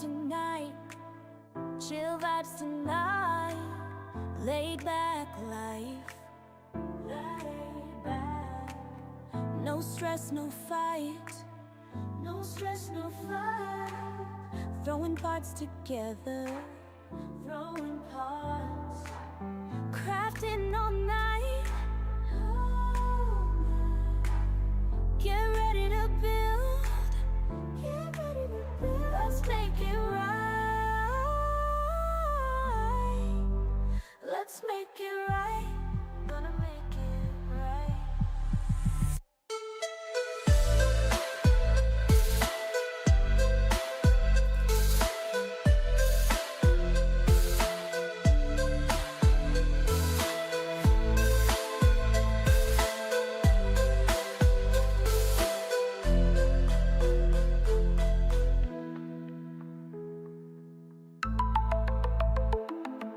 tonight, chill vibes tonight, laid back life, laid back. No stress, no fight, no stress, no fight. Throwing parts together, throwing parts, crafting all night. Get ready to build, get ready to build. Let's make it right. Let's make it right. Gonna make it right.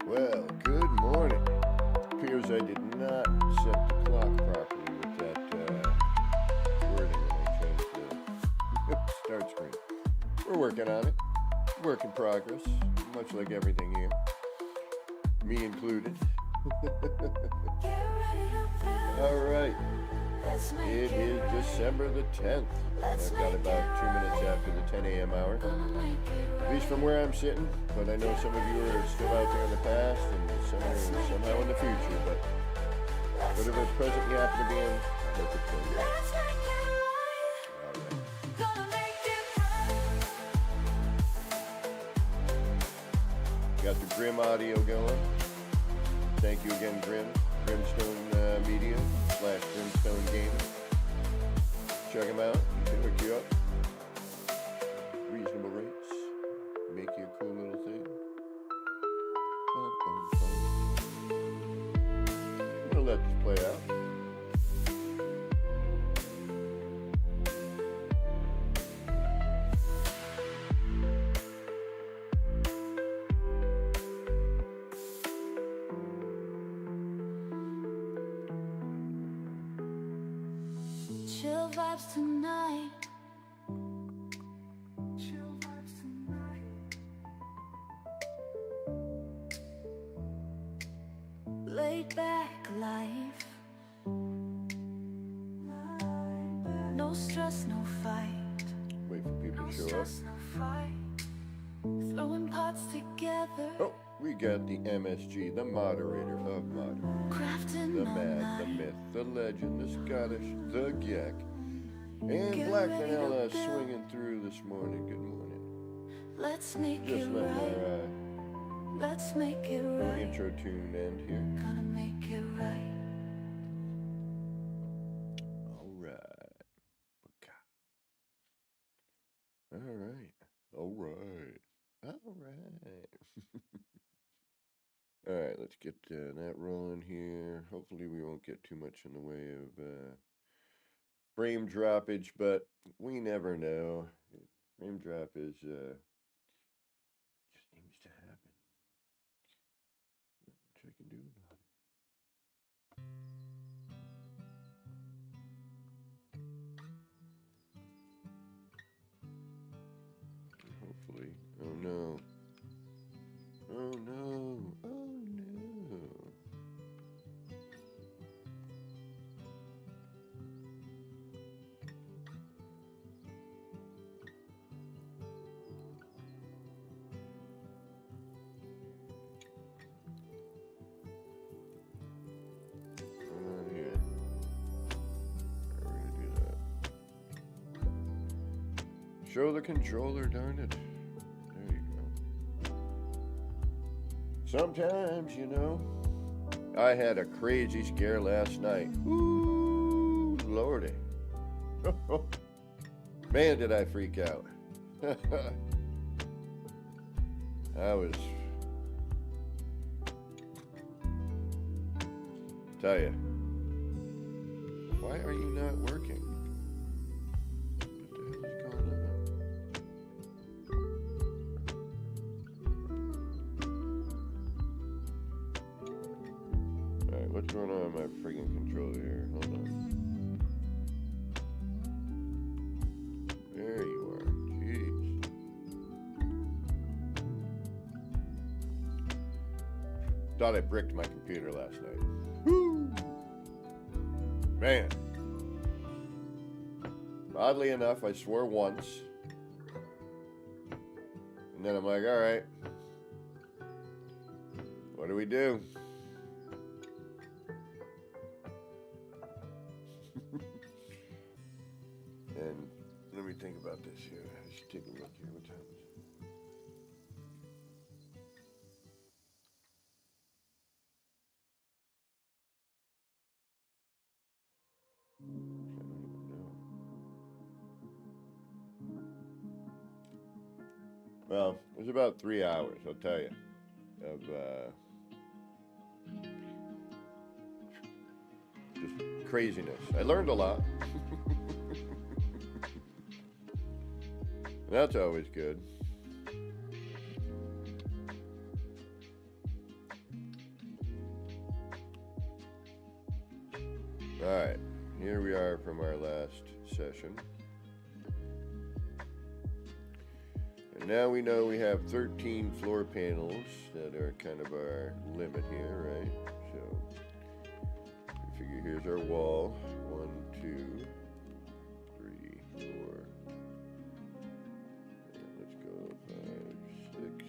Well, good morning. Appears I did not set the clock properly with that wording when I changed the start screen. We're working on it. Work in progress, much like everything here. Me included. All right. It is December the 10th. I've got about 2 minutes after the 10 a.m. hour. At least from where I'm sitting, but I know some of you are still out there in the past and some are somehow in the future, but whatever present you happen to be in, I hope it's going good. Got the Grim audio going. Thank you again, Grim. Grimstone Media / Grimstone Gaming. Check them out. You can hook you up. Reasonable rates. Make you a cool little thing. I'm gonna let this play out. Chill vibes tonight. Chill vibes tonight. Laid back life. No stress, no fight. Wait for people No to show up. stress, no fight. Throwing parts together. Oh, we got the MSG, the moderator of moderators. Crafting The all man, the night. myth, the legend, the Scottish, the Geck. And Black Vanilla swinging through this morning. Good morning. Let's make Just it letting right. our Let's make it right. intro tune end here. Gonna make it right. All right. All right. All right. All right. All right, let's get that rolling here. Hopefully we won't get too much in the way of frame droppage, but we never know. Frame drop is just seems to happen. Not much I can do about it. Hopefully. Oh no. Oh no. Oh no. Come on here. How are we gonna do that? Show the controller, darn it. There you go. Sometimes, you know, I had a crazy scare last night. Ooh, lordy. Man, did I freak out. I was... Tell ya. Why are you not working? What the hell is going on? Alright, what's going on with my friggin' controller here? Hold on. There you are. Jeez. Thought I bricked my computer last night. Woo! Man. Oddly enough, I swore once. And then I'm like, all right. What do we do? And let me think about this here. I should take a look here. What time is it? I don't even know. Well, it was about 3 hours, I'll tell you, of just craziness. I learned a lot. That's always good. All right, here we are from our last session. And now we know we have 13 floor panels that are kind of our limit here, right? So we figure here's our wall. 1, 2, 3, 4. And let's go 5, 6.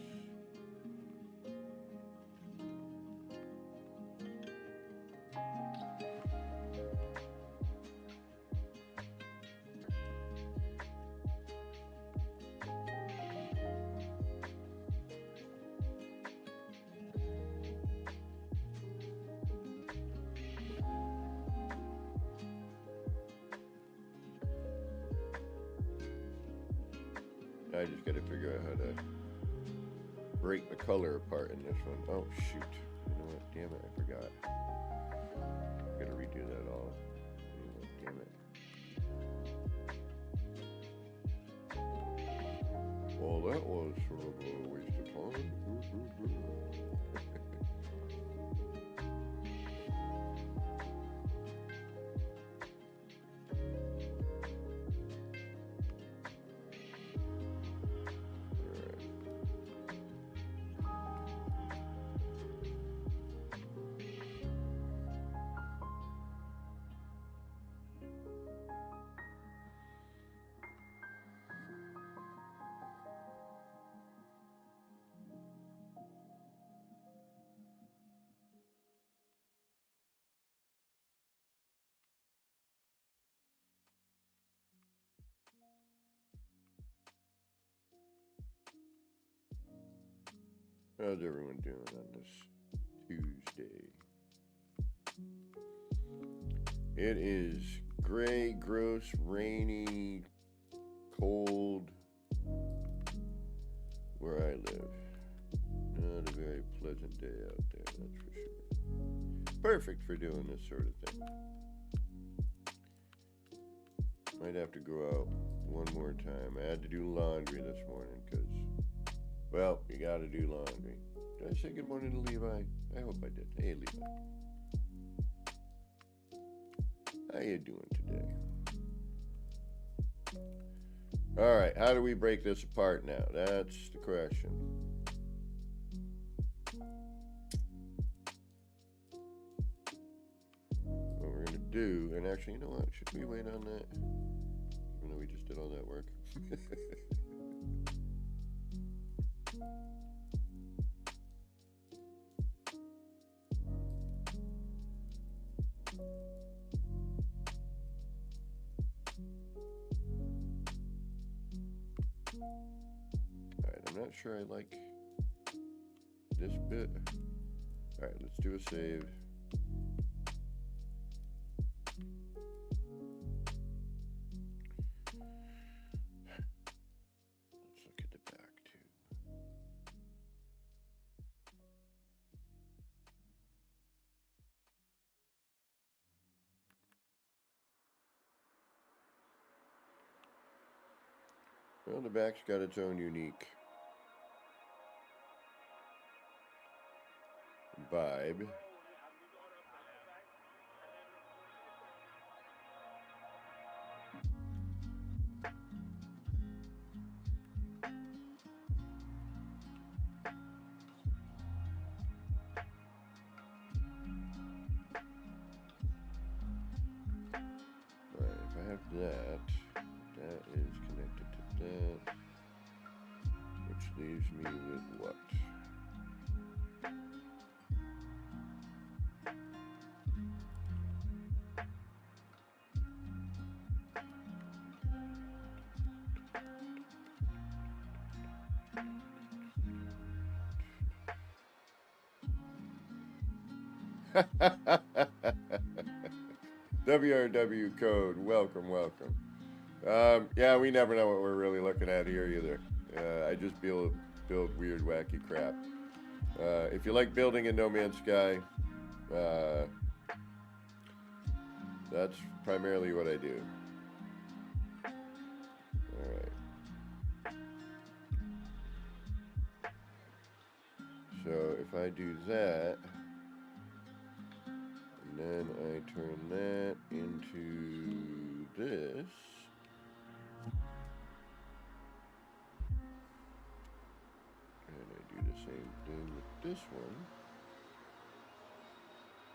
I just gotta figure out how to break the color apart in this one. Oh shoot. You know what? Damn it, I forgot. I gotta redo that all. Damn it. Well, that was sort of a waste of time. How's everyone doing on this Tuesday? It is gray, gross, rainy, cold where I live. Not a very pleasant day out there, that's for sure. Perfect for doing this sort of thing. Might have to go out one more time. I had to do laundry this morning because, well, you gotta do laundry. Did I say good morning to Levi? I hope I did. Hey, Levi. How you doing today? All right, how do we break this apart now? That's the question. What we're gonna do, and actually, you know what? Should we wait on that? Even though we just did all that work. Alright, I'm not sure I like this bit. Alright, let's do a save. Let's look at the back too. Well, the back's got its own unique vibe. that. That is connected to that. Which leaves me with what? WRW code, welcome, welcome. Yeah, we never know what we're really looking at here either. I just build weird, wacky crap. If you like building in No Man's Sky, that's primarily what I do. Alright. So if I do that, and then I turn that into this, and I do the same thing with this one,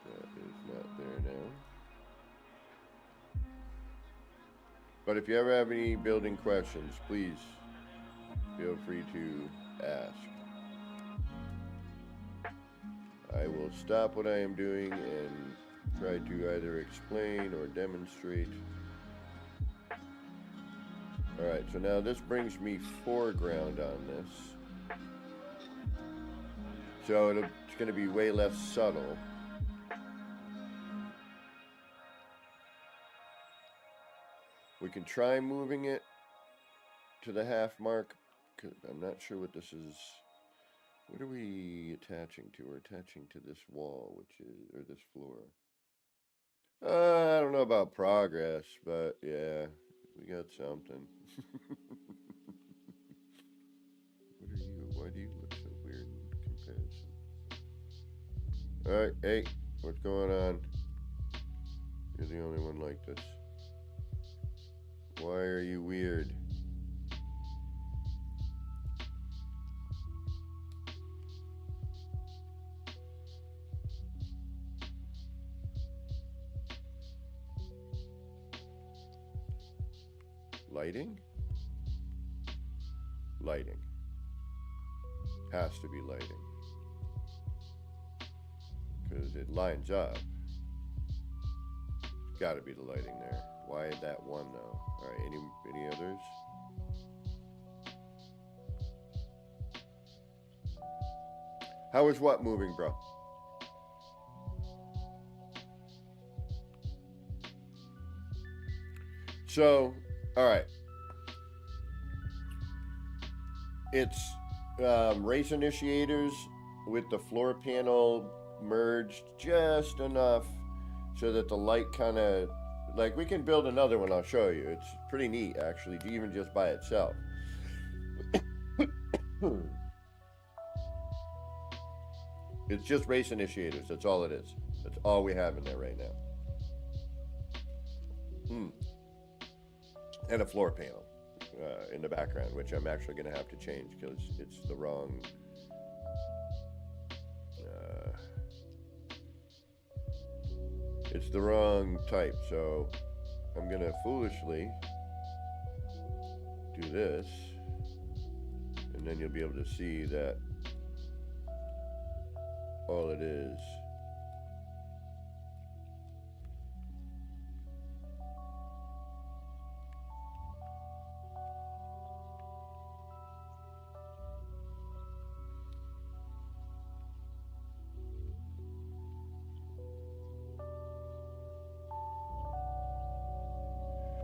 that is not there now. But if you ever have any building questions, please feel free to ask. I will stop what I am doing and try to either explain or demonstrate. Alright, so now this brings me foreground on this. So it's going to be way less subtle. We can try moving it to the half mark, because I'm not sure what this is. What are we attaching to? We're attaching to this wall, which is, or this floor. I don't know about progress, but yeah, we got something. What are you? Why do you look so weird in comparison? Alright, hey, what's going on? You're the only one like this. Why are you weird? Lighting? Lighting. Has to be lighting. Because it lines up. It's got to be the lighting there. Why that one though? Alright, any others? How is what moving, bro? So, alright. It's race initiators with the floor panel merged just enough so that the light kind of, like, we can build another one, I'll show you. It's pretty neat, actually, even just by itself. It's just race initiators, that's all it is. That's all we have in there right now. And a floor panel in the background, which I'm actually going to have to change because it's the wrong... it's the wrong type, so I'm going to foolishly do this, and then you'll be able to see that all it is.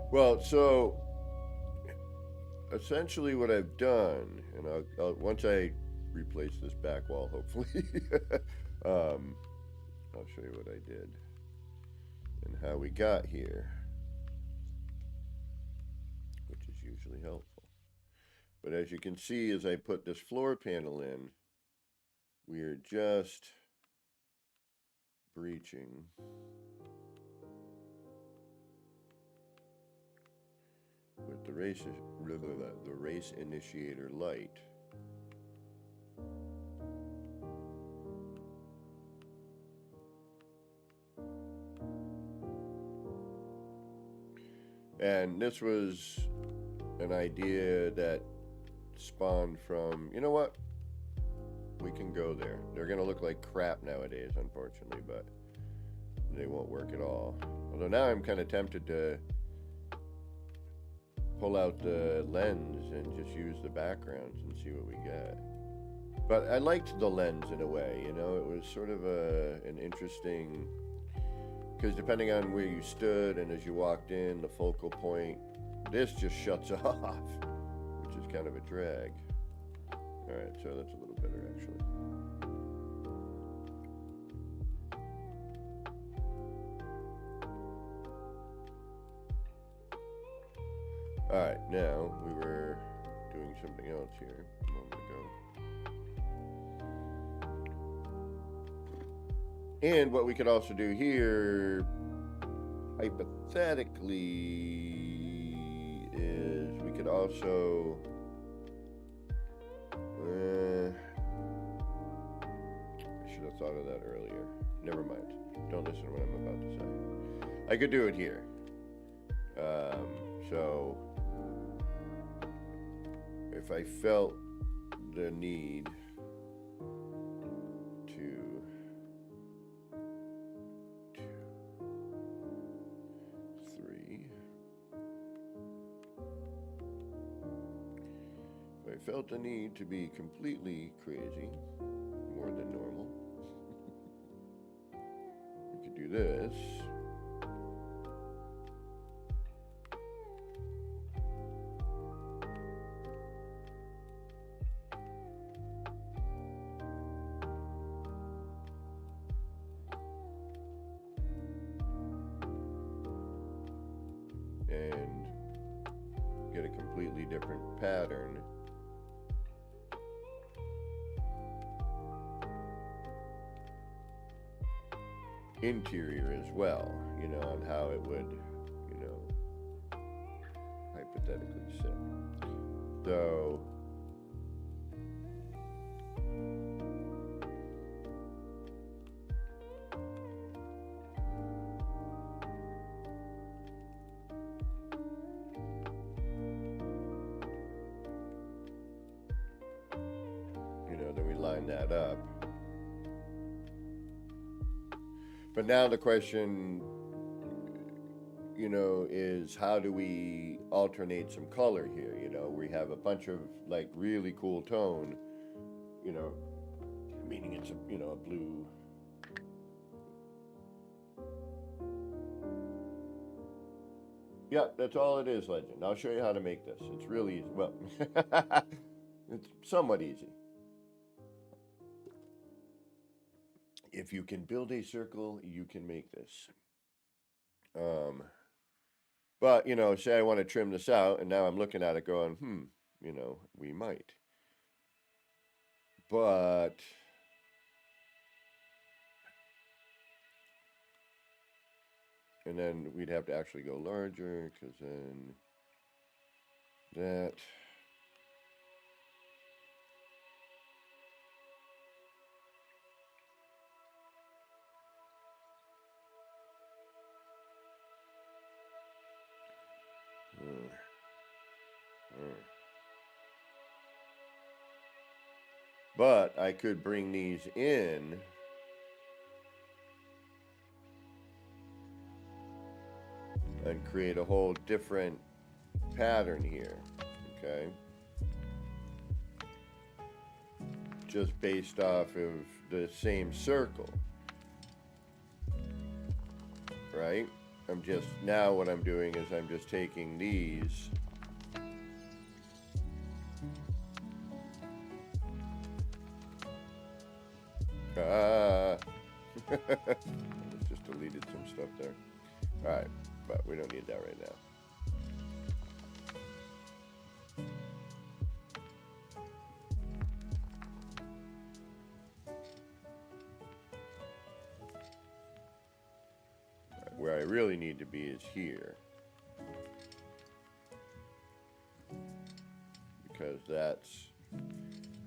Well, so essentially what I've done, and I'll once I replace this back wall, hopefully, I'll show you what I did and how we got here, which is usually helpful. But as you can see, as I put this floor panel in, we are just breaching with the race initiator light. And this was an idea that spawned from, you know what? We can go there. They're going to look like crap nowadays, unfortunately, but they won't work at all. Although now I'm kind of tempted to pull out the lens and just use the backgrounds and see what we get. But I liked the lens in a way, you know, it was sort of an interesting, because depending on where you stood and as you walked in, the focal point, this just shuts off, which is kind of a drag. All right, so that's a little better actually. All right, now we were doing something else here a moment ago. And what we could also do here, hypothetically, is we could also, I should have thought of that earlier. Never mind. Don't listen to what I'm about to say. I could do it here. So if I felt the need to felt the need to be completely crazy, more than normal, we could do this. And get a completely different pattern. Interior as well, you know, on how it would, you know, hypothetically sit. So you know, then we line that up. But now the question, you know, is how do we alternate some color here? You know, we have a bunch of like really cool tone, you know, meaning it's a, you know, a blue. Yeah, that's all it is, Legend. I'll show you how to make this. It's really easy. Well, it's somewhat easy. If you can build a circle, you can make this. But, you know, say I want to trim this out, and now I'm looking at it going, you know, we might. But and then we'd have to actually go larger, because then that. But I could bring these in and create a whole different pattern here, okay? Just based off of the same circle, right? Now what I'm doing is I'm just taking these I just deleted some stuff there. Alright, but we don't need that right now. Where I really need to be is here. Because that's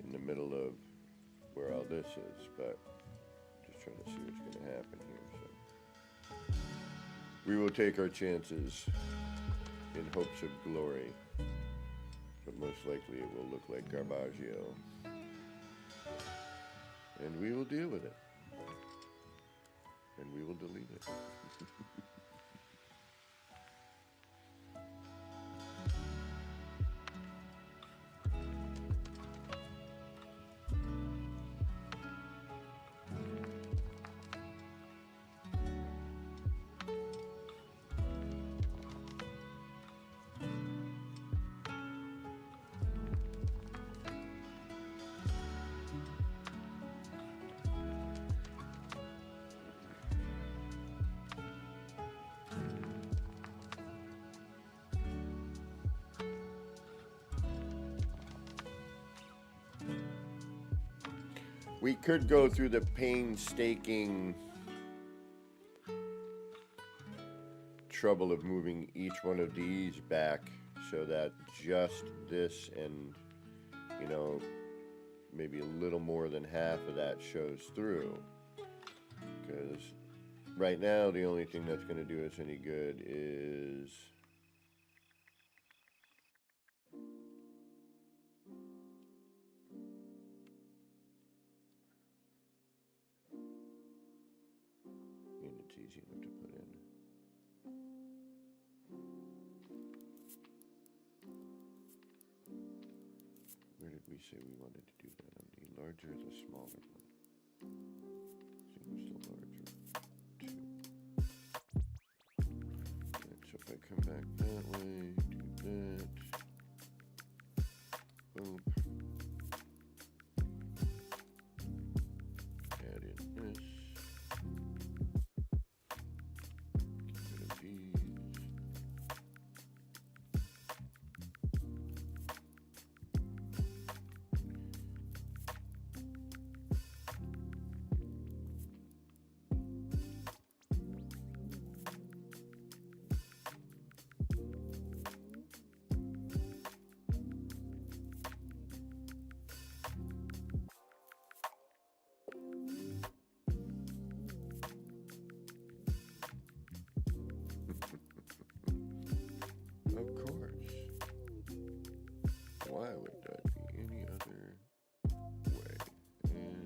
in the middle of where all this is, but just trying to see what's going to happen here. So we will take our chances in hopes of glory. But most likely it will look like Garbaggio. And we will deal with it. And we will delete it. We could go through the painstaking trouble of moving each one of these back so that just this and, you know, maybe a little more than half of that shows through. Because right now the only thing that's going to do us any good is it's easy enough to put in. Where did we say we wanted to do that? On the larger or the smaller one? Seems the larger. 2. Right, so if I come back that way, do that. Boom. Add in this. Of course. Why would that be any other way? And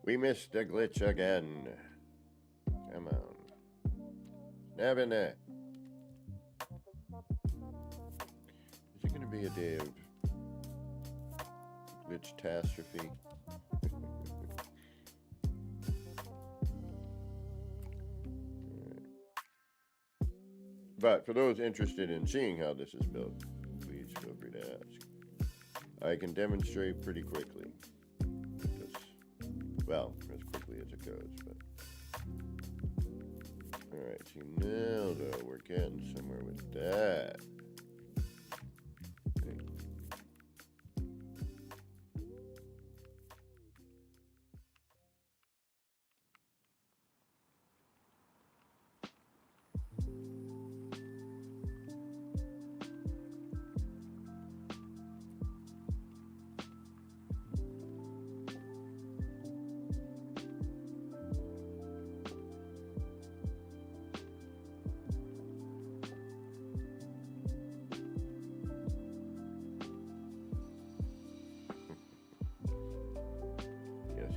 we missed the glitch again. Come on. Snap in there. Is it going to be a day of glitch-tastrophe? But for those interested in seeing how this is built, please feel free to ask. I can demonstrate pretty quickly. Well, as quickly as it goes, but. Alright, see now though, we're getting somewhere with that. Okay.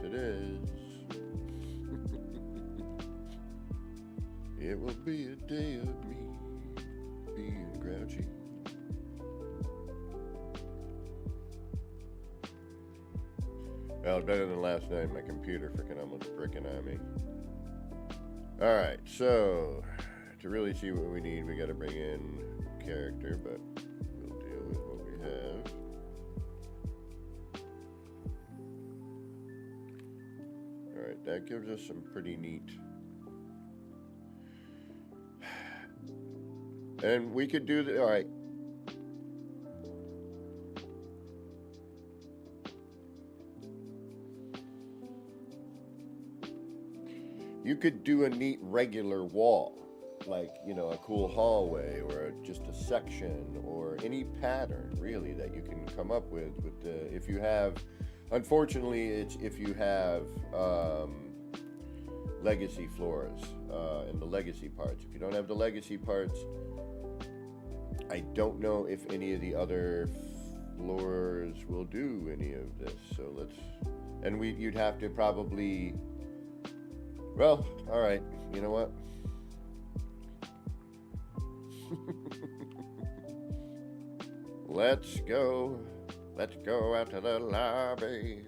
It is. It will be a day of me being grouchy. Well, better than last night. My computer freaking almost bricking on me. Alright, so to really see what we need, we got to bring in character, but we'll deal with what we have. Alright, that gives us some pretty neat. And we could do the, alright. You could do a neat regular wall, like, you know, a cool hallway or just a section or any pattern really that you can come up with the, if you have, unfortunately, it's if you have legacy floors and the legacy parts. If you don't have the legacy parts, I don't know if any of the other floors will do any of this. So let's, and you'd have to probably, well, all right, you know what? Let's go out to the lobby.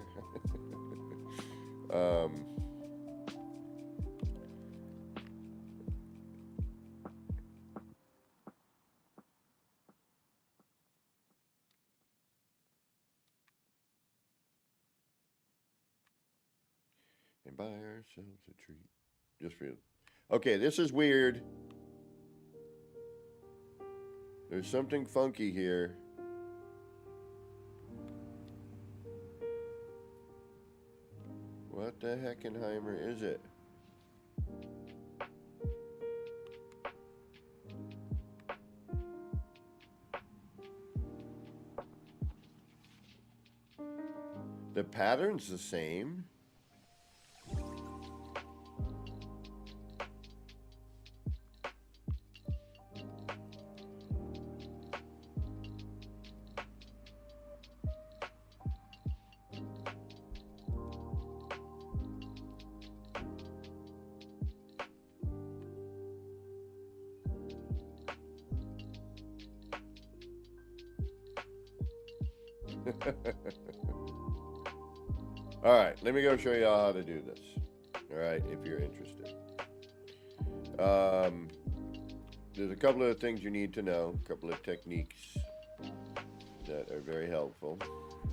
And buy ourselves a treat. Just for you. Okay, this is weird. There's something funky here. What the Heckenheimer is it? The pattern's the same. All right, let me go show you all how to do this. All right, if you're interested. There's a couple of things you need to know, a couple of techniques that are very helpful.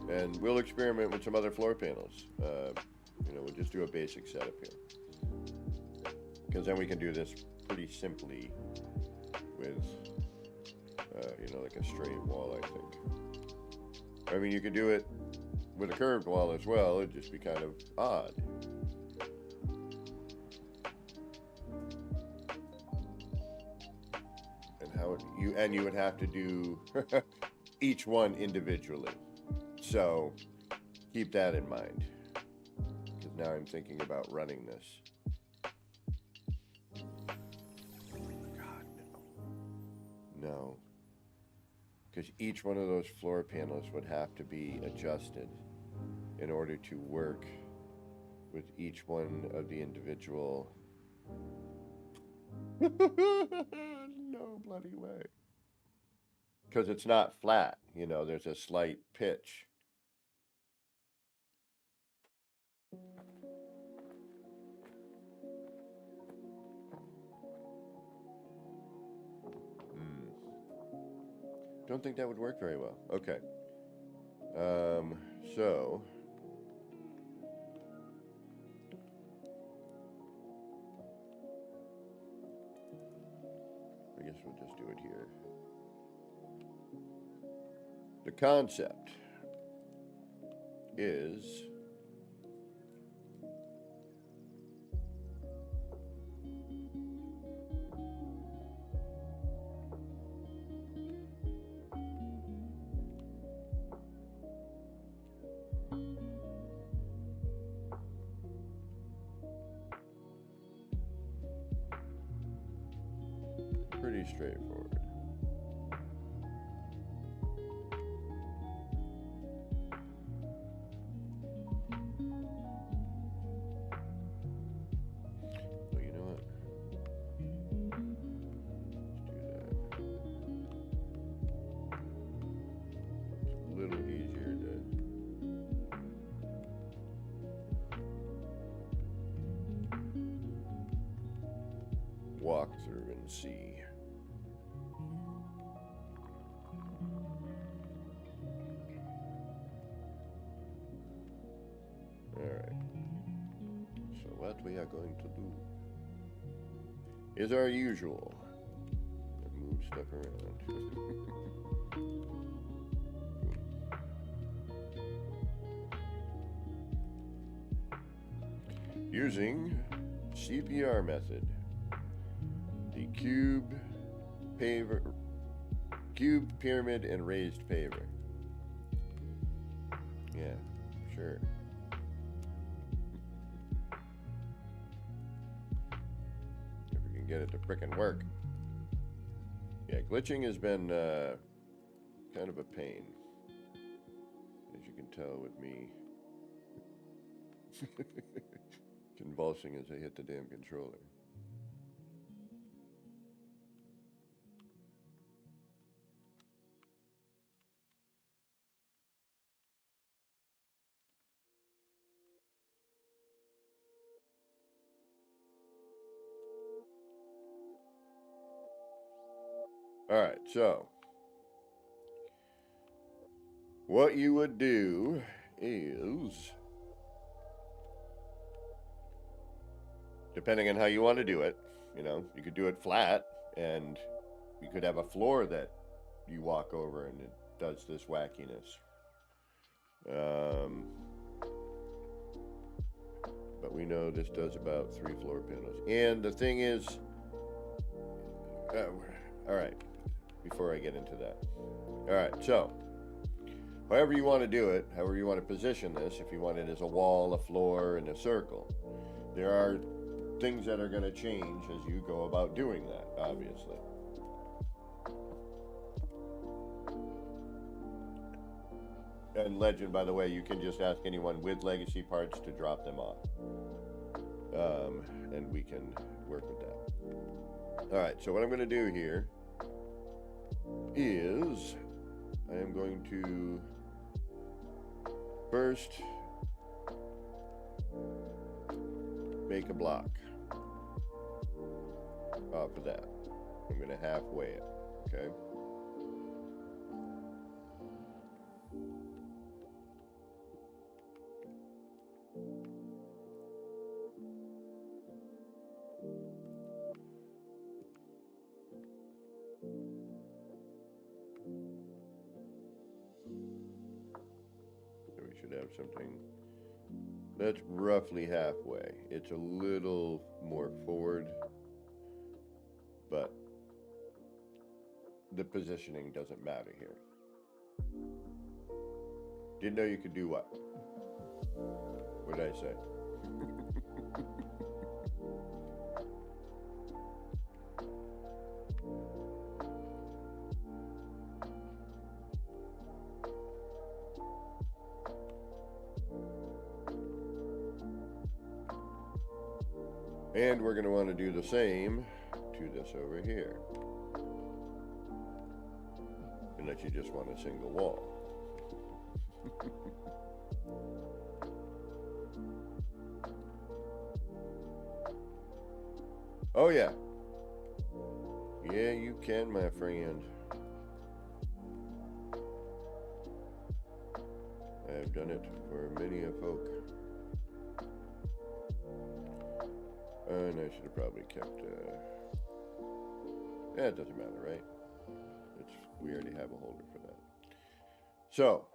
And we'll experiment with some other floor panels. We'll just do a basic setup here. Because then we can do this pretty simply with, like a straight wall, I think. I mean, you could do it with a curved wall as well. It'd just be kind of odd. And you would have to do each one individually. So keep that in mind. Because now I'm thinking about running this. God, no. No. Because each one of those floor panels would have to be adjusted in order to work with each one of the individual. No bloody way. Because it's not flat, there's a slight pitch. Don't think that would work very well. Okay. So I guess we'll just do it here. The concept is pretty straightforward. So you know what? Let's do that. It's a little easier to walk through and see. What we are going to do is our usual. Move stuff around. Using CPR method, the cube, pyramid, and raised paver. Yeah, sure. can get it to frickin' work. Yeah, glitching has been kind of a pain, as you can tell with me convulsing as I hit the damn controller. Alright, so what you would do is, depending on how you want to do it, you know, you could do it flat, and you could have a floor that you walk over and it does this wackiness. But we know this does about 3 floor panels. And the thing is, alright, before I get into that. Alright, so, however you want to do it, however you want to position this, if you want it as a wall, a floor, and a circle, there are things that are going to change as you go about doing that, obviously. And Legend, by the way, you can just ask anyone with legacy parts to drop them off. And we can work with that. Alright, so what I'm going to do here is I am going to first make a block off of that. I'm going to halfway it, okay? We should have something that's roughly halfway. It's a little more forward, but the positioning doesn't matter here. Didn't know you could do what? What did I say? And we're going to want to do the same to this over here. Unless you just want a single wall. Oh yeah. Yeah, you can, my friend. I've done it for many a folk. And I should have probably kept, yeah, it doesn't matter, right? We already have a holder for that. So,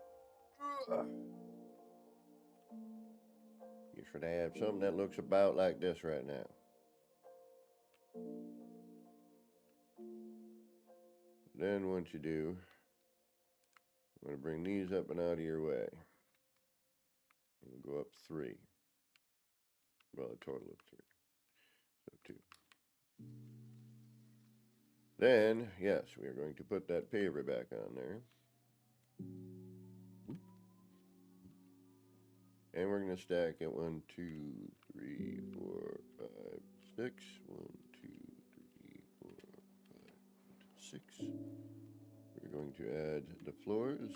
you should have something that looks about like this right now. Then once you do, I'm going to bring these up and out of your way. We'll go up 3. Well, a total of 3. So 2. Then, yes, we are going to put that paver back on there. And we're going to stack it 1, 2, 3, 4, 5, 6. 1, 2, 3, 4, 5, 6. We're going to add the floors.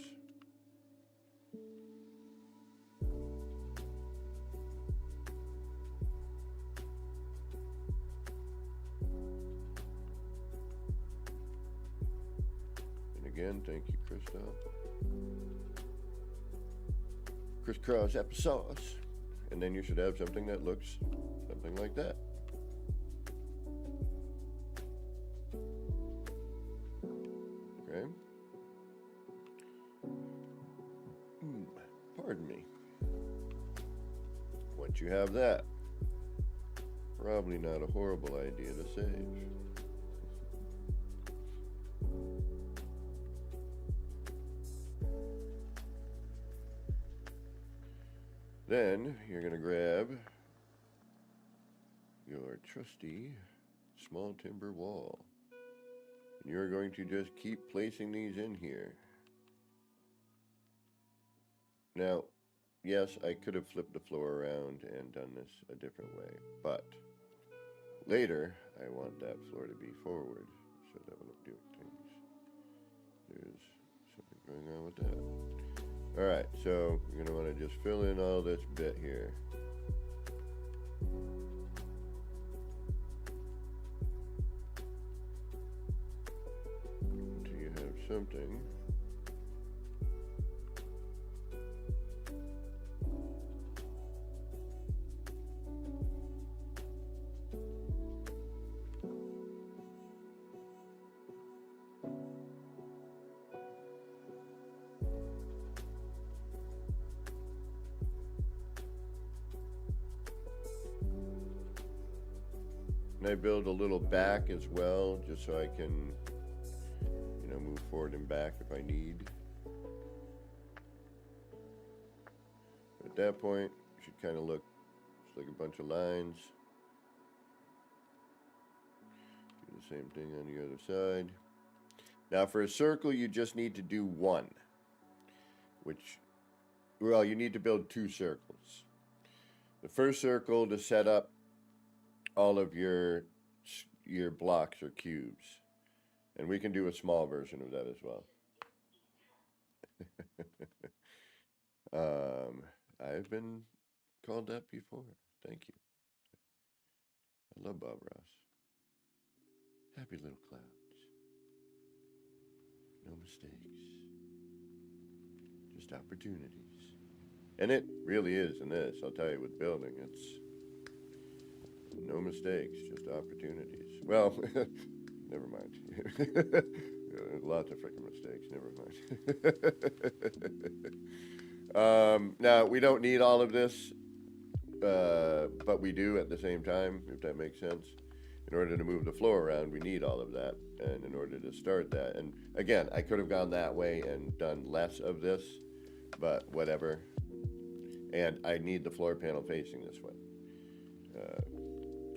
Again, thank you, Christoph. Crisscross applesauce. And then you should have something that looks something like that. Okay. Pardon me. Once you have that, probably not a horrible idea to save. Then you're going to grab your trusty small timber wall. And you're going to just keep placing these in here. Now, yes, I could have flipped the floor around and done this a different way, but later I want that floor to be forward so that when I'm doing things, there's something going on with that. Alright, so you're going to want to just fill in all this bit here. Until you have something. And I build a little back as well, just so I can, you know, move forward and back if I need. At that point, it should kind of look just like a bunch of lines. Do the same thing on the other side. Now for a circle, you just need to do one, which, well, you need to build two circles. The first circle to set up all of your blocks or cubes, and we can do a small version of that as well. I've been called that before. Thank you. I love Bob Ross. Happy little clouds. No mistakes. Just opportunities. And it really is in this. I'll tell you, with building, it's no mistakes, just opportunities. Well, never mind. Lots of freaking mistakes, never mind. Now, we don't need all of this, but we do at the same time, if that makes sense. In order to move the floor around, we need all of that, and in order to start that. And again, I could have gone that way and done less of this, but whatever. And I need the floor panel facing this way.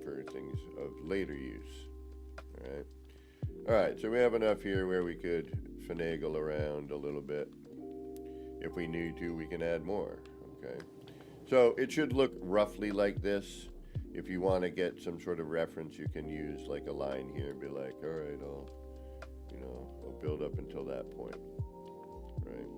For things of later use. All right, so we have enough here where we could finagle around a little bit. If we need to, we can add more. Okay, so it should look roughly like this. If you want to get some sort of reference, you can use like a line here and be like, all right, I'll build up until that point, right?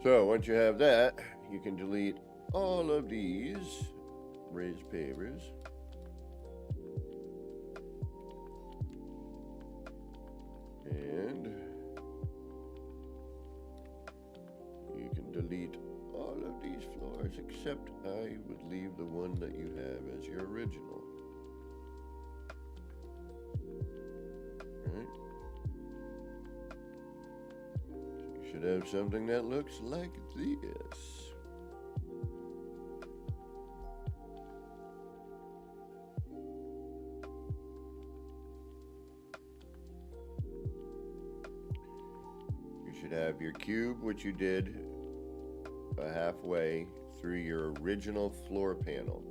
So once you have that, you can delete all of these raised pavers. And you can delete all of these floors, except I would leave the one that you have as your original. Right? Should have something that looks like this. You should have your cube, which you did halfway through your original floor panel.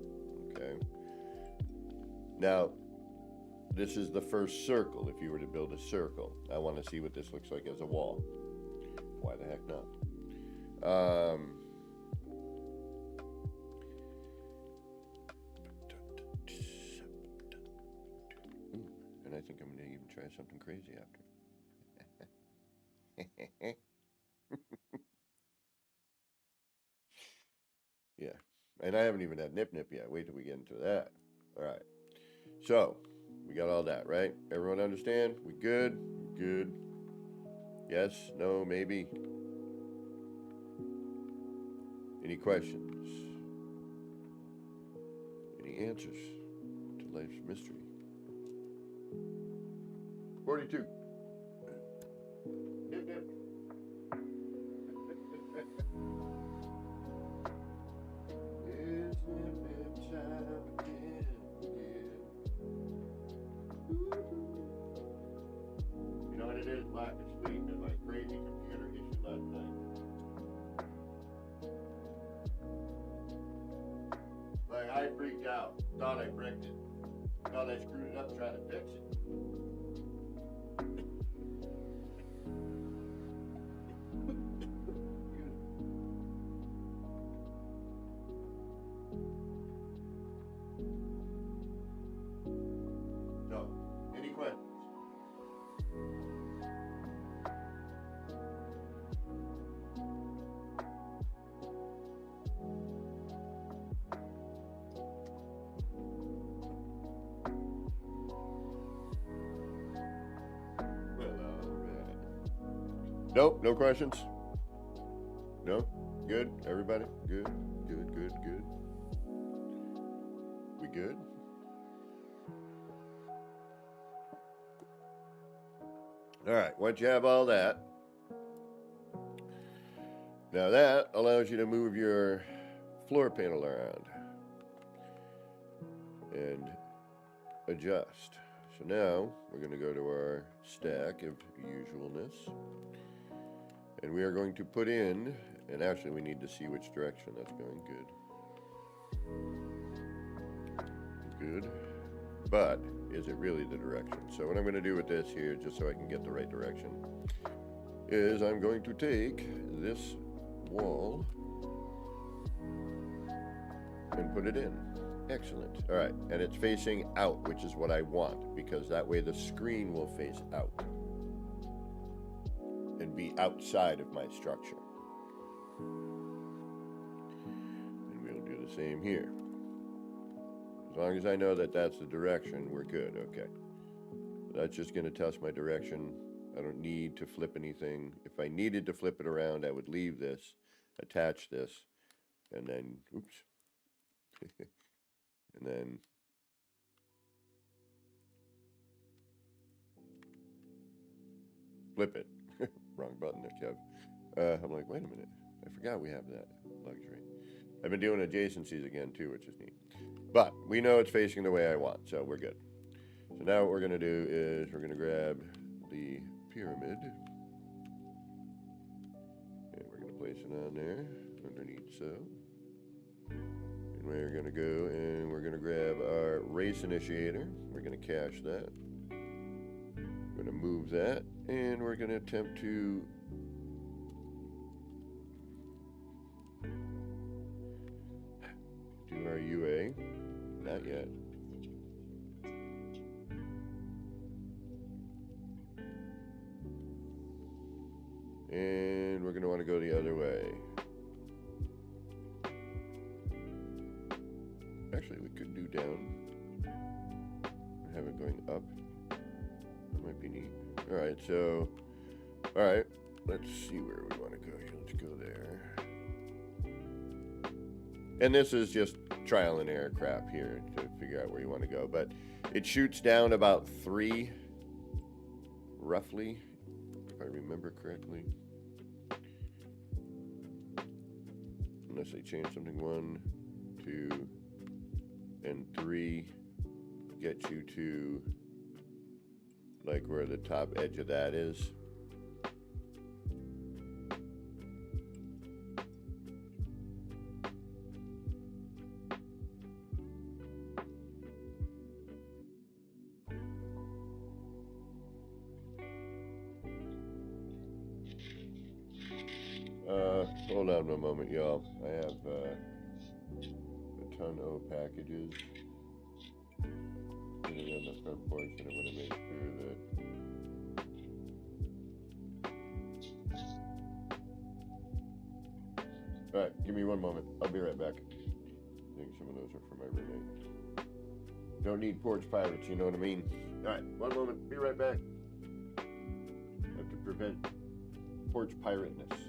Okay. Now, this is the first circle. If you were to build a circle, I want to see what this looks like as a wall. Why the heck not? And I think I'm going to even try something crazy after. Yeah. And I haven't even had nip yet. Wait till we get into that. All right. So, we got all that, right? Everyone understand? We good? Good. Yes, no, maybe. Any questions? Any answers to life's mystery? 42. Nip, nip. It's nip time again. You know what it is? Lack of sleep and my crazy computer issue last night. I freaked out. Thought I bricked it. Thought I screwed it up trying to fix it. So, any questions? Nope, no questions? No? Good? Everybody? Good? Good, good, good. We good? All right, once you have all that, now that allows you to move your floor panel around and adjust. So now we're going to go to our stack of usualness. And we are going to put in, and actually we need to see which direction that's going. Good. Good. But is it really the direction? So what I'm going to do with this here, just so I can get the right direction, is I'm going to take this wall and put it in. Excellent. All right. And it's facing out, which is what I want, because that way the screen will face out and be outside of my structure. And we'll do the same here. As long as I know that that's the direction, we're good. Okay. That's just going to test my direction. I don't need to flip anything. If I needed to flip it around, I would leave this, attach this, and then, oops. And then flip it. Wrong button there, Kev. I'm like, wait a minute. I forgot we have that luxury. I've been doing adjacencies again, too, which is neat. But we know it's facing the way I want, so we're good. So now what we're going to do is we're going to grab the pyramid. And we're going to place it on there, underneath so. And we're going to go and we're going to grab our race initiator. We're going to cache that. We're going to move that. And we're going to attempt to do our UA. Not yet. And we're going to want to go the other way. Actually, we could do down and have it going up. That might be neat. All right, so, all right, let's see where we want to go here. Let's go there. And this is just trial and error crap here to figure out where you want to go. But it shoots down about 3, roughly, if I remember correctly. Unless they change something, 1, 2, and 3 get you to like where the top edge of that is. Hold on a moment, y'all. I have a ton of packages sitting on the front porch, and I want to make sure that all right, give me one moment. I'll be right back. I think some of those are for my roommate. Don't need porch pirates, you know what I mean? All right, one moment. Be right back. Have to prevent porch pirateness.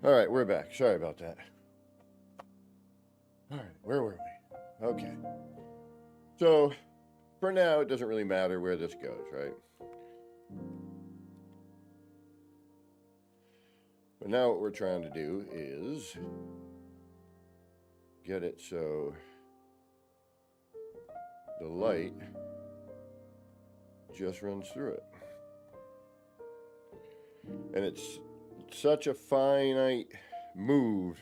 All right, we're back. Sorry about that. All right, where were we? Okay. So, for now, it doesn't really matter where this goes, right? But now what we're trying to do is get it so the light just runs through it. And it's such a finite move,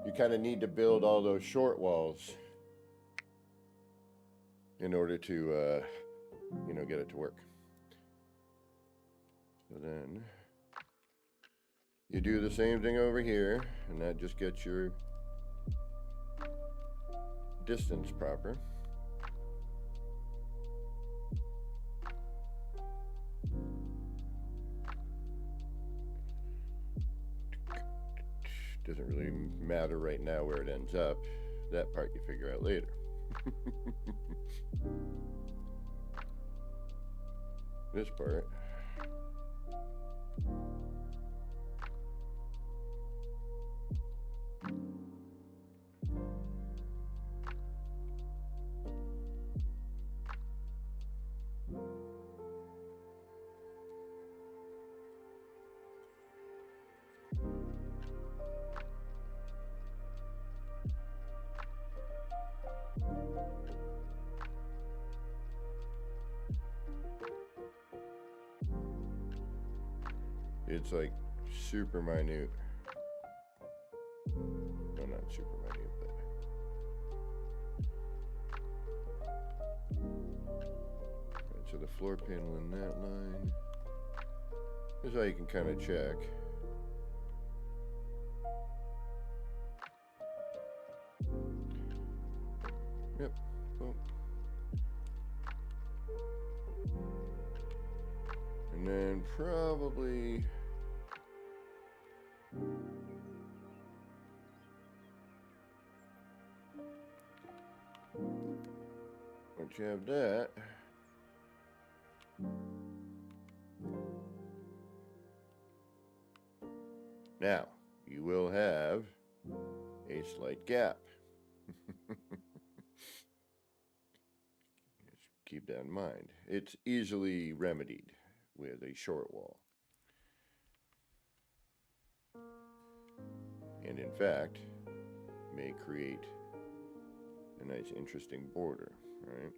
you kind of need to build all those short walls in order to, get it to work. So then you do the same thing over here, and that just gets your distance proper. Doesn't really matter right now where it ends up. That part you figure out later. This part. It's like super minute. No, not super minute, but right, so the floor panel in that line. This is how you can kind of check. Yep. Boom. And then probably once you have that, now you will have a slight gap. Just keep that in mind. It's easily remedied with a short wall. And in fact, may create a nice interesting border, right?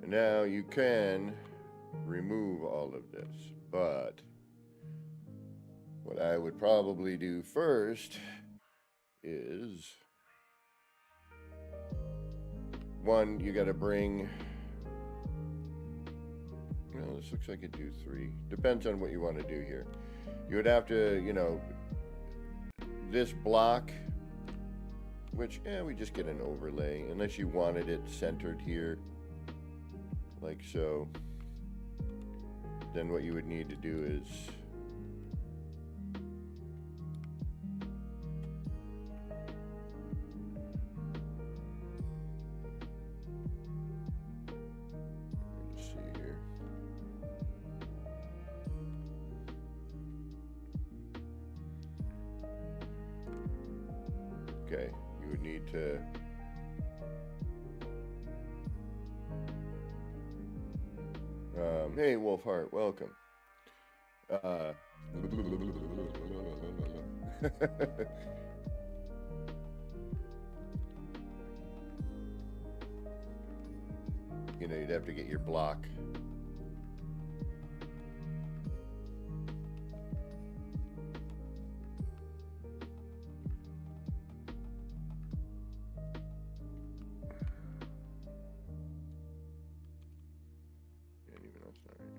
And now you can remove all of this, but what I would probably do first is, one, you got to bring, well, this looks like it do 3. Depends on what you want to do here. You would have to, this block, which, we just get an overlay, unless you wanted it centered here, like so. Then what you would need to do is let's see here. Okay, you would need to hey Wolfheart, welcome. You'd have to get your block. And even that's not right.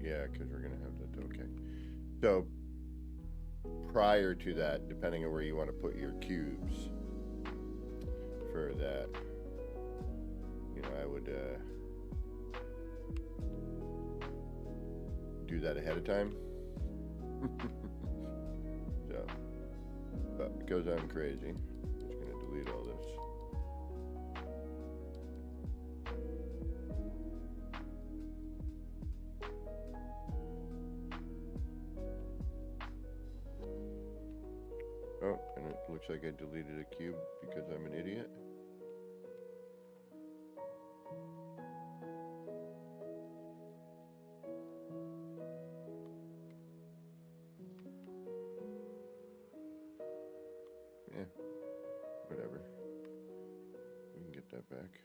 Yeah, because we're gonna have that. Okay. So prior to that, depending on where you want to put your cubes for that, you know, I would do that ahead of time. So, but because I'm crazy, I'm just gonna delete all this. Oh, and it looks like I deleted a cube because I'm an idiot. Yeah, whatever. We can get that back.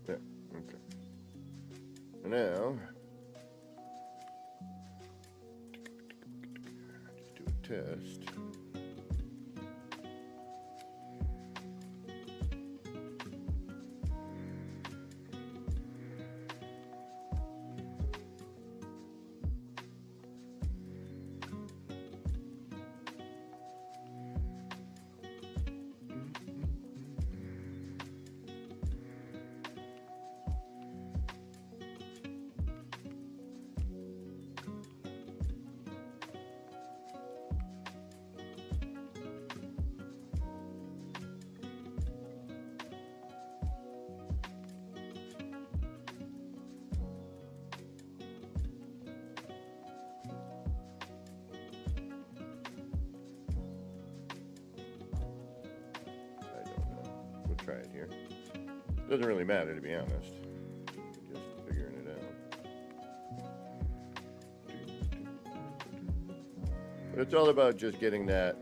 Yeah, okay. And now, just do a test. I don't know. We'll try it here. Doesn't really matter, to be honest. Just figuring it out. But it's all about just getting that.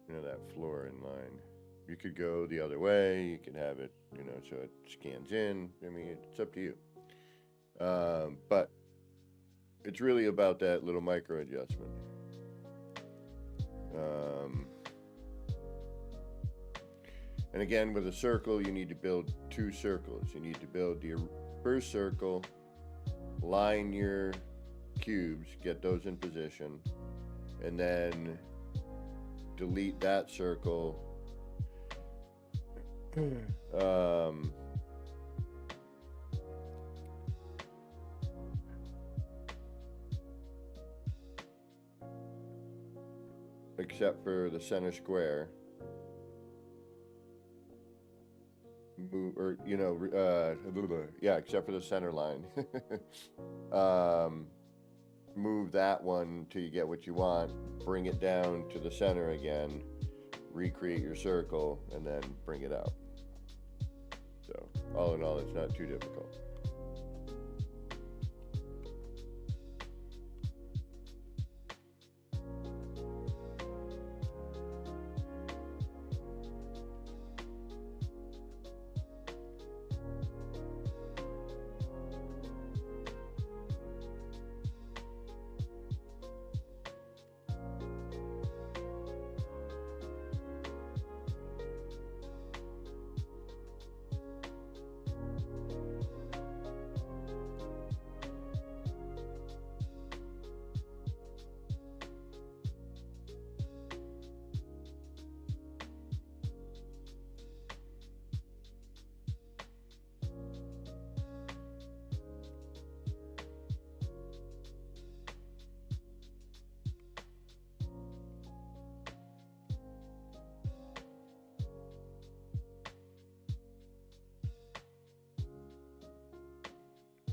You know, that floor in line. You could go the other way. You could have it, you know, so it scans in. I mean, it's up to you. But it's really about that little micro adjustment. And again, with a circle, you need to build two circles. You need to build your first circle, line your cubes, get those in position, and then delete that circle. Except for the center square. Move, or, you know, yeah, except for the center line. Move that one till you get what you want, bring it down to the center again, recreate your circle, and then bring it out. So, all in all, it's not too difficult.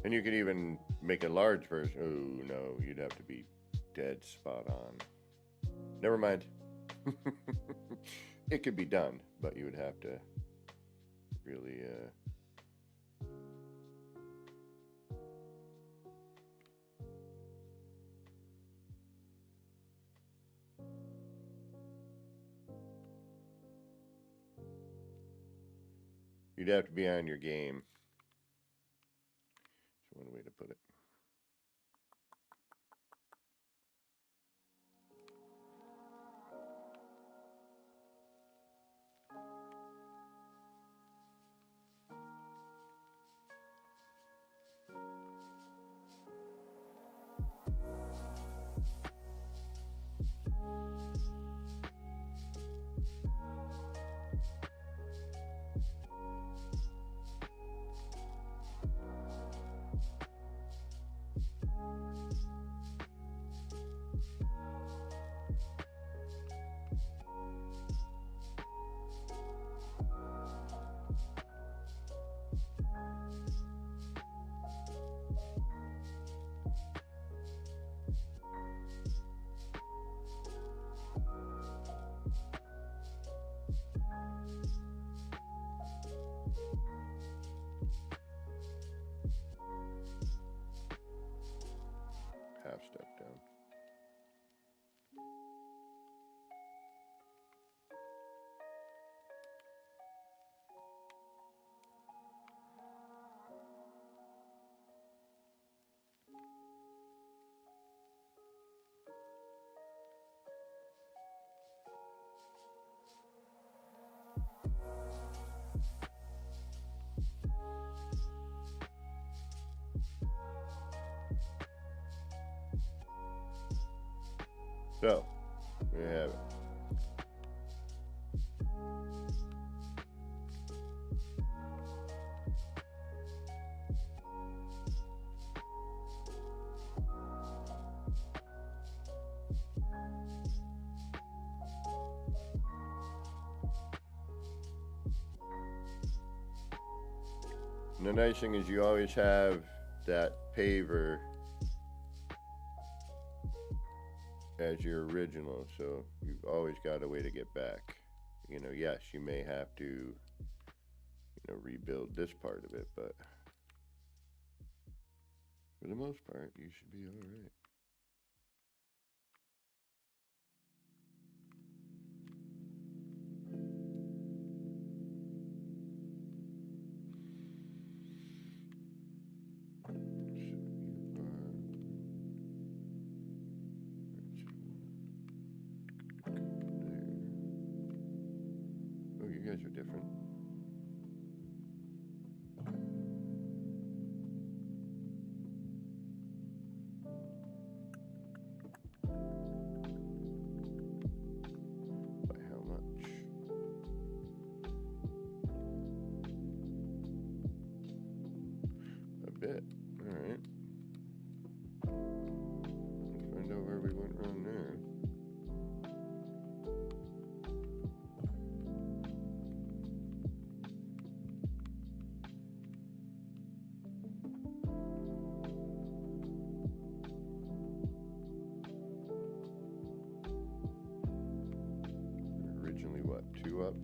And you could even make a large version. Oh, no, you'd have to be dead spot on. Never mind. It could be done, but you would have to really, you'd have to be on your game. That's one way to put it. Half step down. So, there you have it. And the nice thing is you always have that paver as your original, so you've always got a way to get back. You know, yes, you may have to, you know, rebuild this part of it, but for the most part, you should be all right. Oh, you guys are different. By how much? A bit. All right. Let's find out where we went wrong there. Originally, what, 2 up?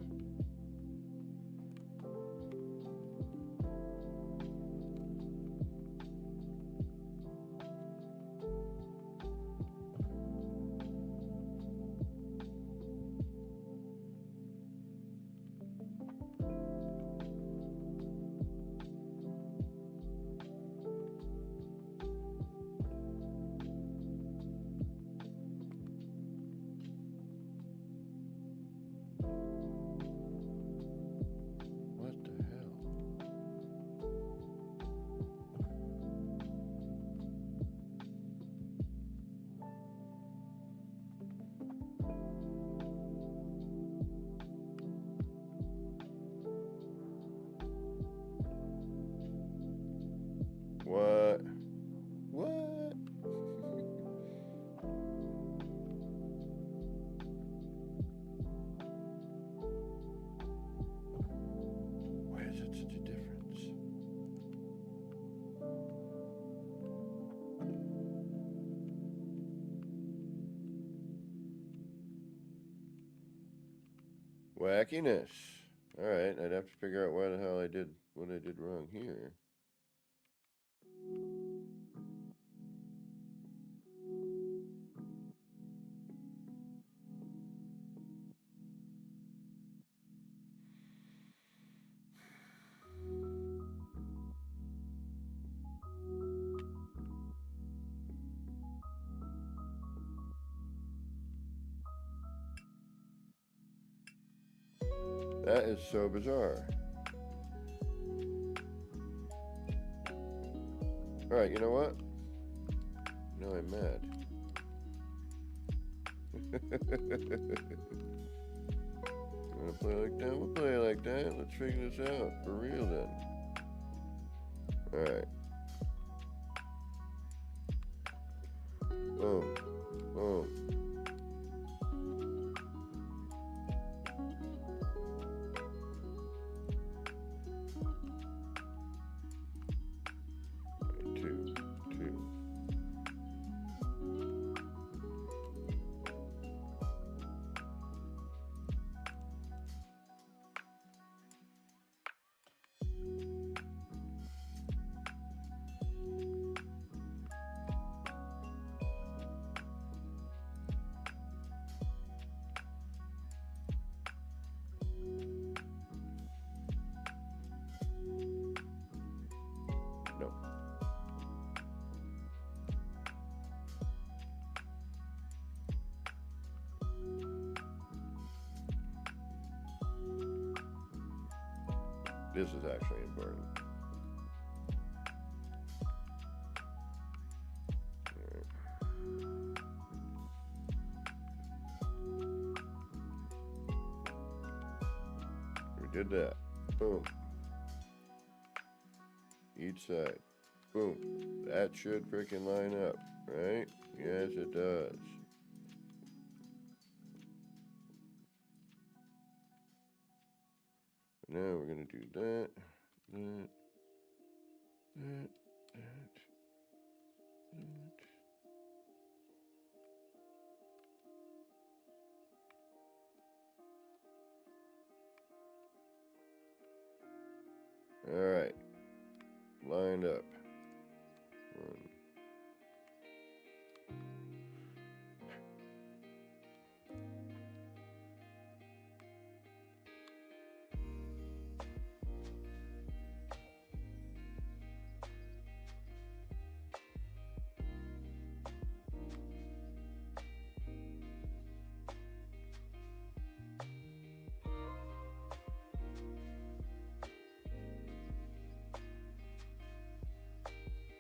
Wackiness. Alright, I'd have to figure out why the hell I did what I did wrong here. That is so bizarre. Alright, you know what? Now I'm mad. You wanna play like that? We'll play like that. Let's figure this out. For real then. Alright. Boom. Boom. Two. No. This is actually important. We did that. Boom. Each side. Boom. That should freaking line up, right? Yes, it does. Now we're going to do that, that. All right. Lined up. One.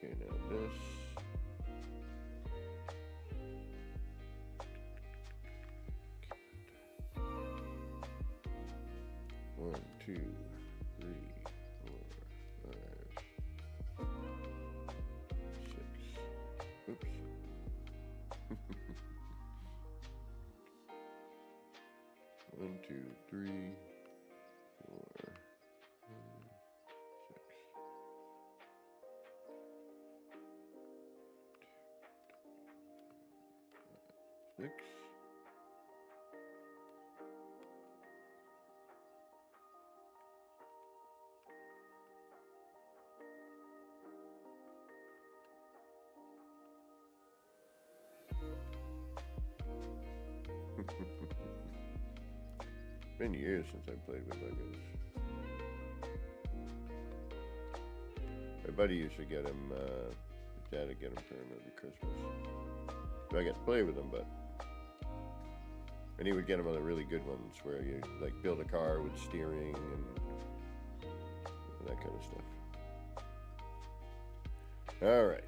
Okay, now this. One, two, three, 4, 5, 6. Oops. One, two, three, 4, 5, 6. 6. It's been years since I played with Legos. My buddy used to get him, his dad would get him for him every Christmas. So I got to play with him, and he would get him on the really good ones where you like build a car with steering and that kind of stuff. All right.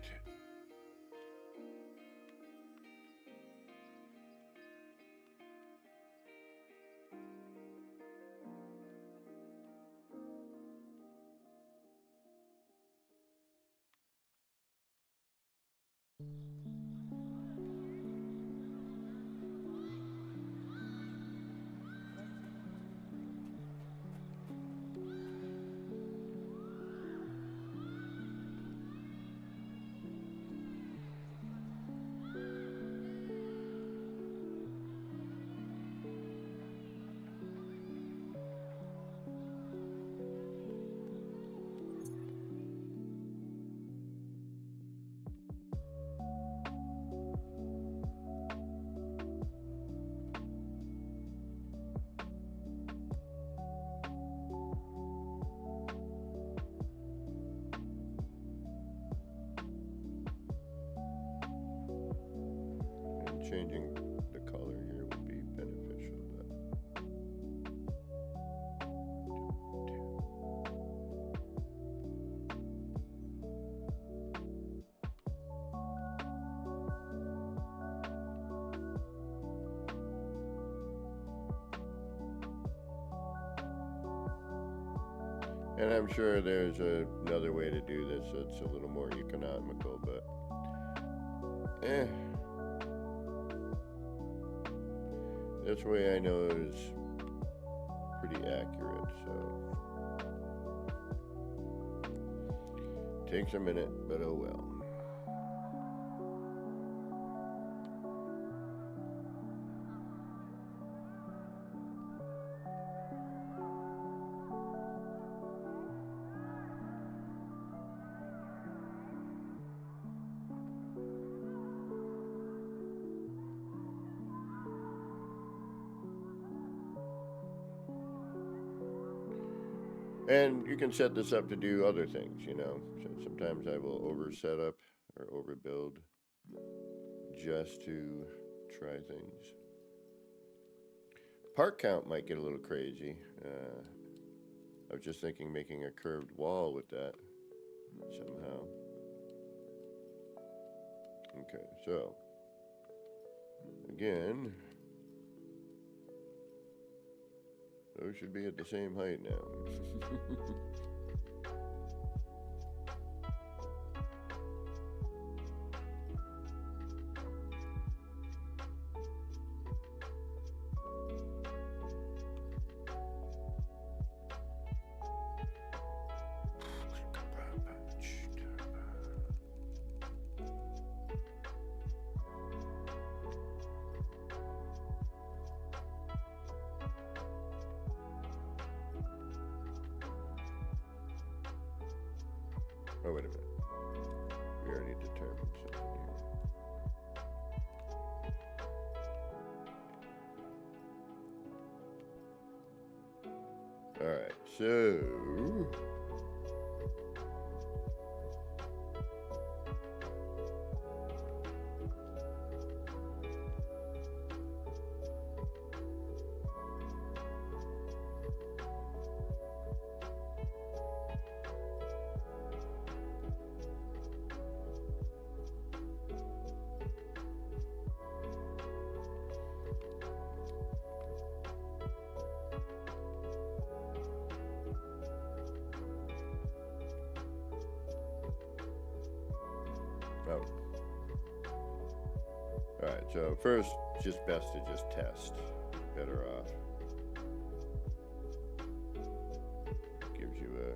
changing the color here would be beneficial, but and I'm sure there's another way to do this that's a little more economical, but this way I know is pretty accurate, so takes a minute, but oh well. And you can set this up to do other things, you know. So sometimes I will over set up or overbuild just to try things. Part count might get a little crazy. I was just thinking making a curved wall with that somehow. Okay, so again, those should be at the same height now. Oh, wait a minute. We already determined something here. Alright, so oh. Alright, so first, just best to just test. Better off. Gives you a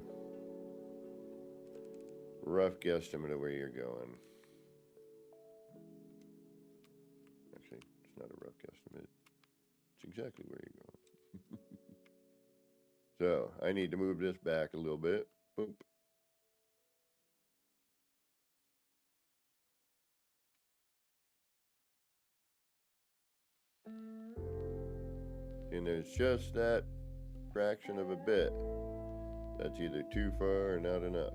rough guesstimate of where you're going. Actually, it's not a rough guesstimate. It's exactly where you're going. So, I need to move this back a little bit. Boop. And there's just that fraction of a bit that's either too far or not enough.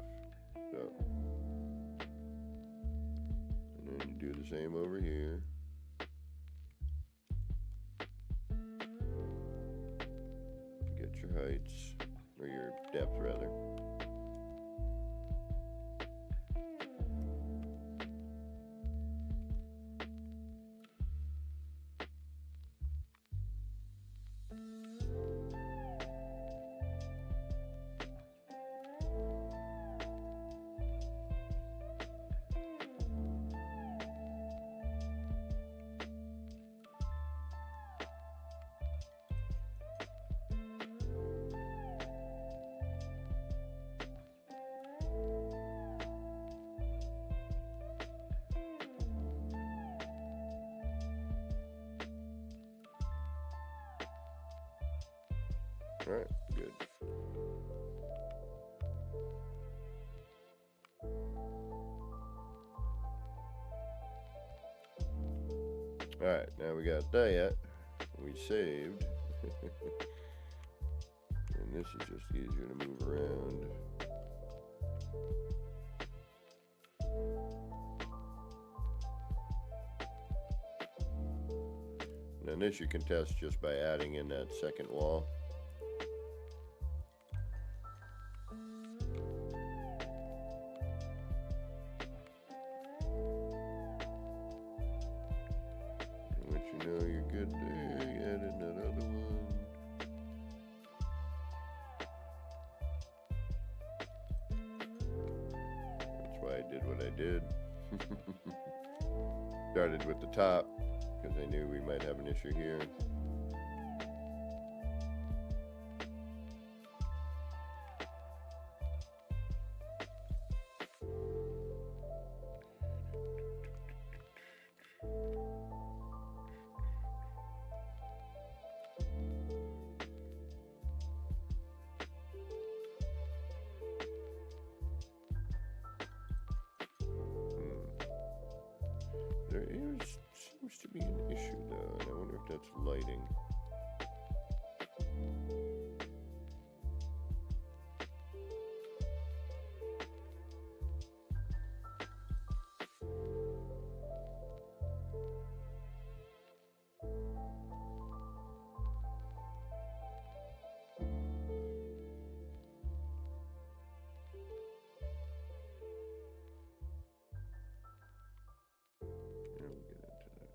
So, and then you do the same over here. Get your heights, or your depth rather. All right, good. All right, now we got that. We saved. And this is just easier to move around. And this you can test just by adding in that second wall. Let you know you're good there. You added that other one. That's why I did what I did. Started with the top because I knew we might have an issue here. There seems to be an issue though, and I wonder if that's lighting. Yeah, we'll get into that.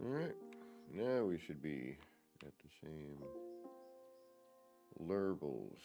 All right, now we should be at the same levels.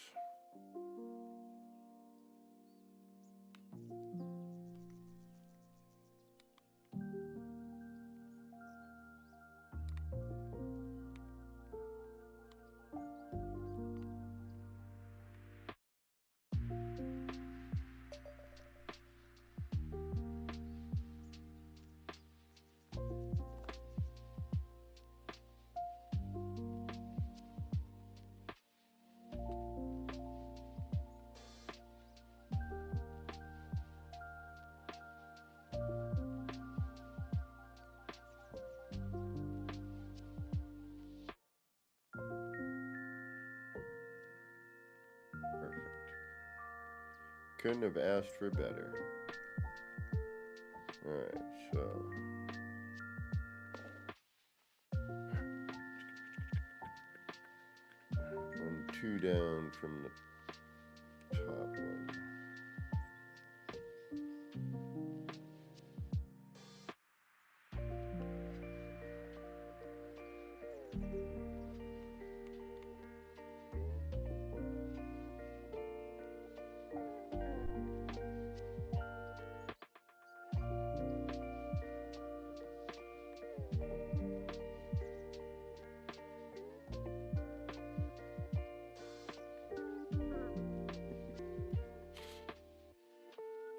Perfect. Couldn't have asked for better. All right, so. 1, 2 down from the top one.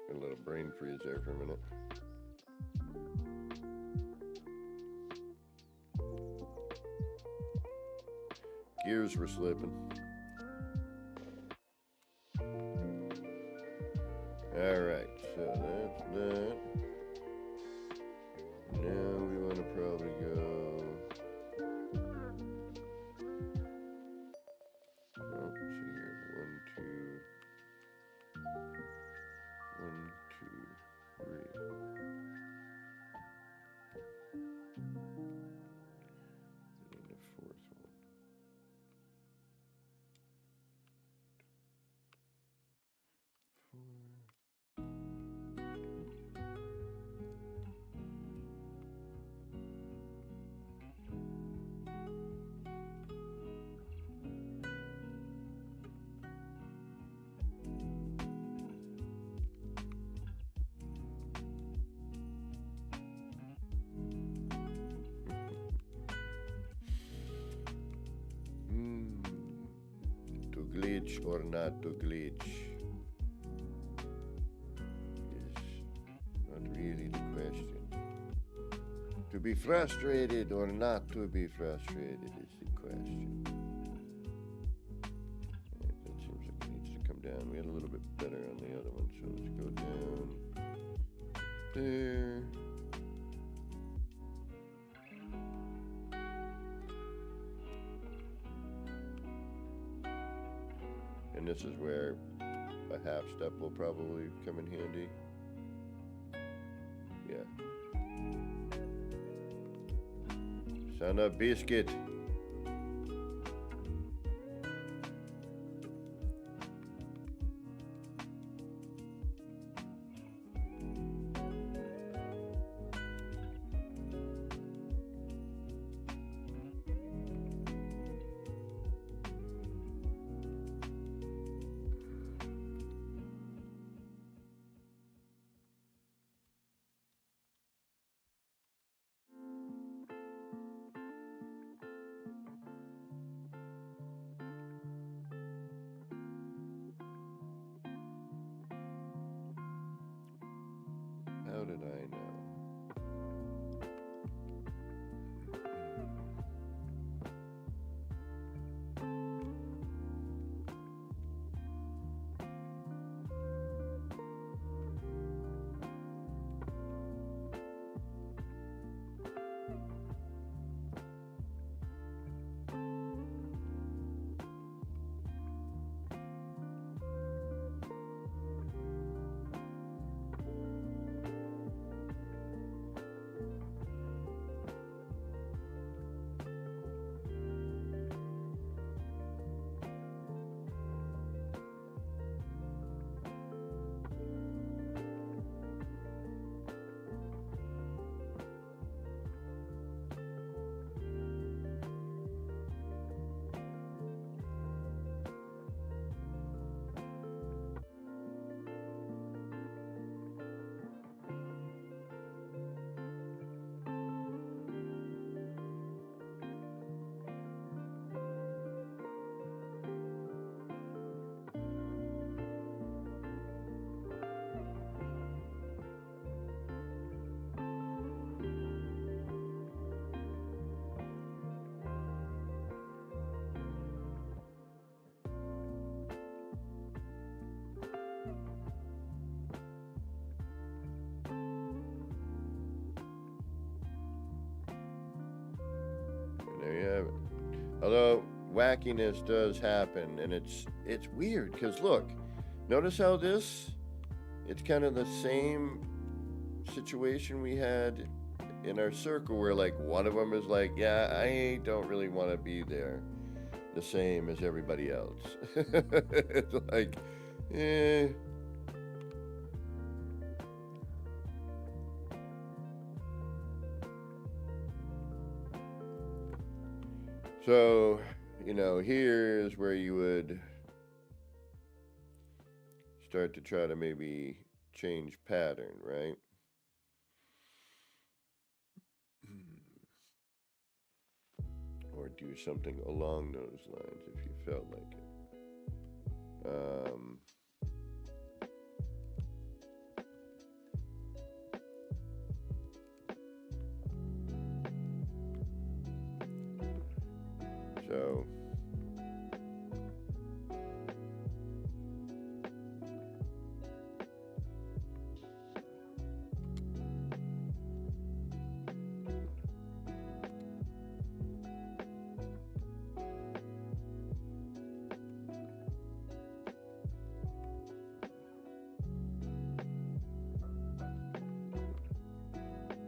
A little brain freeze there for a minute. Gears were slipping. All right, so that's that. Now we want to probably go. Oh, let's see here. 1, 2. 1, 2, 3. And the fourth one. To glitch or not to glitch is not really the question. To be frustrated or not to be frustrated is the question. Right, that seems like it needs to come down. We had a little bit better on the other one, so let's go down there. And this is where a half step will probably come in handy. Yeah. Son of biscuit. How did I know? There you have it. Although wackiness does happen, and it's weird because look, notice how it's kind of the same situation we had in our circle where like one of them is like, yeah, I don't really want to be there, the same as everybody else. It's like, eh. So, here's where you would start to try to maybe change pattern, right? Or do something along those lines if you felt like it. So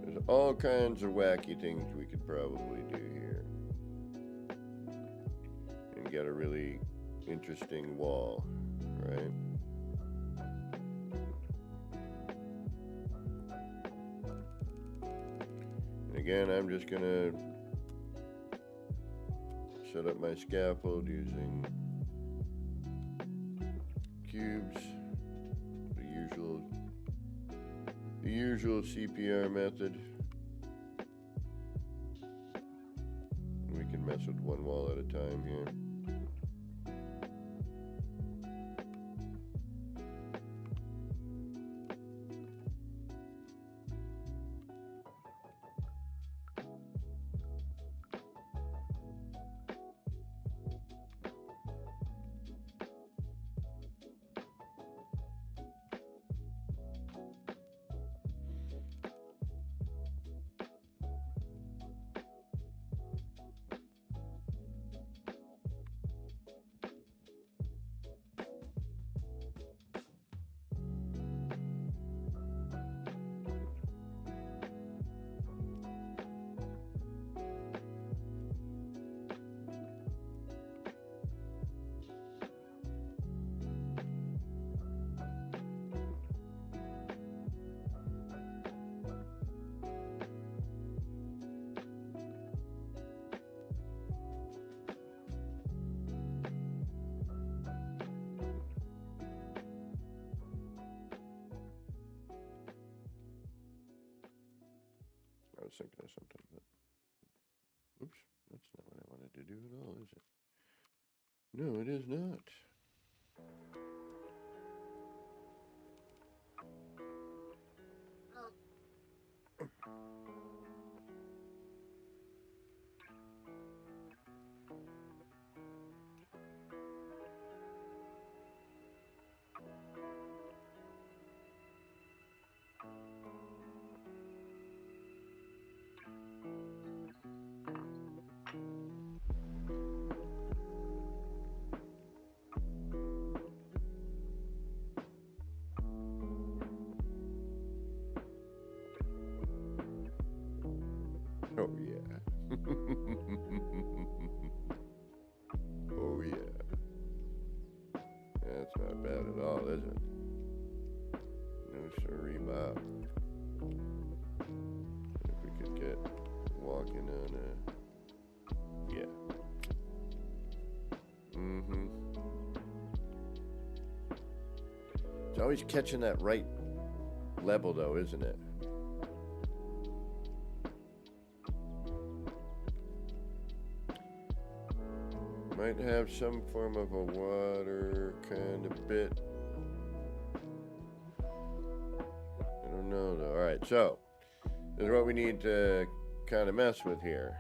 there's all kinds of wacky things we could probably do here and get a really interesting wall, right? And again, I'm just gonna set up my scaffold using cubes, the usual CPR method. We can mess with one wall at a time here. was thinking of something, but oops, that's not what I wanted to do at all, is it? No, it is not. Oh, yeah. Oh, yeah. That's not bad at all, is it? No siree, Bob. If we could get walking on a... Yeah. Mm-hmm. It's always catching that right level, though, isn't it? Might have some form of a water kind of bit. I don't know, though. All right, so this is what we need to kind of mess with here.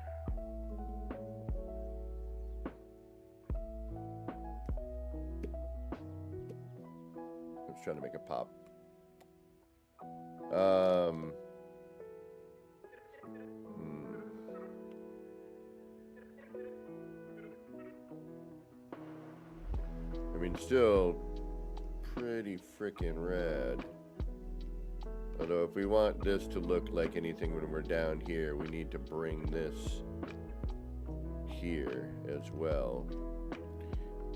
I was trying to make a pop. I mean, still pretty freaking rad. Although if we want this to look like anything when we're down here, we need to bring this here as well.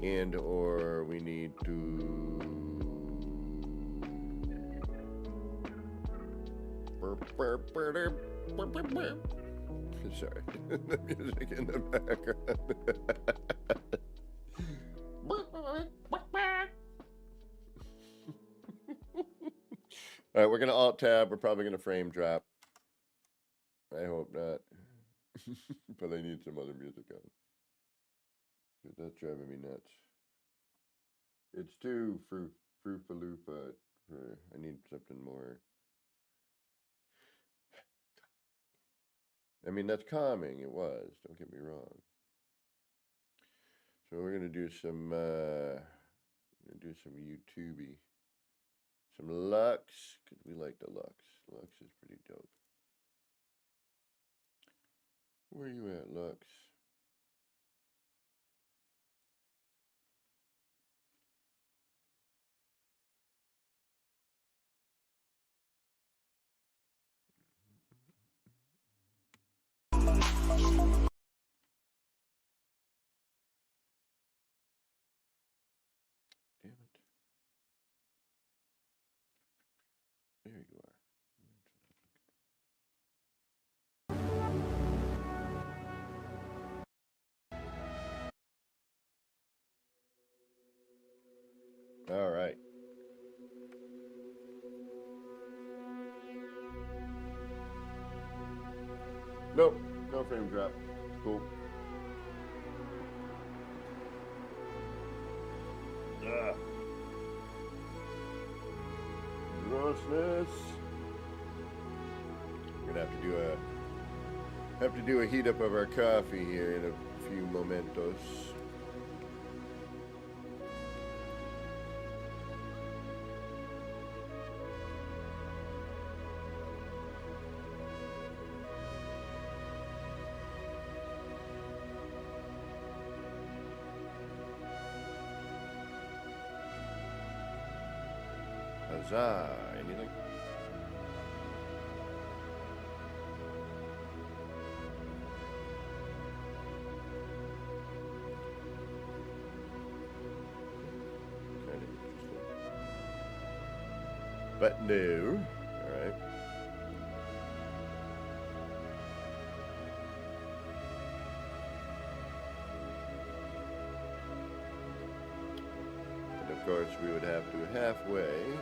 And or we need to... Sorry, the music in the background. All right, we're gonna alt tab. We're probably gonna frame drop. I hope not, but I need some other music on. Dude, that's driving me nuts. It's too fruit-a-loopa. I need something more. I mean, that's calming. It was. Don't get me wrong. So we're gonna do some. YouTubey. Some Lux, because we like the Lux. Lux is pretty dope. Where you at, Lux? Damn it. There you are. All right. Nope, no frame drop. Cool. Grossness. We're gonna have to do a heat up of our coffee here in a few momentos. Huzzah! Anything? Kind of interesting. But no. Alright. And of course we would have to halfway...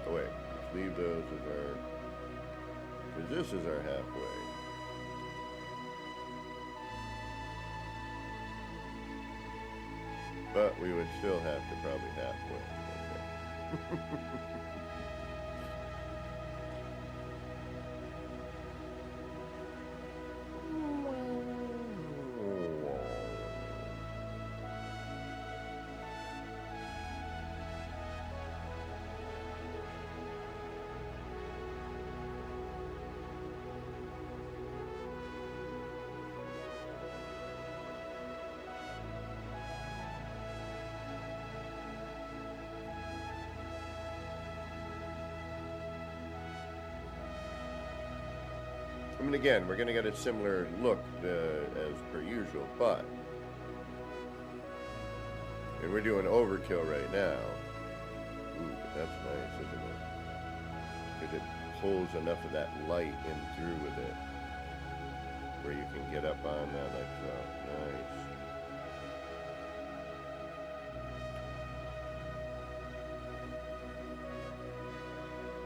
Oh wait, let's leave those as our Because this is our halfway. But we would still have to probably halfway. Okay. I mean, again, we're going to get a similar look as per usual, but... And we're doing overkill right now. Ooh, but that's nice, isn't it? Because it pulls enough of that light in through with it. Where you can get up on that like so. Nice.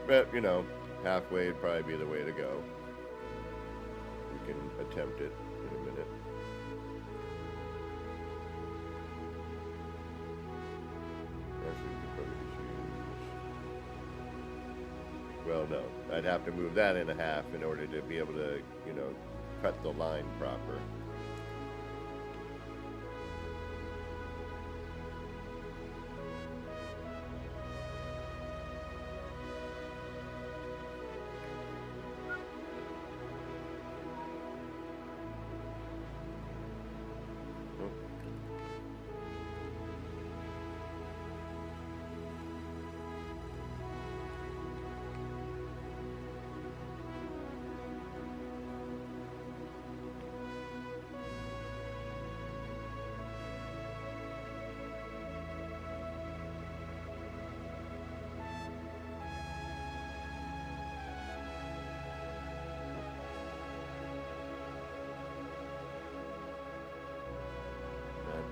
But, you know, halfway would probably be the way to go. We can attempt it in a minute. Actually, we could probably just use... Well, no. I'd have to move that in a half in order to be able to, you know, cut the line proper.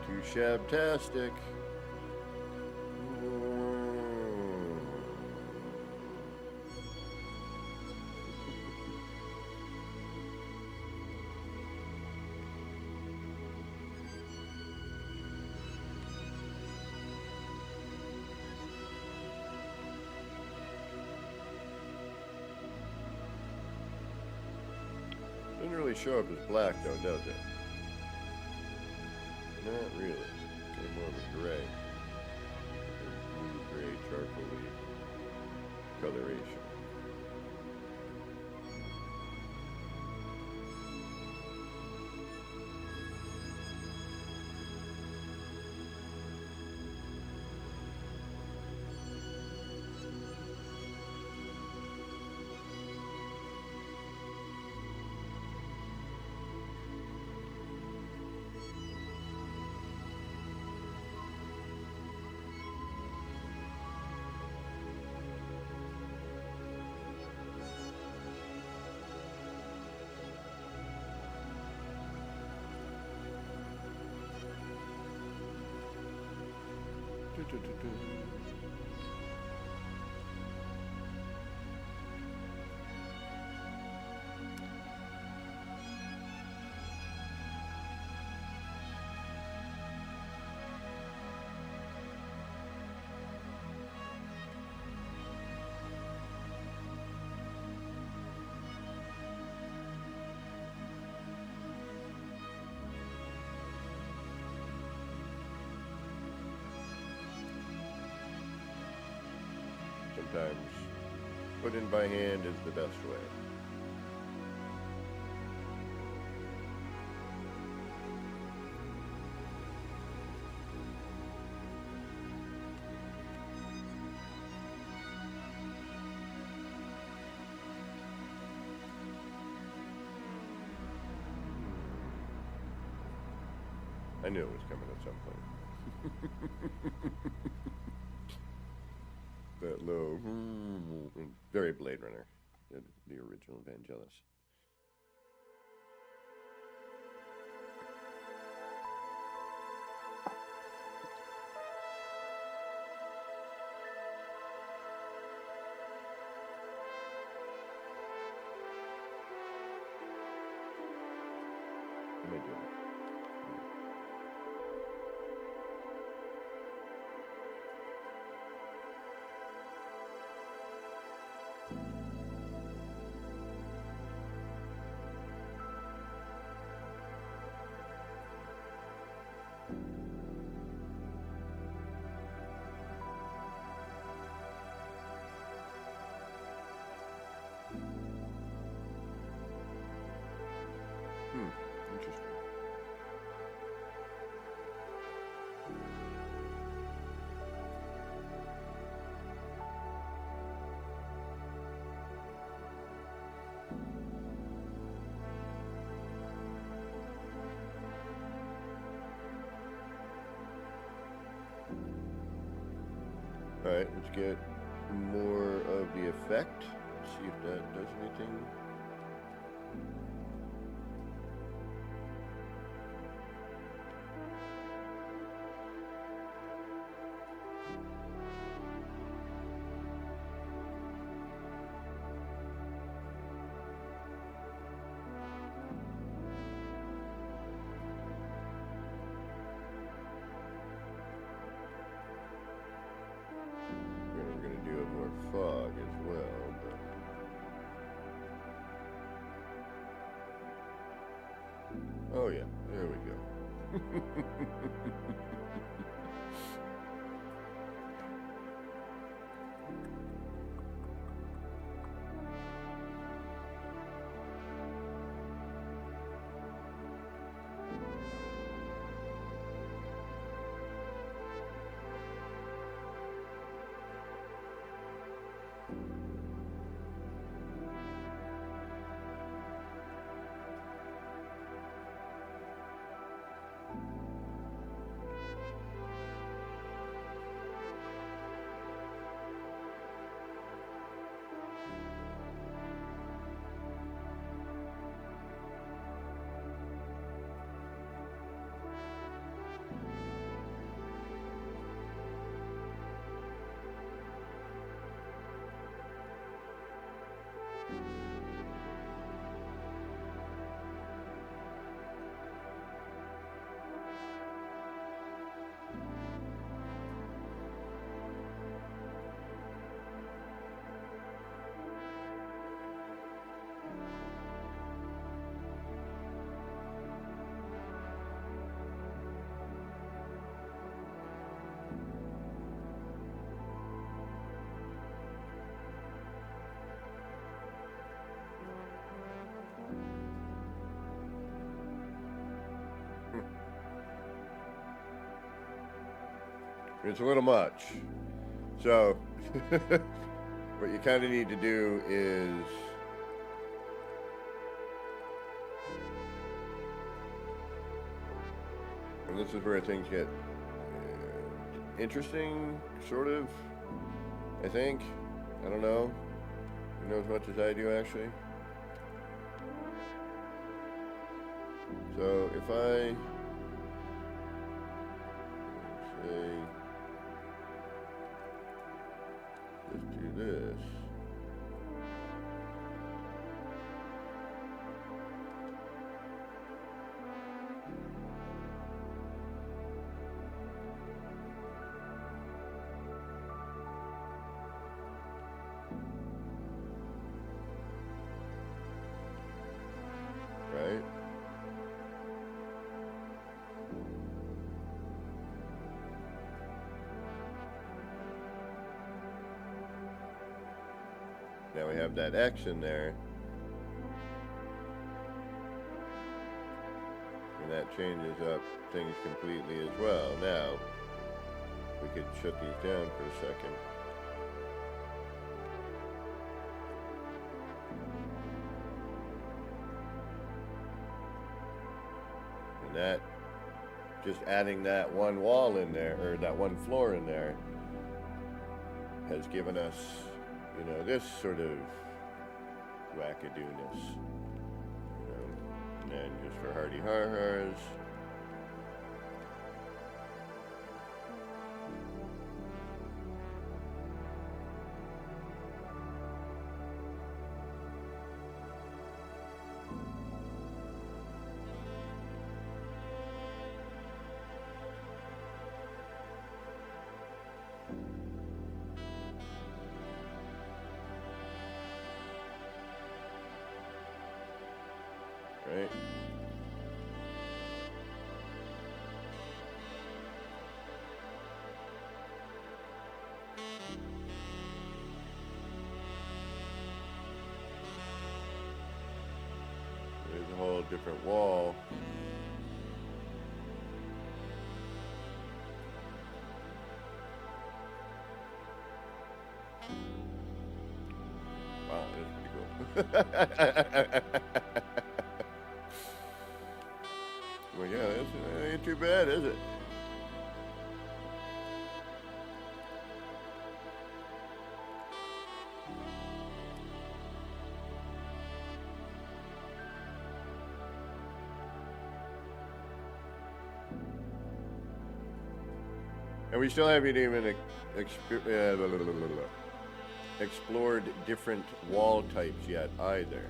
Too shabtastic. Doesn't really show up as black though, does it? Not really. Kind of more of a gray. Blue, gray, charcoaly coloration. Sometimes put in by hand is the best way. I knew it was coming at some point. That low, very Blade Runner, the original Vangelis. do. Interesting. Alright, let's get more of the effect. See if that does anything. We're going to do more fog as well. But... Oh yeah, there we go. It's a little much. So, what you kind of need to do is and this is where things get interesting, sort of, I think. I don't know. You know as much as I do, actually. So, if I say, just do this. Right? Now we have that X in there. And that changes up things completely as well. Now, we could shut these down for a second. And that, just adding that one wall in there, or that one floor in there, has given us, you know, this sort of wackadoodness, you know. And then just for hardy har-hars, different wall. Wow, that's pretty cool. Well, yeah, that ain't too bad, is it? And we still haven't even explored different wall types yet either.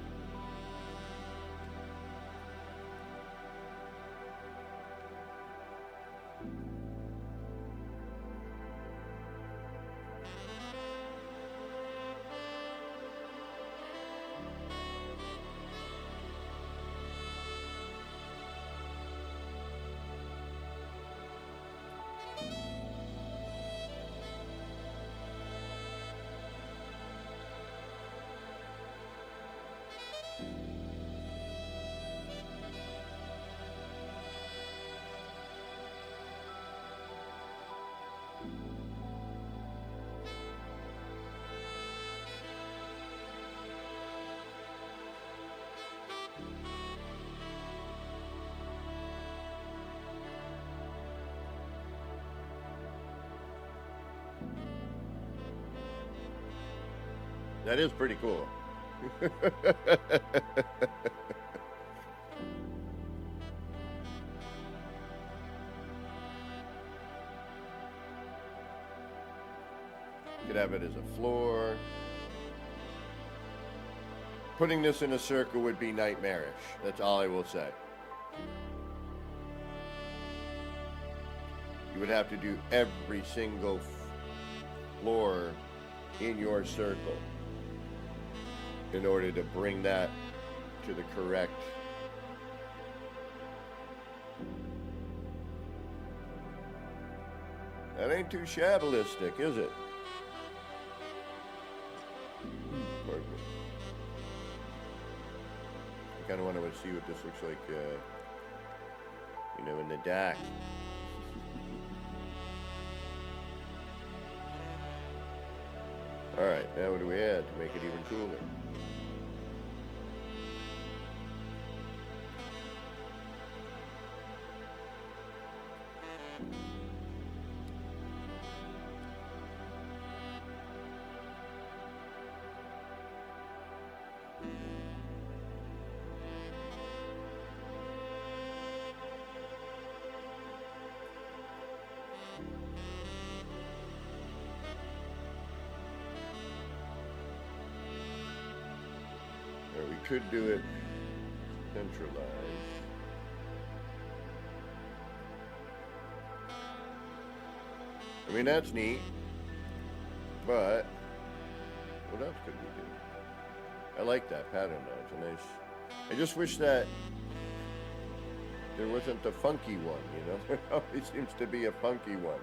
That is pretty cool. You could have it as a floor. Putting this in a circle would be nightmarish. That's all I will say. You would have to do every single floor in your circle in order to bring that to the correct. That ain't too shabalistic, is it? Pardon me. I kind of want to see what this looks like, you know, in the dark. All right, now what do we add to make it even cooler? Or we could do it centralized. I mean, that's neat, but what else could we do? I like that pattern though, it's a nice. I just wish that there wasn't the funky one, you know? There always seems to be a funky one.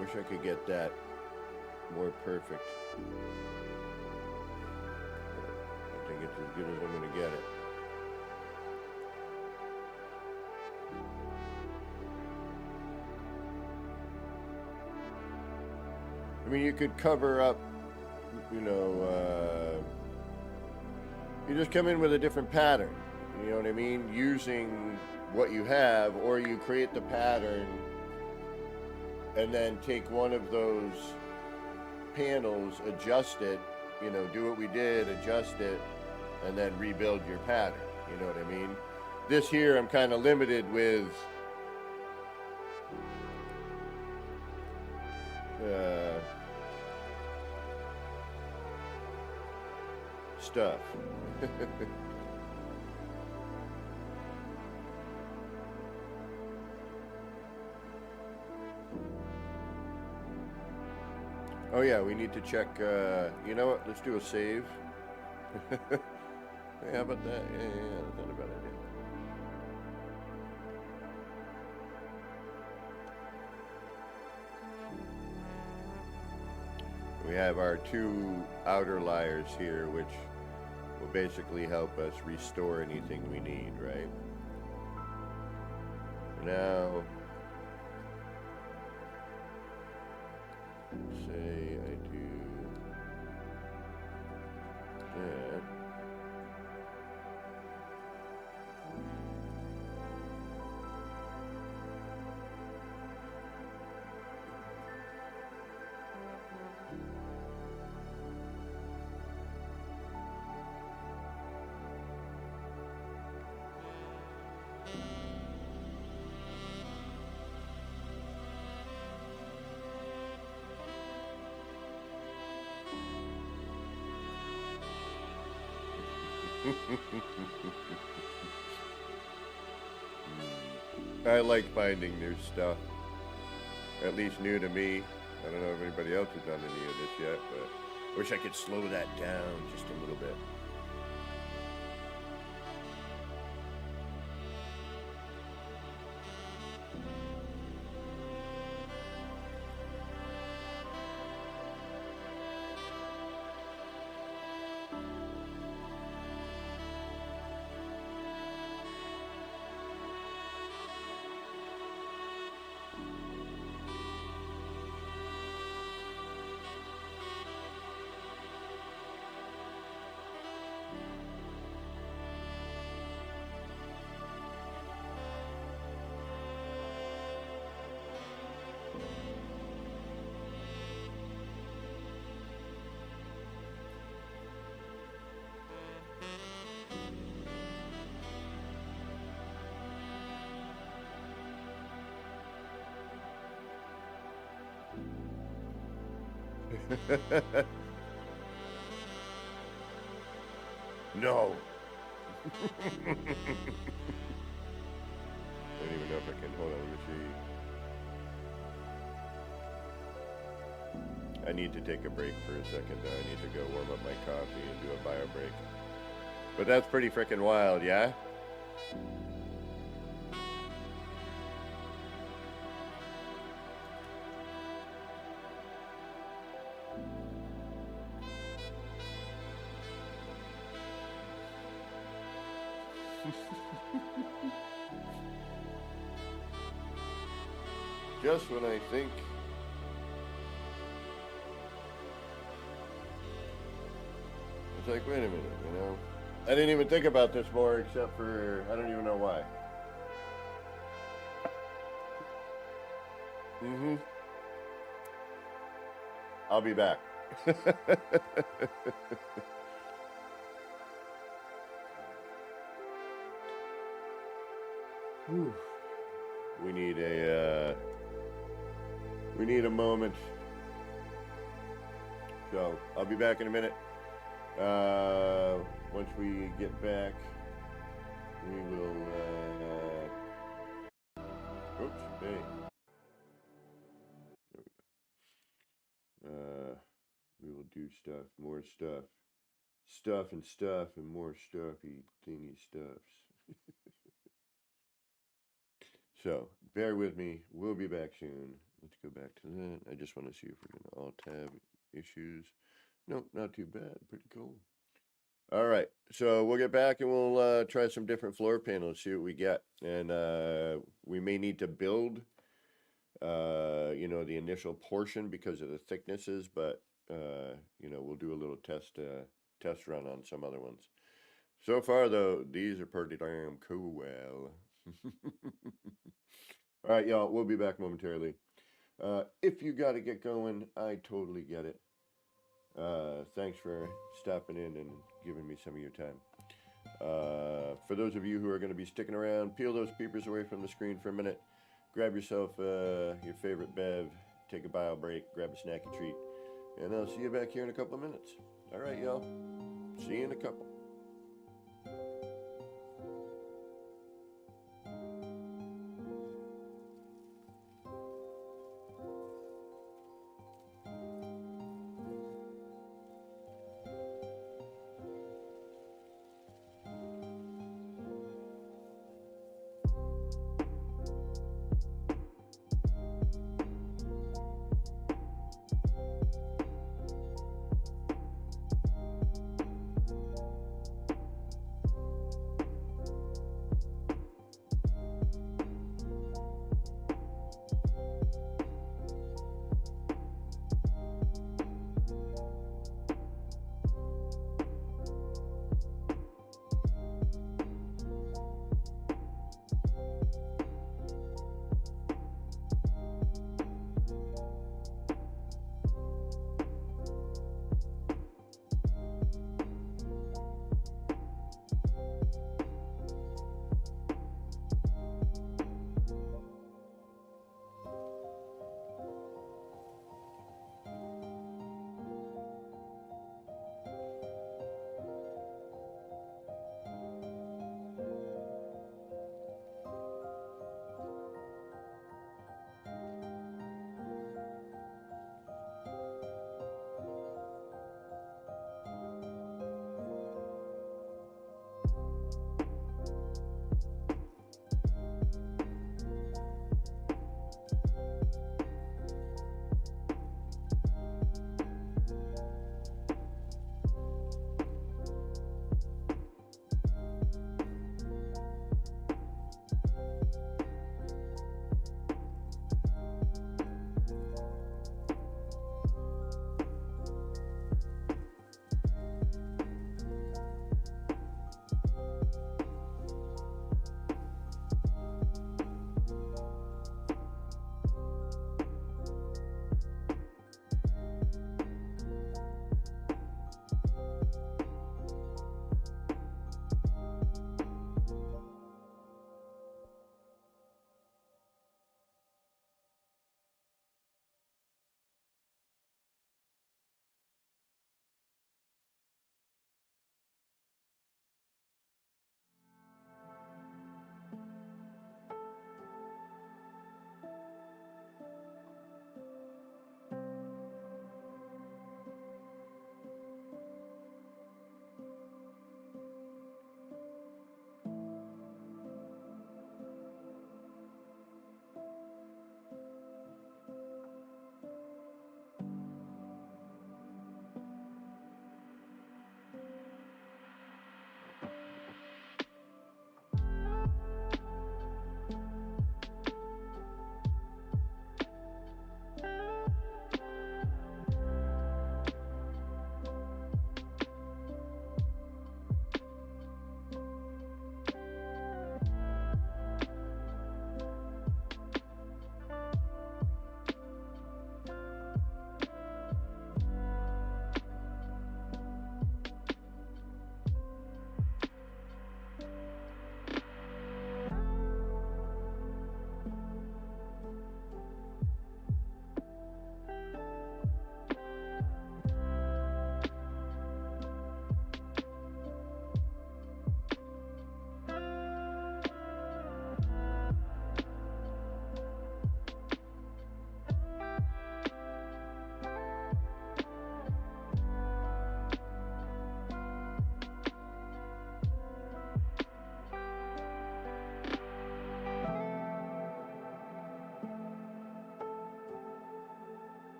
Wish I could get that more perfect. I think it's as good as I'm going to get it. I mean, you could cover up, you know, you just come in with a different pattern, you know what I mean? Using what you have, or you create the pattern and then take one of those panels, adjust it, you know, do what we did, adjust it, and then rebuild your pattern, you know what I mean? This here, I'm kind of limited with stuff. Oh yeah, we need to check, you know what, let's do a save. Hey, how about that? Yeah, that's not a bad idea. We have our two outer layers here, which will basically help us restore anything we need, right? Now, say I do that. I like finding new stuff. At least new to me. I don't know if anybody else has done any of this yet, but I wish I could slow that down just a little bit. No. I don't even know if I can. Hold on, let me see. I need to take a break for a second, though. I need to go warm up my coffee and do a bio break. But that's pretty freaking wild, yeah? Just when I think it's like, wait a minute, you know? I didn't even think about this more except for, I don't even know why. Mm-hmm. I'll be back. Whew. We need a moment. So I'll be back in a minute. Once we get back, we will. Oops, hey. There we go. We will do stuff, more stuff, and more stuffy thingy stuffs. So bear with me. We'll be back soon. Let's go back to that. I just want to see if we're going to alt tab issues. Nope, not too bad. Pretty cool. All right, so we'll get back and we'll try some different floor panels, see what we get. And we may need to build, you know, the initial portion because of the thicknesses, but, you know, we'll do a little test run on some other ones. So far, though, these are pretty damn cool. All right, y'all, we'll be back momentarily. If you got to get going, I totally get it. Thanks for stopping in and giving me some of your time. For those of you who are going to be sticking around, peel those peepers away from the screen for a minute. Grab yourself your favorite bev, take a bio break, grab a snacky treat, and I'll see you back here in a couple of minutes. All right, y'all. See you in a couple.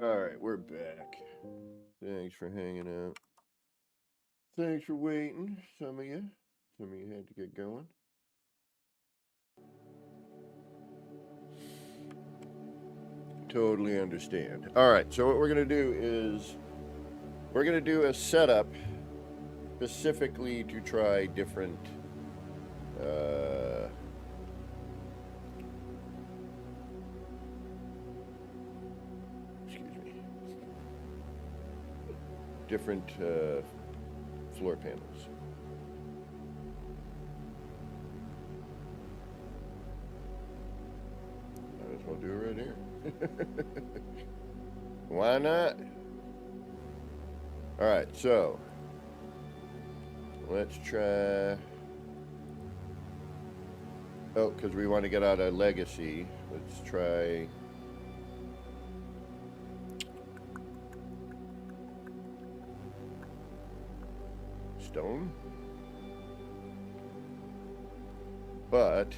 Alright, we're back. Thanks for hanging out. Thanks for waiting, some of you. Some of you had to get going. Totally understand. Alright, so what we're going to do is we're going to do a setup specifically to try different different floor panels. Might as well do it right here. Why not? Alright, so let's try. Oh, because we want to get out of legacy. Let's try. Stone. But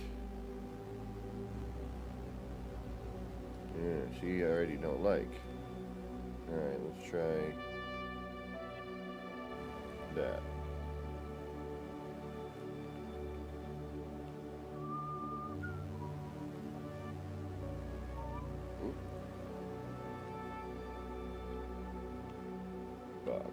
yeah, see, I already don't like. Alright, let's try that. Bob.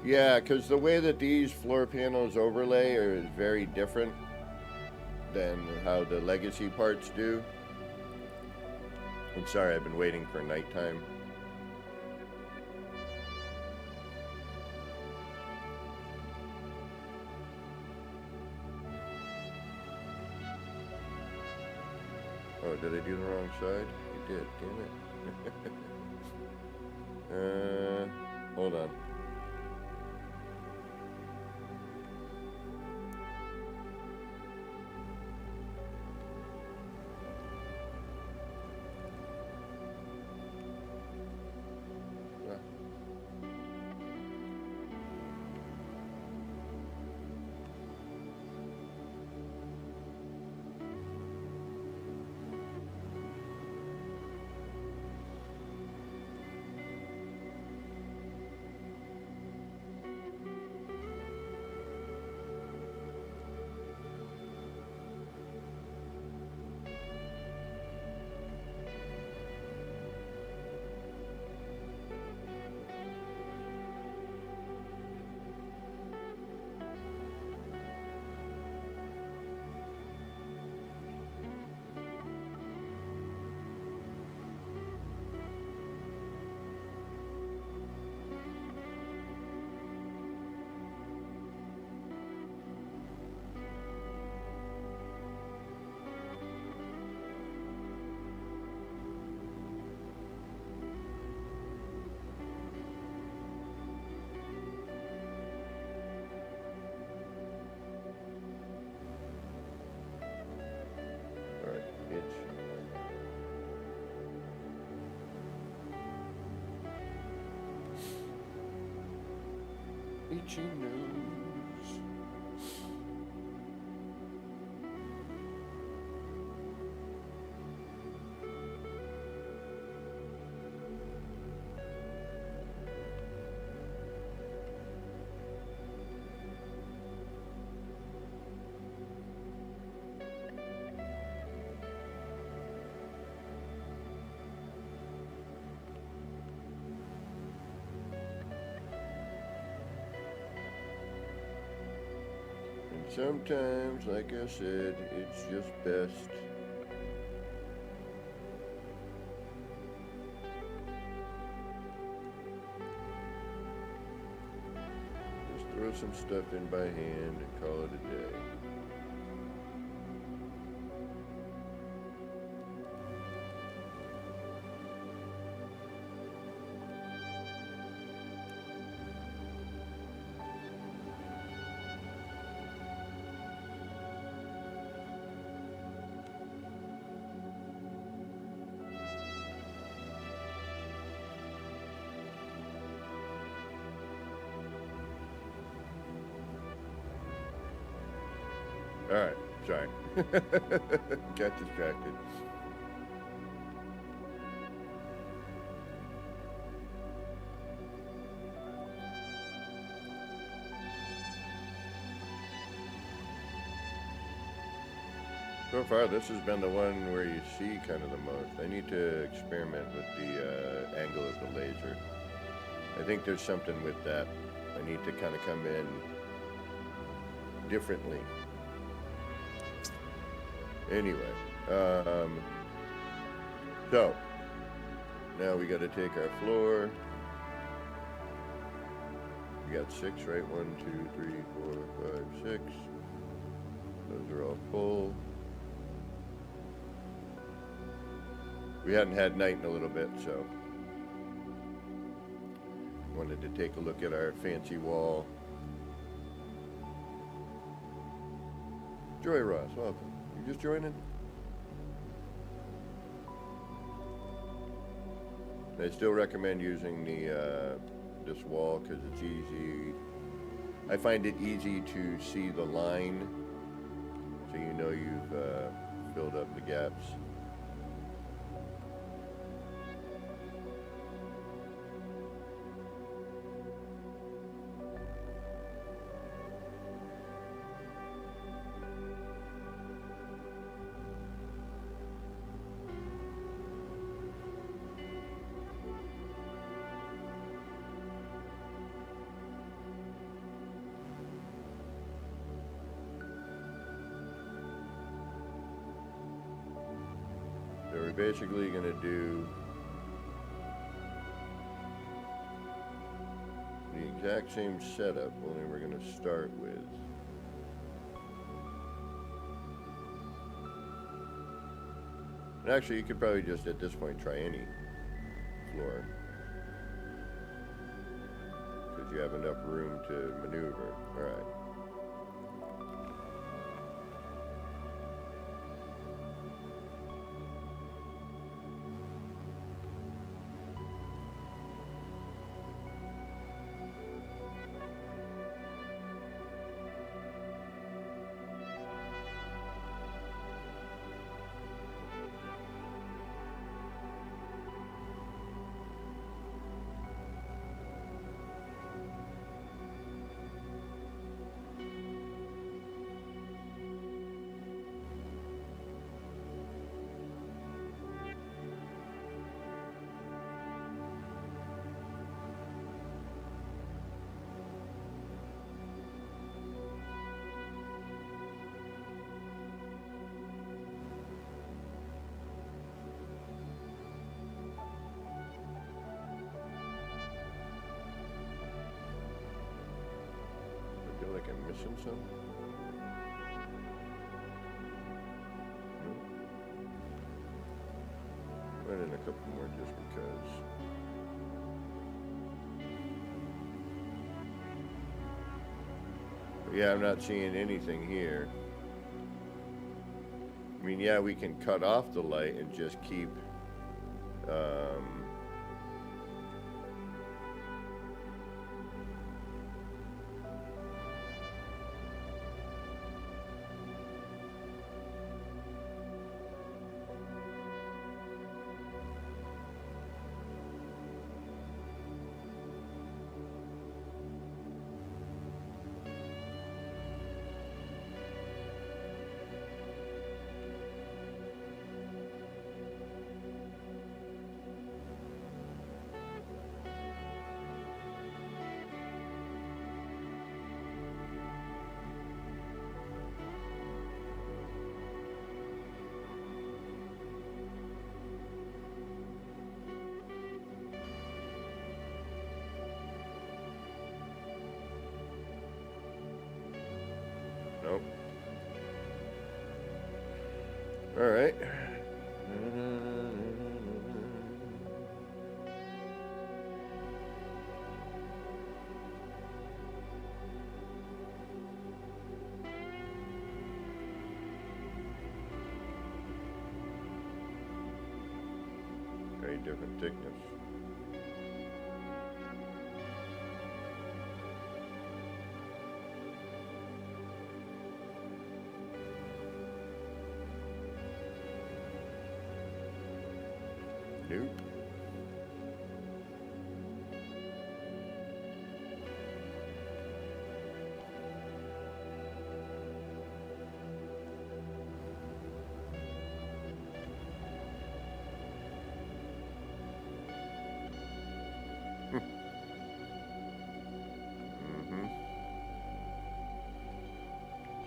Yeah, because the way that these floor panels overlay is very different than how the legacy parts do. I'm sorry, I've been waiting for nighttime. Oh, did I do the wrong side? I did, damn it. Hold on. Itchy nose. Sometimes, like I said, it's just best just throw some stuff in by hand and call it a day. Alright, sorry. Got distracted. So far, this has been the one where you see kind of the most. I need to experiment with the angle of the laser. I think there's something with that. I need to kind of come in differently. Anyway, so now we got to take our floor. We got 6, right? 1, 2, 3, 4, 5, 6. Those are all full. We hadn't had night in a little bit, so wanted to take a look at our fancy wall. Joy Ross, welcome. You just joining? I still recommend using the this wall because it's easy. I find it easy to see the line, so you know you've filled up the gaps. So we're basically going to do the exact same setup, only we're going to start with and actually you could probably just at this point try any floor because you have enough room to maneuver. Alright. I feel like I'm missing some. Nope. Put in a couple more just because. But yeah, I'm not seeing anything here. I mean, yeah, we can cut off the light and just keep Nope. Alright. Very different thickness. Nope.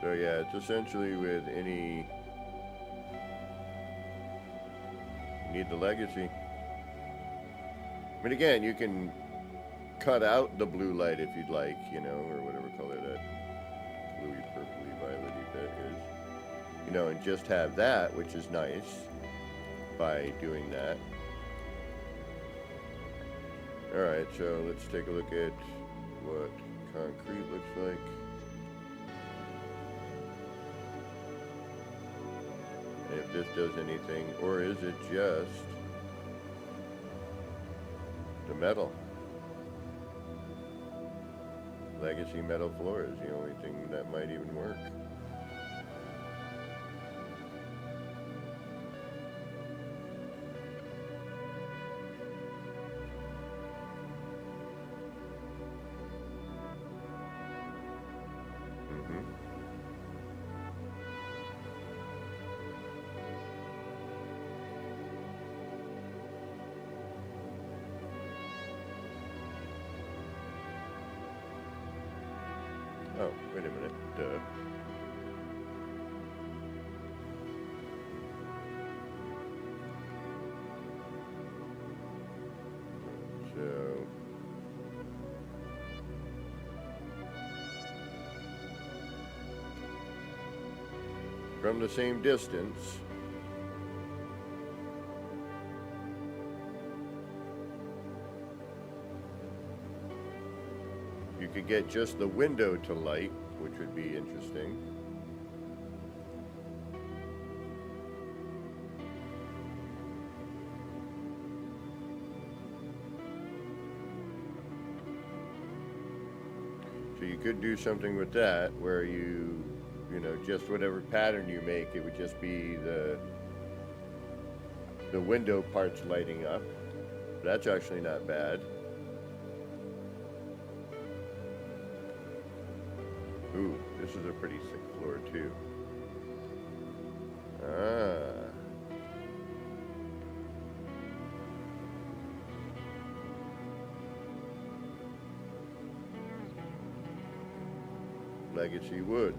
So yeah, it's essentially with any, you need the legacy. I mean, again, you can cut out the blue light if you'd like, you know, or whatever color that bluey, purpley, violety bit is. You know, and just have that, which is nice, by doing that. Alright, so let's take a look at what concrete looks like. And if this does anything, or is it just the metal? Legacy metal floor is the only thing that might even work. Oh, wait a minute. Duh. So from the same distance, you could get just the window to light, which would be interesting. So you could do something with that where you know, just whatever pattern you make, it would just be the window parts lighting up. That's actually not bad. Ooh, this is a pretty thick floor too. Ah. Legacy wood.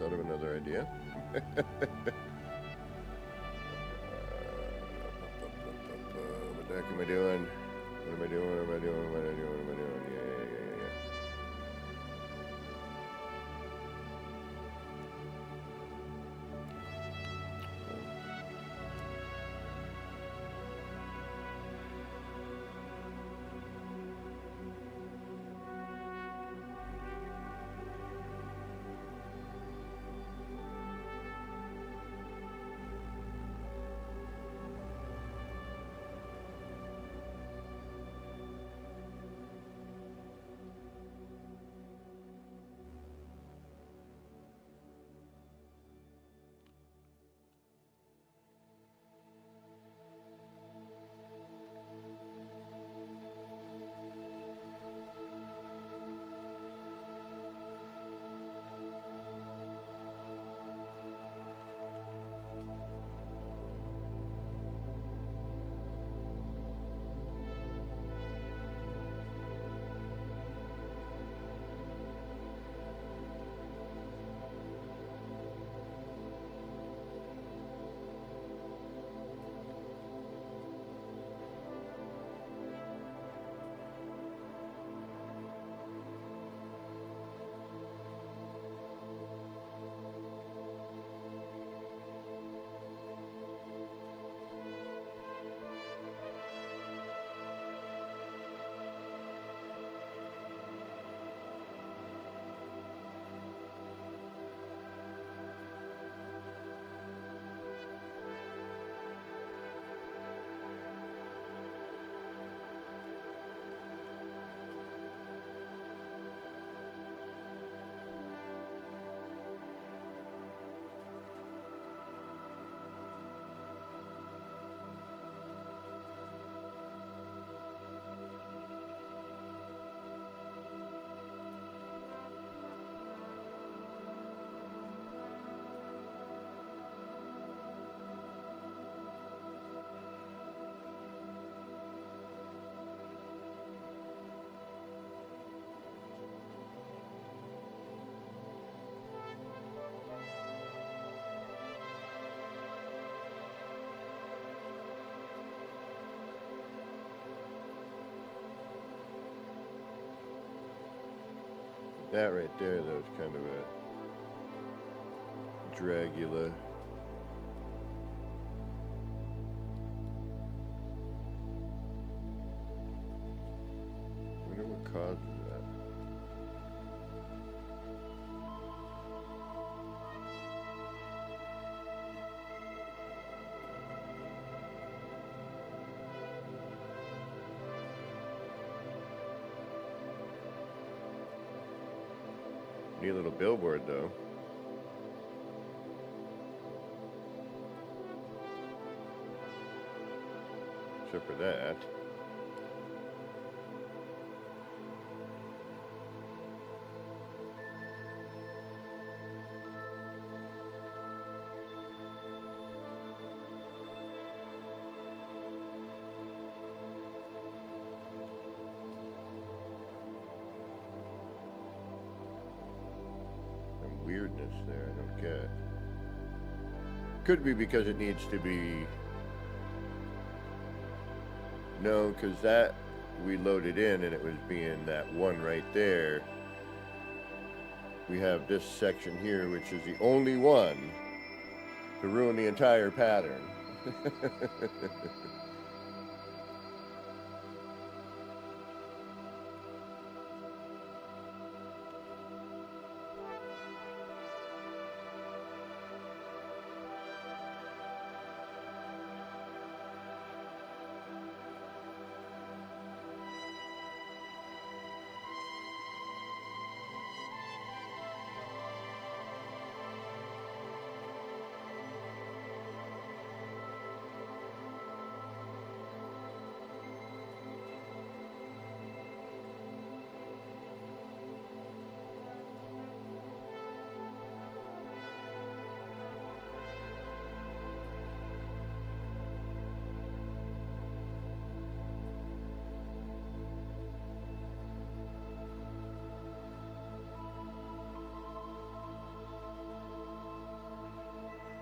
thought of another idea. What the heck am I doing? What am I doing? What am I doing? What am I doing? What am I doing? Yeah. That right there, that was kind of a Dragula. I wonder what causes that. Neat little billboard, though. Except for that. Weirdness there, I don't get. Could be because it needs to be. No, because that we loaded in and it was being that one right there. We have this section here, which is the only one to ruin the entire pattern.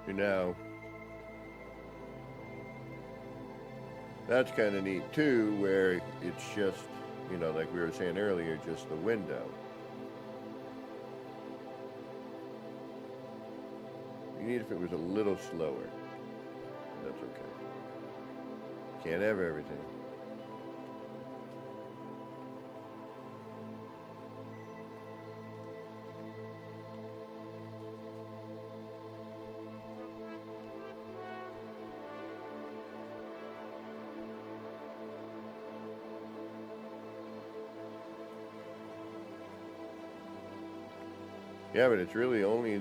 And now, that's kind of neat too, where it's just, you know, like we were saying earlier, just the window. You need if it was a little slower. That's okay. Can't have everything. Yeah, but it's really only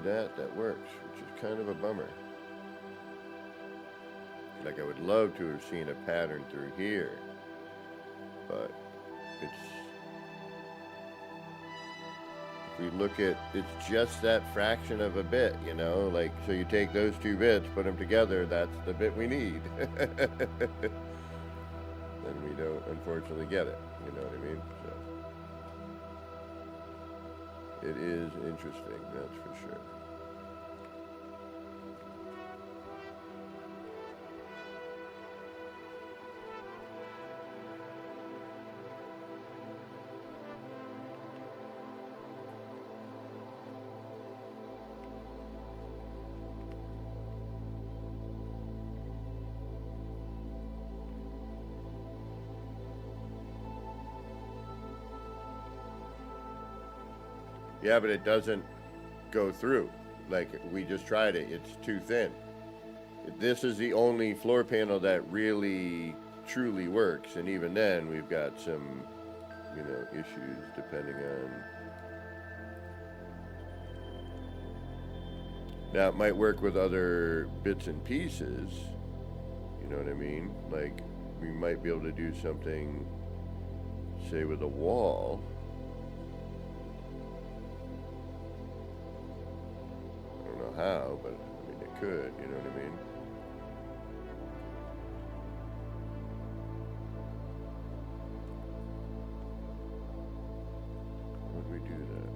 that works, which is kind of a bummer. Like, I would love to have seen a pattern through here, but if we look at, it's just that fraction of a bit, you know, like, so you take those two bits, put them together, that's the bit we need. Then we don't, unfortunately, get it, you know what I mean? So it is interesting, that's for sure. Yeah, but it doesn't go through. Like, we just tried it. It's too thin. This is the only floor panel that really, truly works. And even then, we've got some, you know, issues depending on... Now, it might work with other bits and pieces. You know what I mean? Like, we might be able to do something, say, with a wall. How, but I mean, it could, you know what I mean? Would we do that?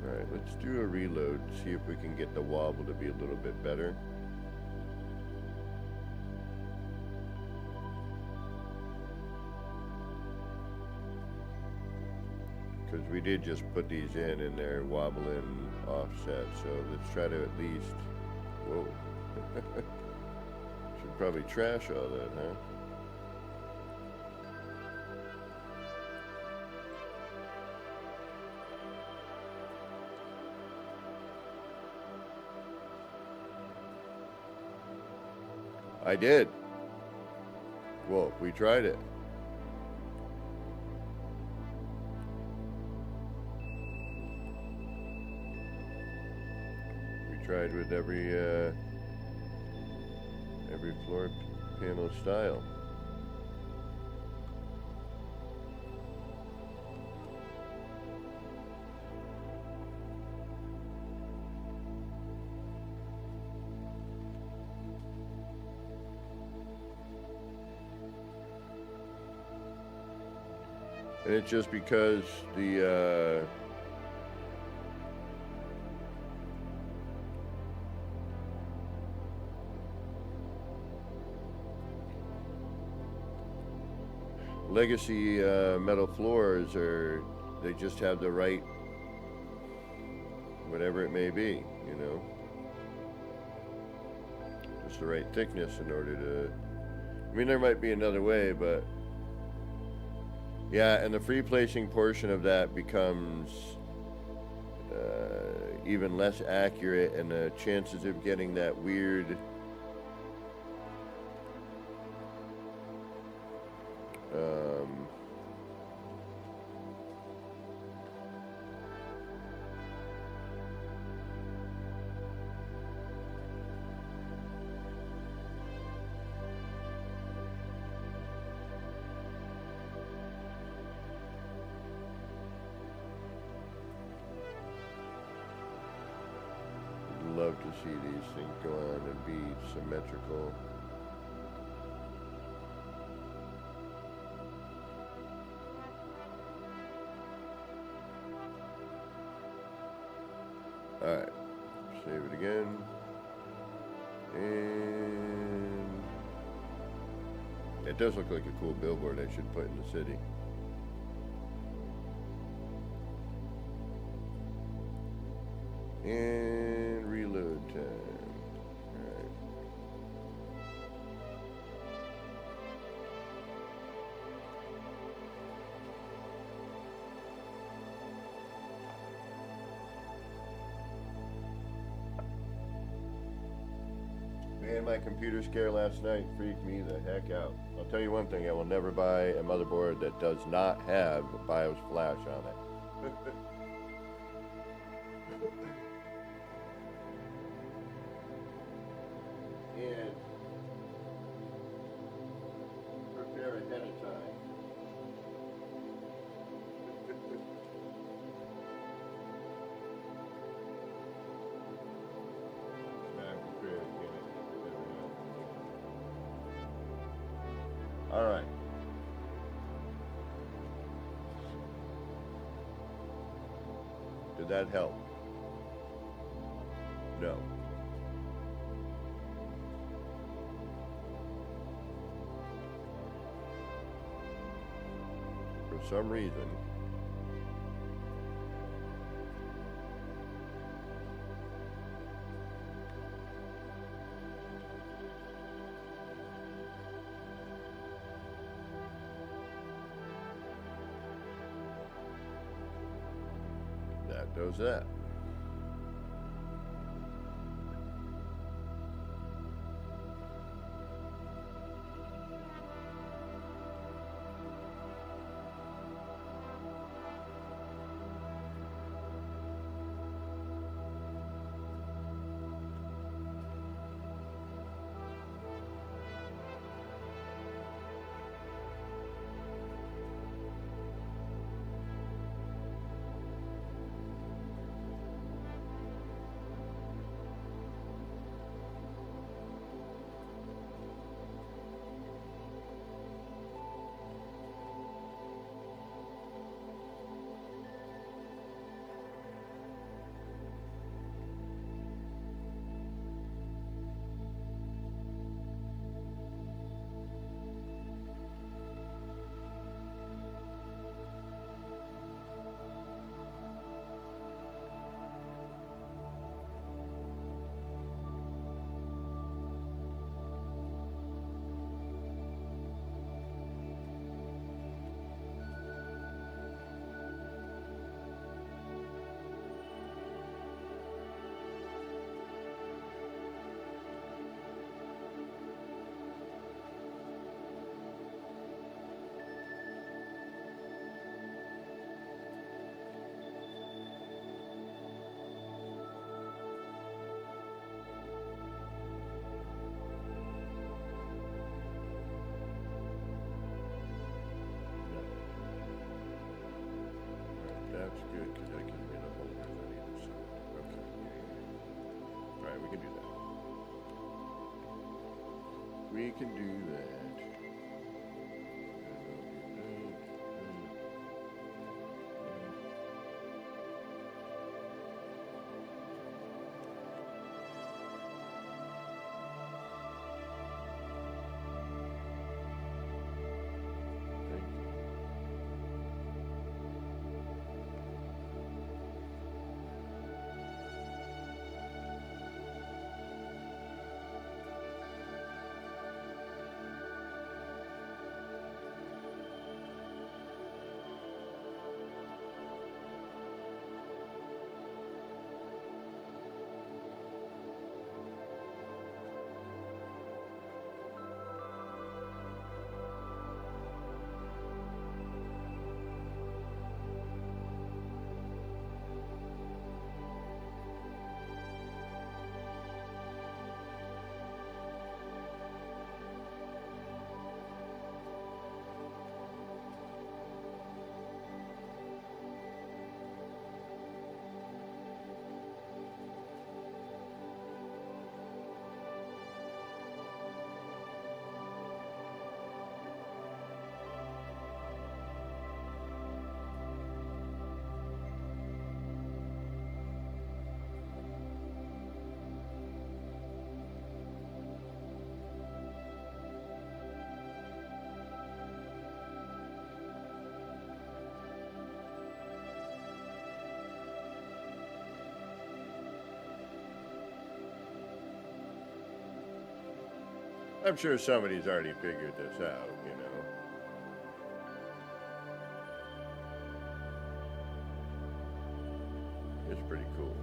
Alright, let's do a reload, see if we can get the wobble to be a little bit better. Because we did just put these in they're wobbling offset, so let's try to at least... Whoa. Should probably trash all that, huh? I did. Well, we tried it. We tried with every floor panel style. And it's just because the legacy metal floors they just have the right, whatever it may be, you know, just the right thickness in order to, I mean, there might be another way, but yeah, and the free placing portion of that becomes even less accurate, and the chances of getting that weird love to see these things go on and be symmetrical. Alright, save it again. And it does look like a cool billboard I should put in the city. And reload time. Alright. Man, my computer scare last night freaked me the heck out. I'll tell you one thing, I will never buy a motherboard that does not have BIOS flash on it. And prepare ahead of time. Not prepared, all right. Did that help? No. For some reason, that does that. That's good because I can get a hold of it either side. Okay. All right, we can do that. We can do that. I'm sure somebody's already figured this out, you know. It's pretty cool.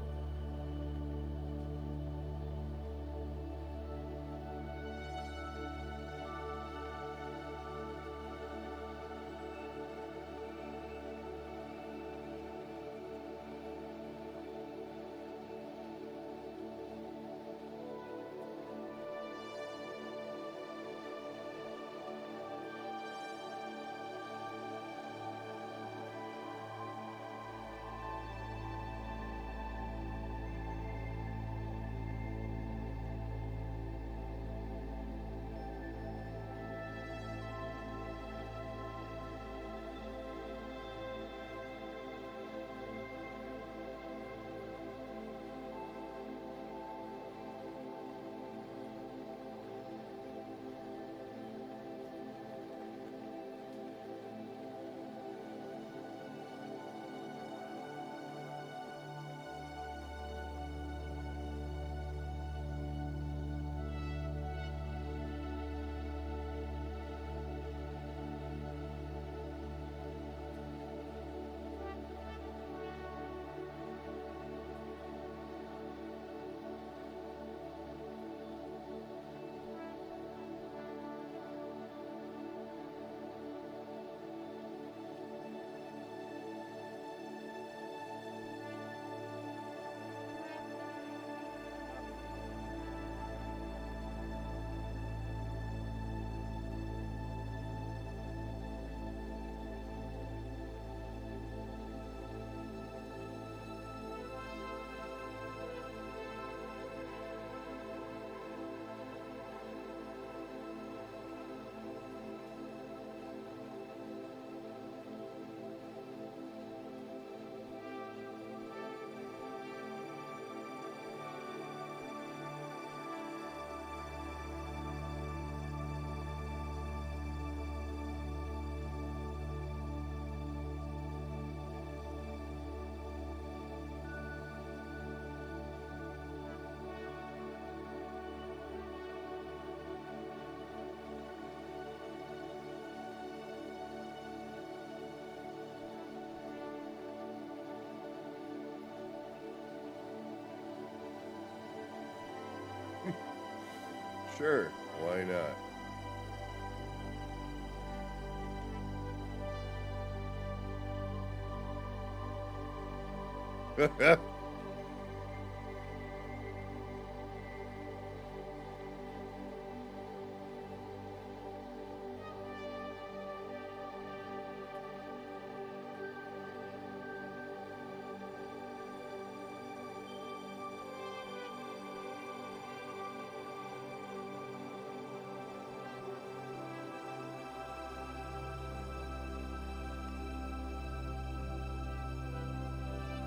Sure, why not?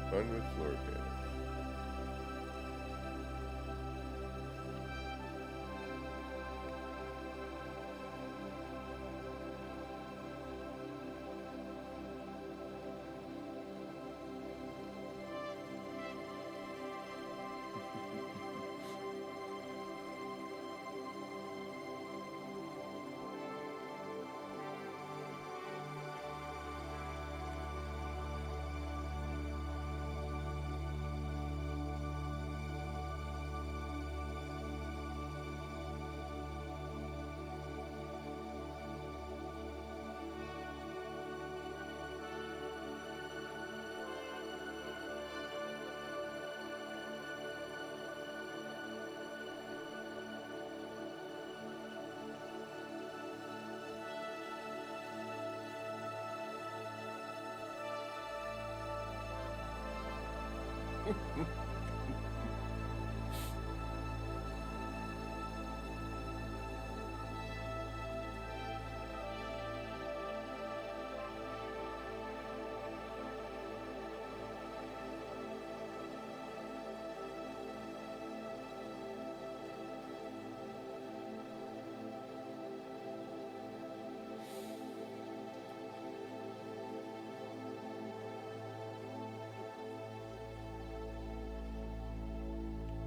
Fun with floor panels.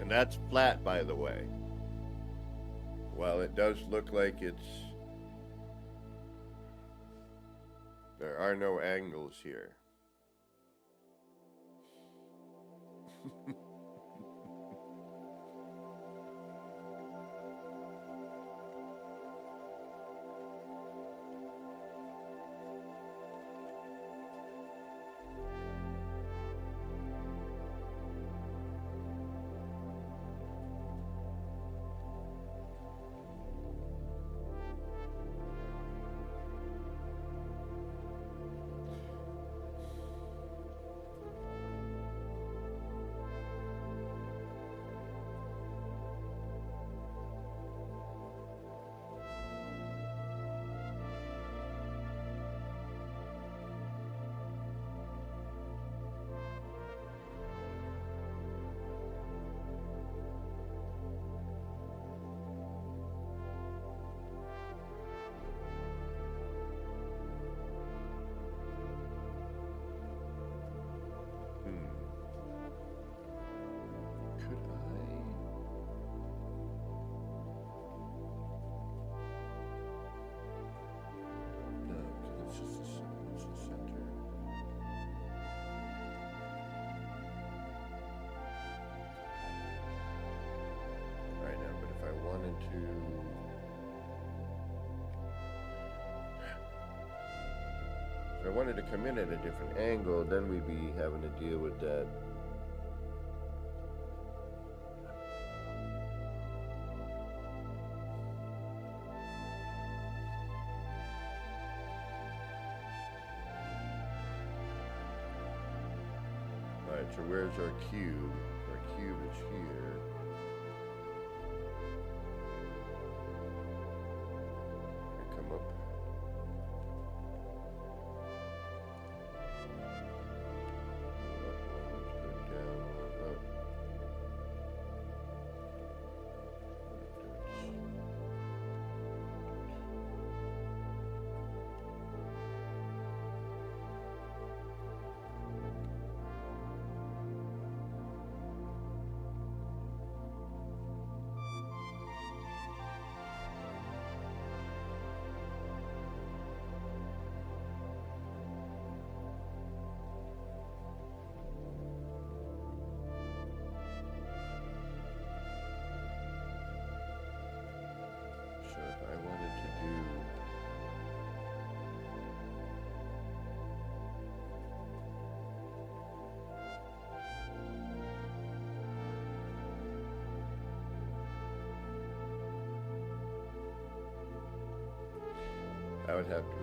And that's flat, by the way. while it does look like there are no angles here. If I wanted to come in at a different angle, then we'd be having to deal with that. Alright, so where's our cube? Our cube is here. Come up. I would have to.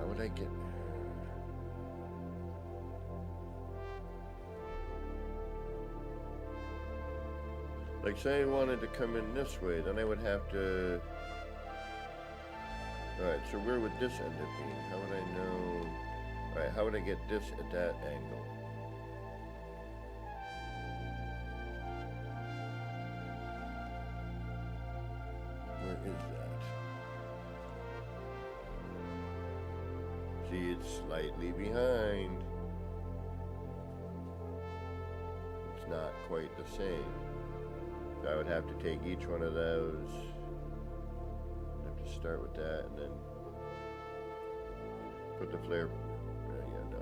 How would I get? Like, say I wanted to come in this way, then I would have to. Alright, so where would this end up being? How would I know? Alright, how would I get this at that angle? Where is that? See, it's slightly behind. It's not quite the same. So I would have to take each one of those. I have to start with that and then put the flare. Yeah, no.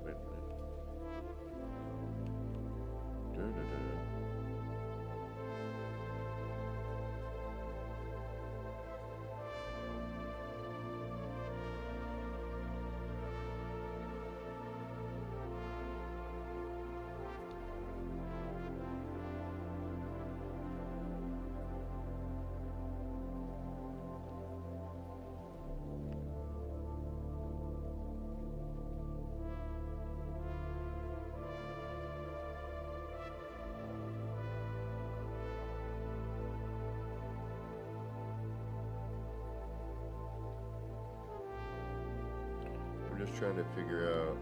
Wait a minute. just trying to figure out.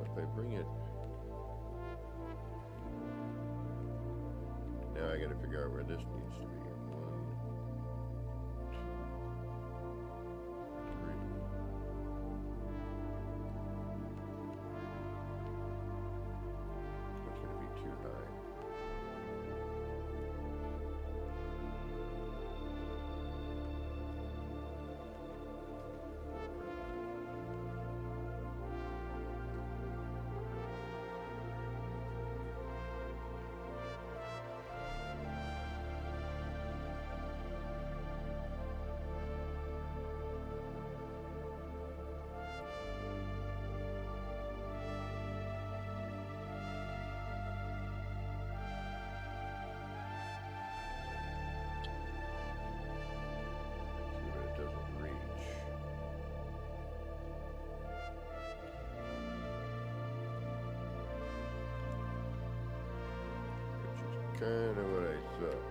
If I bring it. Now I gotta figure out where this needs to be. 1, 2, 3. What's gonna be too high? Kind of what I thought.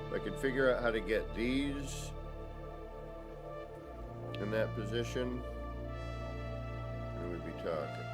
If I could figure out how to get these in that position, we'd be talking.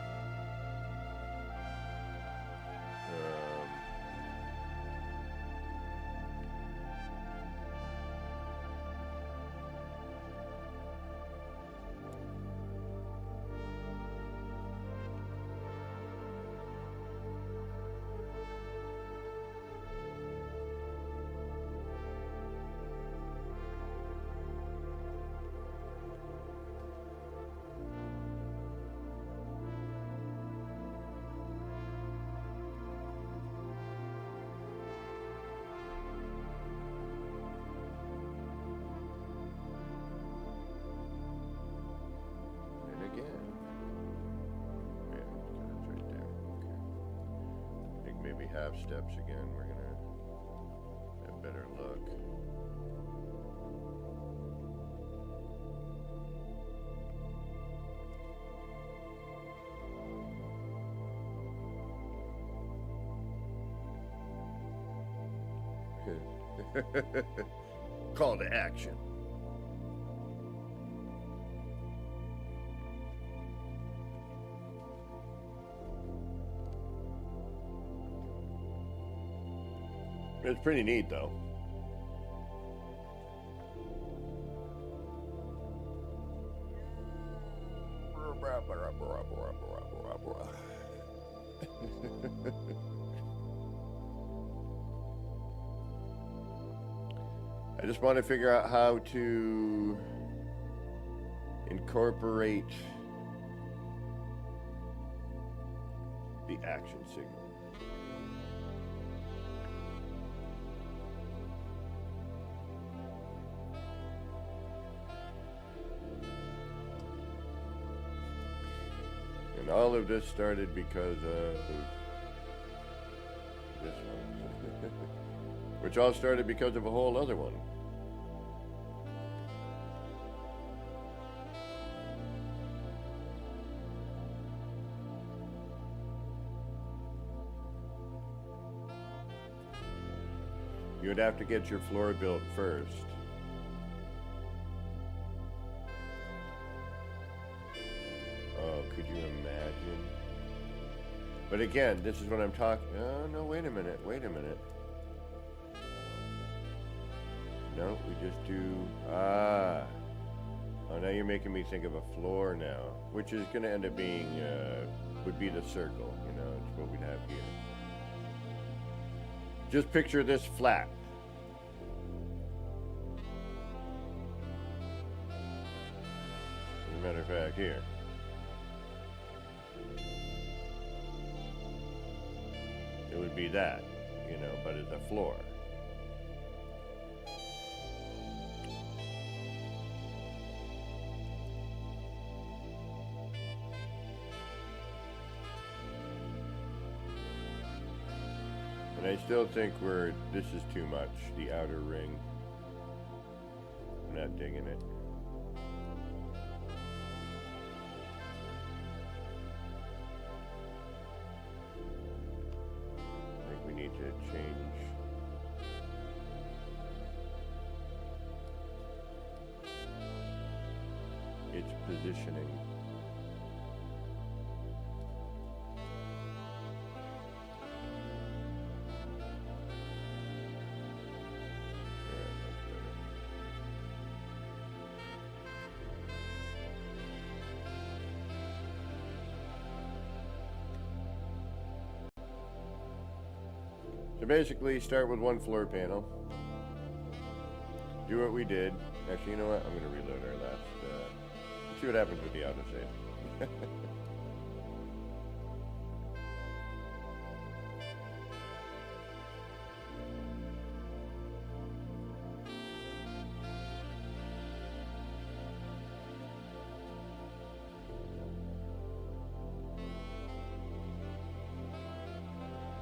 Maybe half steps again. We're gonna have a better look. Call to action. It's pretty neat, though. I just want to figure out how to incorporate the action signal. And all of this started because of this one. Which all started because of a whole other one. You would have to get your floor built first. Oh, could you imagine? But again, this is what I'm talking. Oh, no, wait a minute. No, we just do. Oh, now you're making me think of a floor now, which is going to end up being, would be the circle. You know, it's what we'd have here. Just picture this flat. matter of fact, here. It would be that, you know, but it's a floor. And I still think this is too much, the outer ring. I'm not digging it. I think we need to change its positioning. So basically, start with one floor panel. Do what we did. Actually, you know what? I'm going to reload our last. See what happens with the autosave.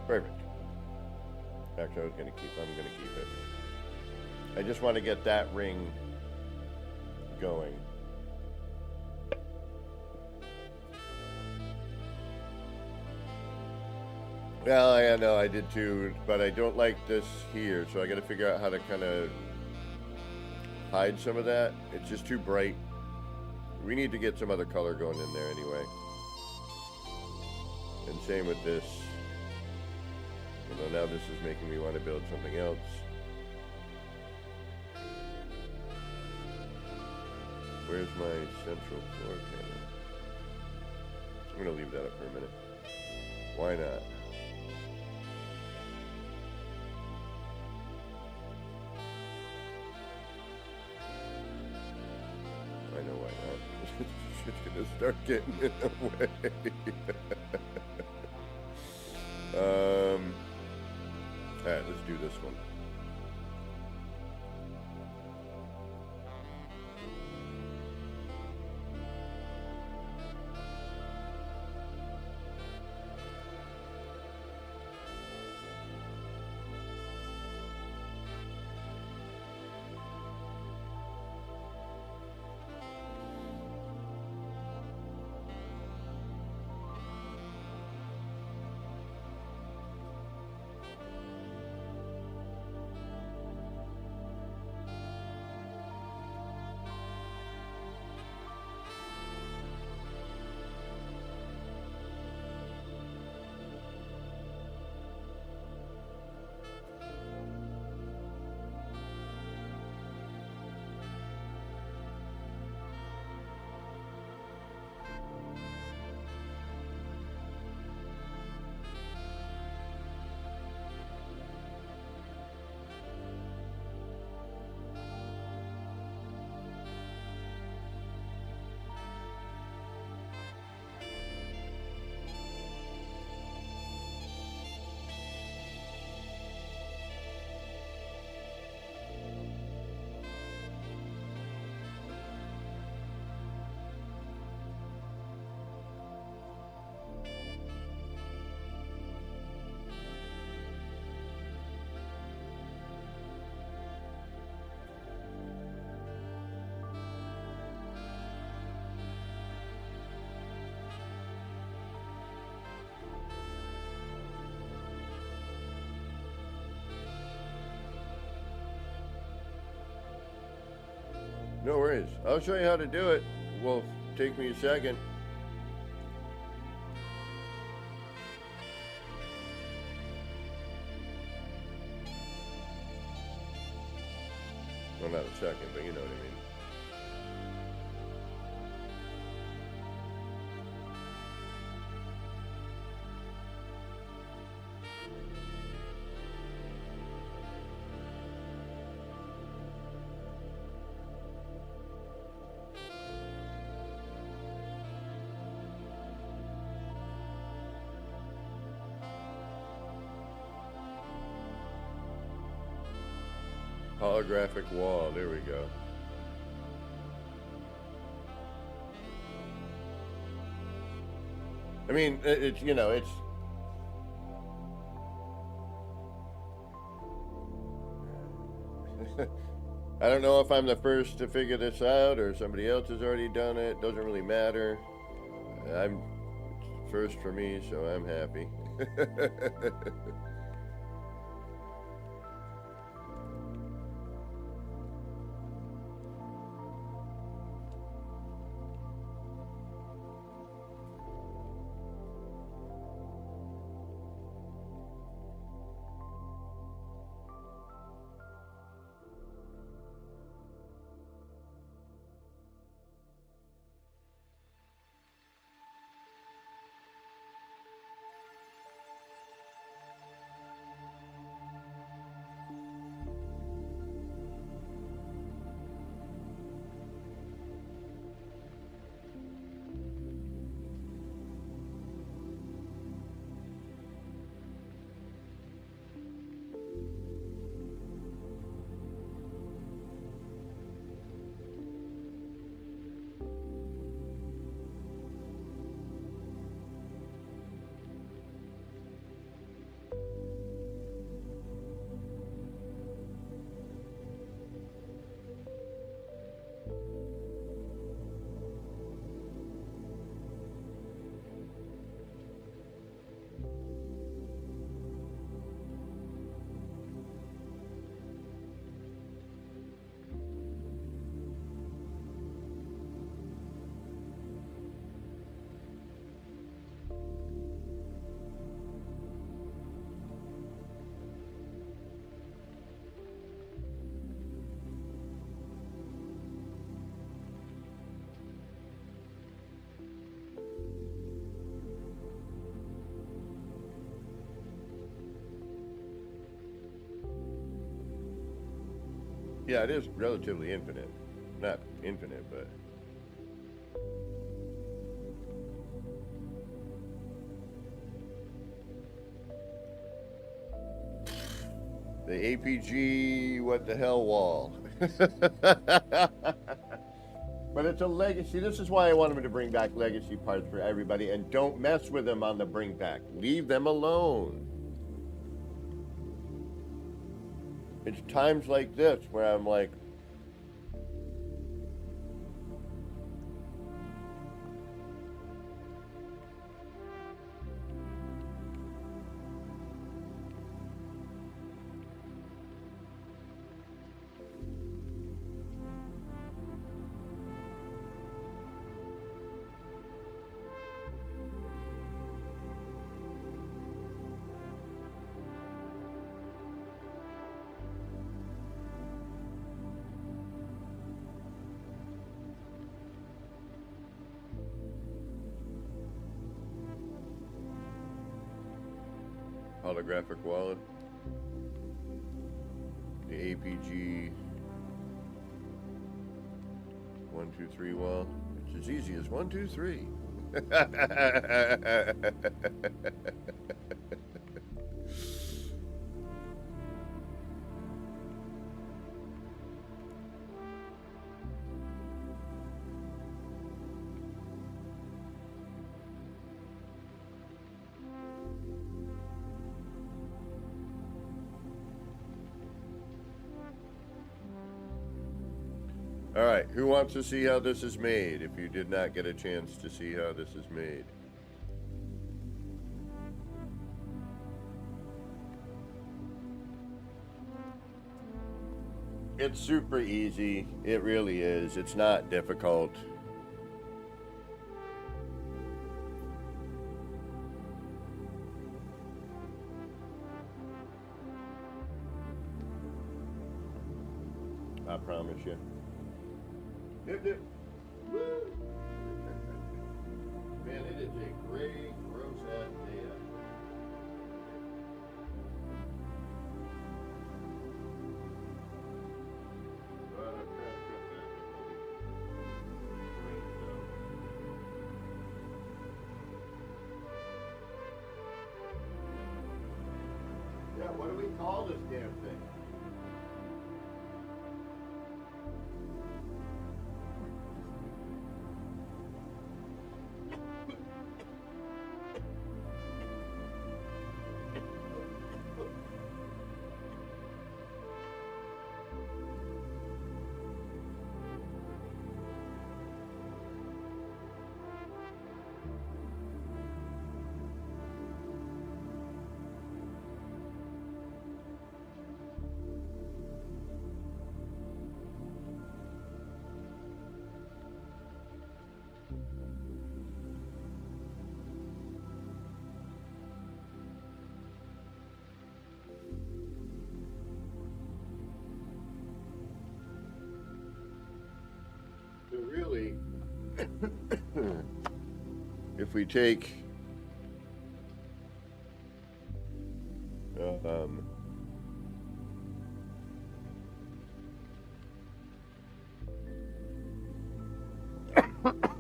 Perfect. Actually, I'm going to keep it. I just want to get that ring going. Well, I know I did too, but I don't like this here, so I got to figure out how to kind of hide some of that. It's just too bright. We need to get some other color going in there anyway. And same with this. You know, now this is making me want to build something else. Where's my central floor panel? I'm going to leave that up for a minute. Why not? I know why not. It's going to start getting in the way. Alright, let's do this one. No worries. I'll show you how to do it. Will take me a second. Well, not a second, but you know what I mean. Holographic wall. There we go. I mean, it's, you know, it's... I don't know if I'm the first to figure this out or somebody else has already done it. Doesn't really matter. I'm first for me, so I'm happy. Yeah, it is relatively infinite. Not infinite, but... The APG what the hell wall. But it's a legacy. This is why I wanted to bring back legacy parts for everybody, and don't mess with them on the bring back. Leave them alone. It's times like this where I'm like, holographic wallet, the APG 123 wall. It's as easy as 1, 2, 3. All right, who wants to see how this is made if you did not get a chance to see how this is made? It's super easy. It really is. It's not difficult. I promise you. Dip, dip. Woo! Man, it is a great, gross ass day. Yeah, what do we call this damn thing? if we take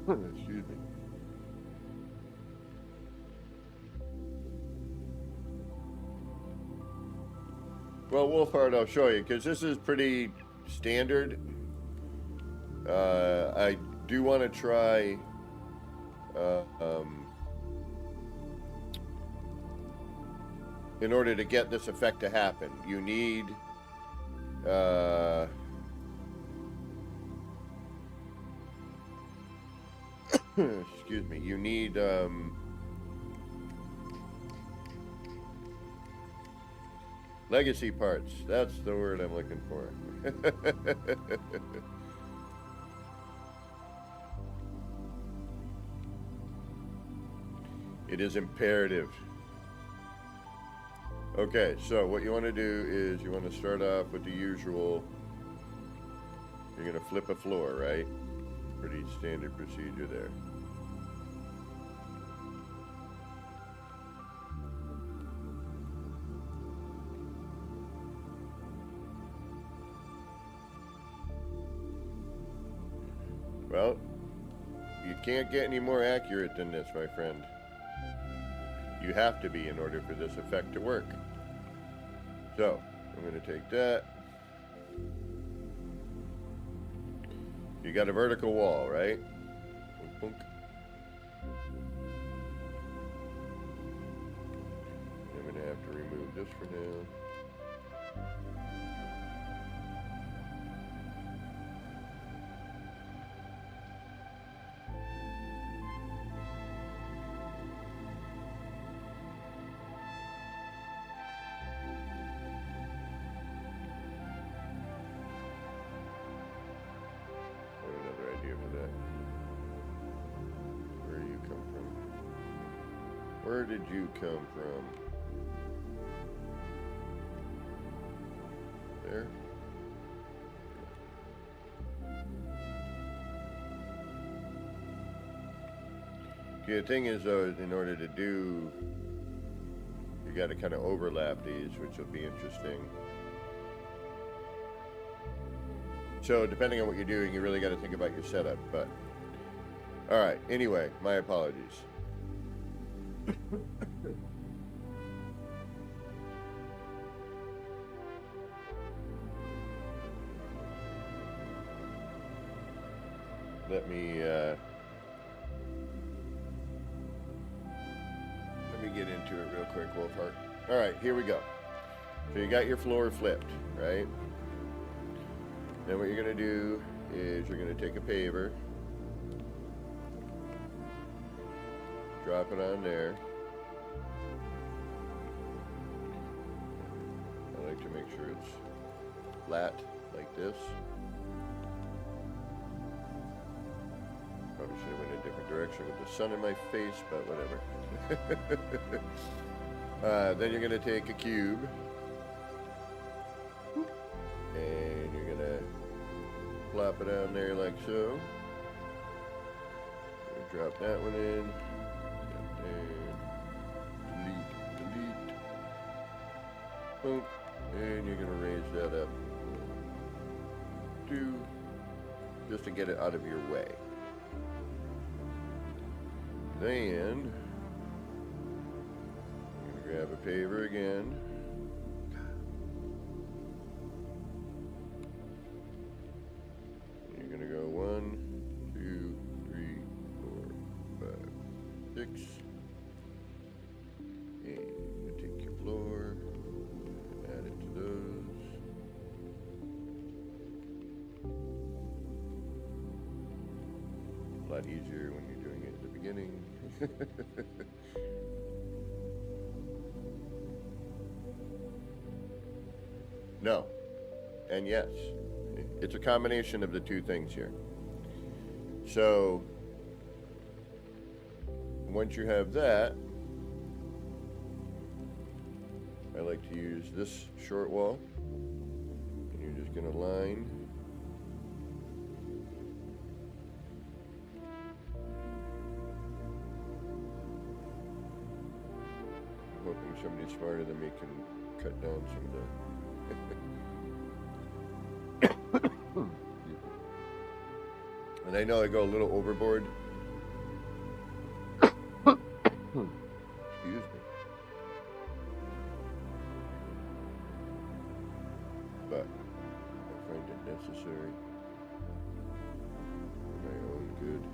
excuse me. Well, Wolfhard, I'll show you, because this is pretty standard. I do want to try in order to get this effect to happen, you need excuse me, you need legacy parts. That's the word I'm looking for. It is imperative. Okay, so what you want to do is you want to start off with the usual. You're going to flip a floor, right? Pretty standard procedure there. Well, you can't get any more accurate than this, my friend. You have to be in order for this effect to work. So, I'm going to take that. You got a vertical wall, right? Boom. I'm going to have to remove this for now. Where did you come from? There? Okay, the thing is though, in order to do, you got to kind of overlap these, which will be interesting. So depending on what you're doing, you really got to think about your setup, but all right, anyway, my apologies. Let me get into it real quick, Wolfhard. All right, here we go. So you got your floor flipped, right? Then what you're going to do is you're going to take a paver, drop it on there. I like to make sure it's flat like this. Probably should have went a different direction with the sun in my face, but whatever. Then you're going to take a cube and you're going to plop it on there like so. Drop that one in. Delete. Boom. And you're going to raise that up just to get it out of your way. Then you're going to grab a paver again. You're going to go 1, 2, 3, 4, 5, 6. And you take your floor, add it to those. A lot easier when you're doing it at the beginning. No, and yes, it's a combination of the two things here. So once you have that, I like to use this short wall, and you're just going to line hoping somebody smarter than me can cut down some of the... And I know I go a little overboard. Excuse me. But I find it necessary for my own good.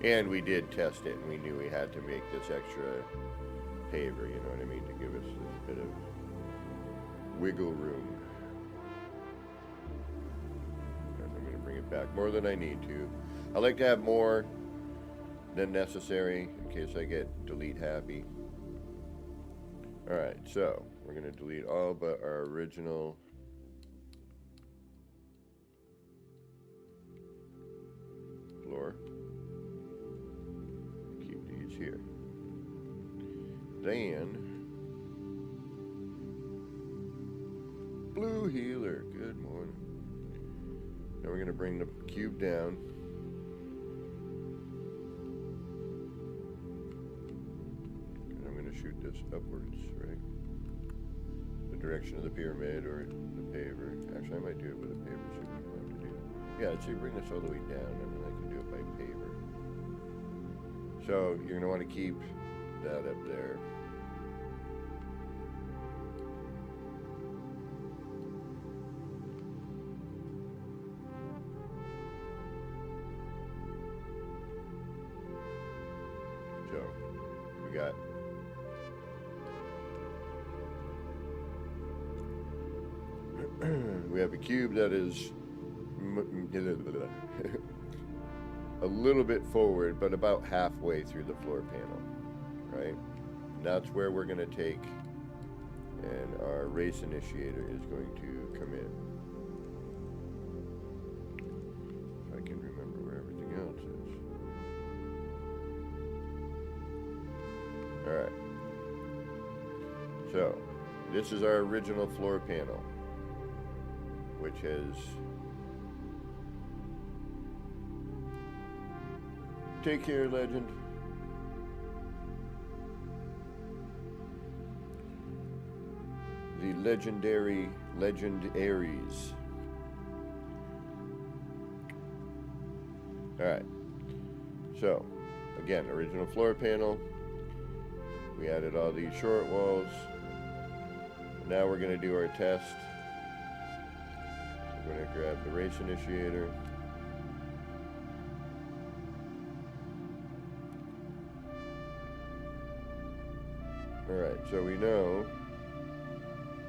And we did test it, and we knew we had to make this extra paver, you know what I mean, to give us this bit of wiggle room. I'm going to bring it back more than I need to. I like to have more than necessary in case I get delete happy. Alright, so we're going to delete all but our original floor. Keep these here. Then, blue healer, good morning. Now we're going to bring the cube down. And I'm going to shoot this upwards, right? The direction of the pyramid or the paver. Actually, I might do it with a paver, see what you want to do. Yeah, I'd say bring this all the way down, and then I can do it by paver. So, you're going to want to keep that up there. So, we got we have a cube that is a little bit forward, but about halfway through the floor panel, right? And that's where we're going to take, and our race initiator is going to come in. If I can remember where everything else is. Alright. So, this is our original floor panel, which has... Take care, legend. The legendary legendaries. Alright. So, again, original floor panel. We added all these short walls. Now we're going to do our test. We're going to grab the race initiator. Alright, so we know,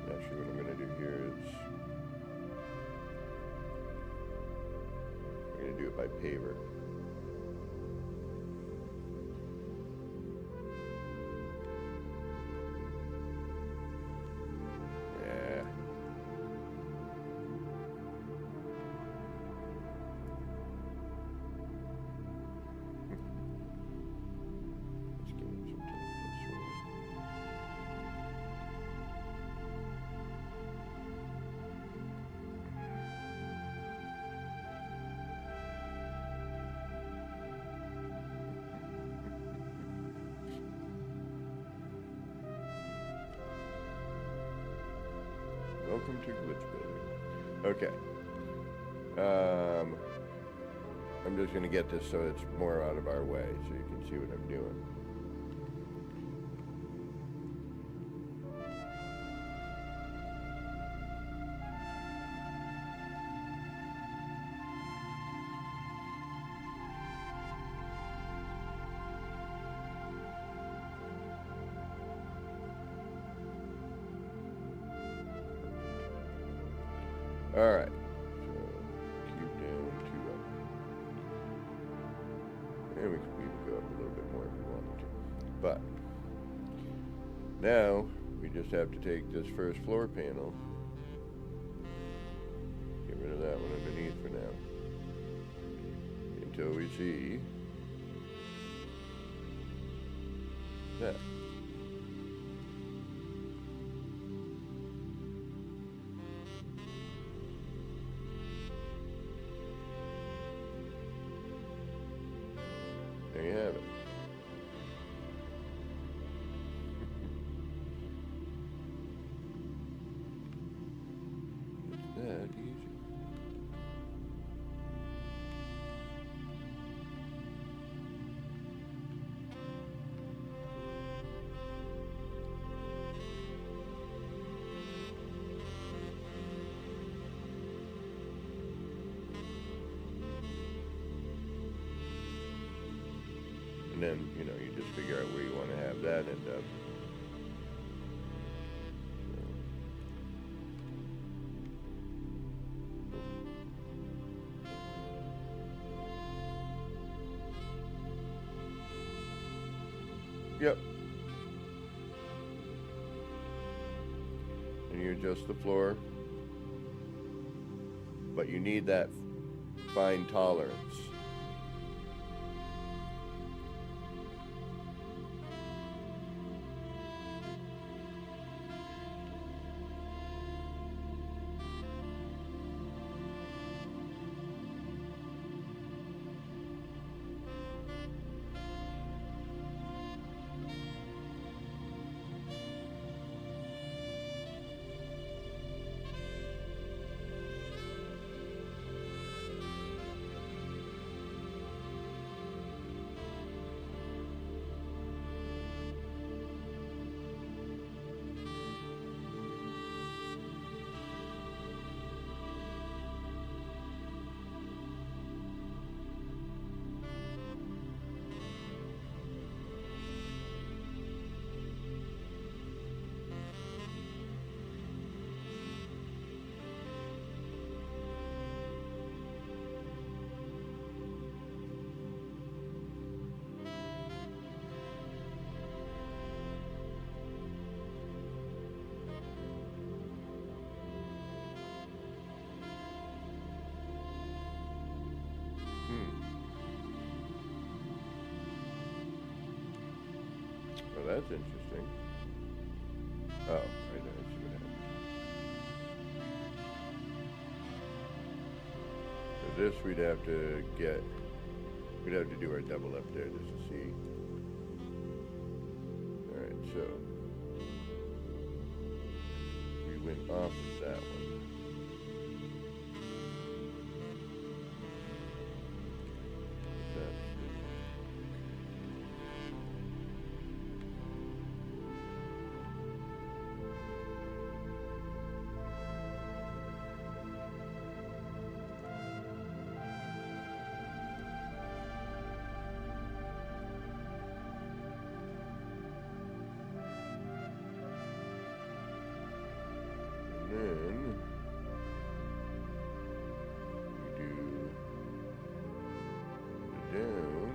actually what I'm going to do here is, we're going to do it by paver. Yeah. Let's give it some time. Welcome to glitch building. Okay. I'm just going to get this so it's more out of our way so you can see what I'm doing. Alright, so cube down, 2 up. And we can even go up a little bit more if we wanted to. But, now, we just have to take this first floor panel, get rid of that one underneath for now, until we see that. there you have it. It's that easy. And then, you know, you just figure out where you want to have that end up. Yep. And you adjust the floor. But you need that fine tolerance. Well, that's interesting. Oh, right there. I see what happened. So this we'd have to do our double up there just to see. Alright, so we went off of that one. Then we do the down.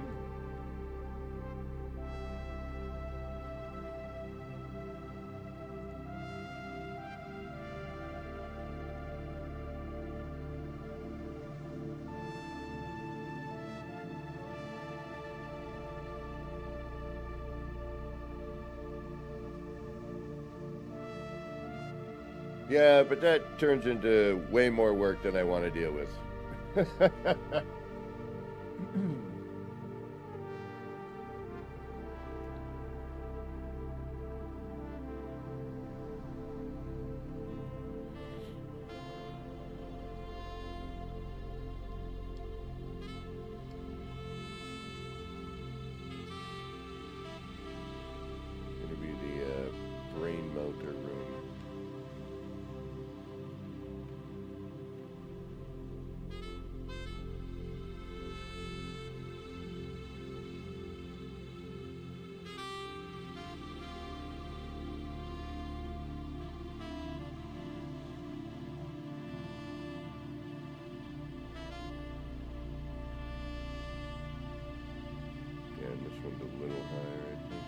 Yeah, but that turns into way more work than I want to deal with. It's going to be the brain melter room. And this one's a little higher, I think.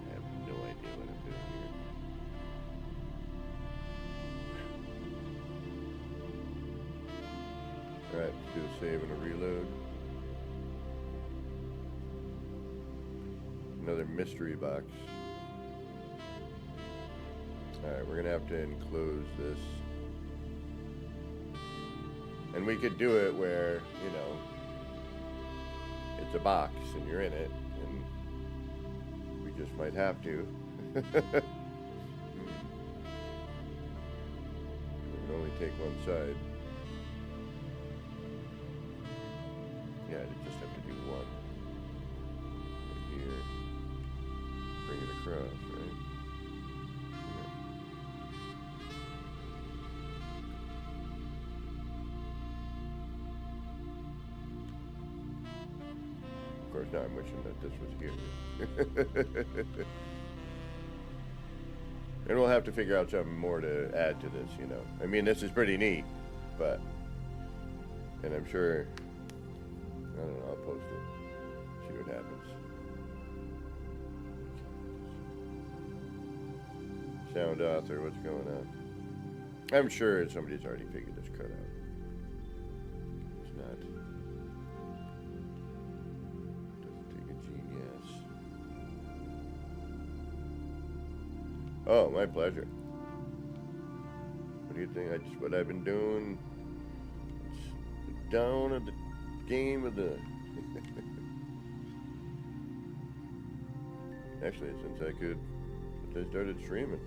I have no idea what I'm doing here. Do a save and a reload. Another mystery box. Alright, we're gonna have to enclose this. And we could do it where, you know, it's a box and you're in it, and we just might have to. We can only take one side. Yeah, I just have to do one. Right here. Bring it across, right? Yeah. Of course, now I'm wishing that this was here. And we'll have to figure out something more to add to this, you know. I mean, this is pretty neat, but... And I'm sure... I don't know, I'll post it. See what happens. Sound author, what's going on? I'm sure somebody's already figured this cut out. It's not. Doesn't take a genius. Oh, my pleasure. What do you think? What I've been doing? It's the down of the game of the... Actually, since I started streaming.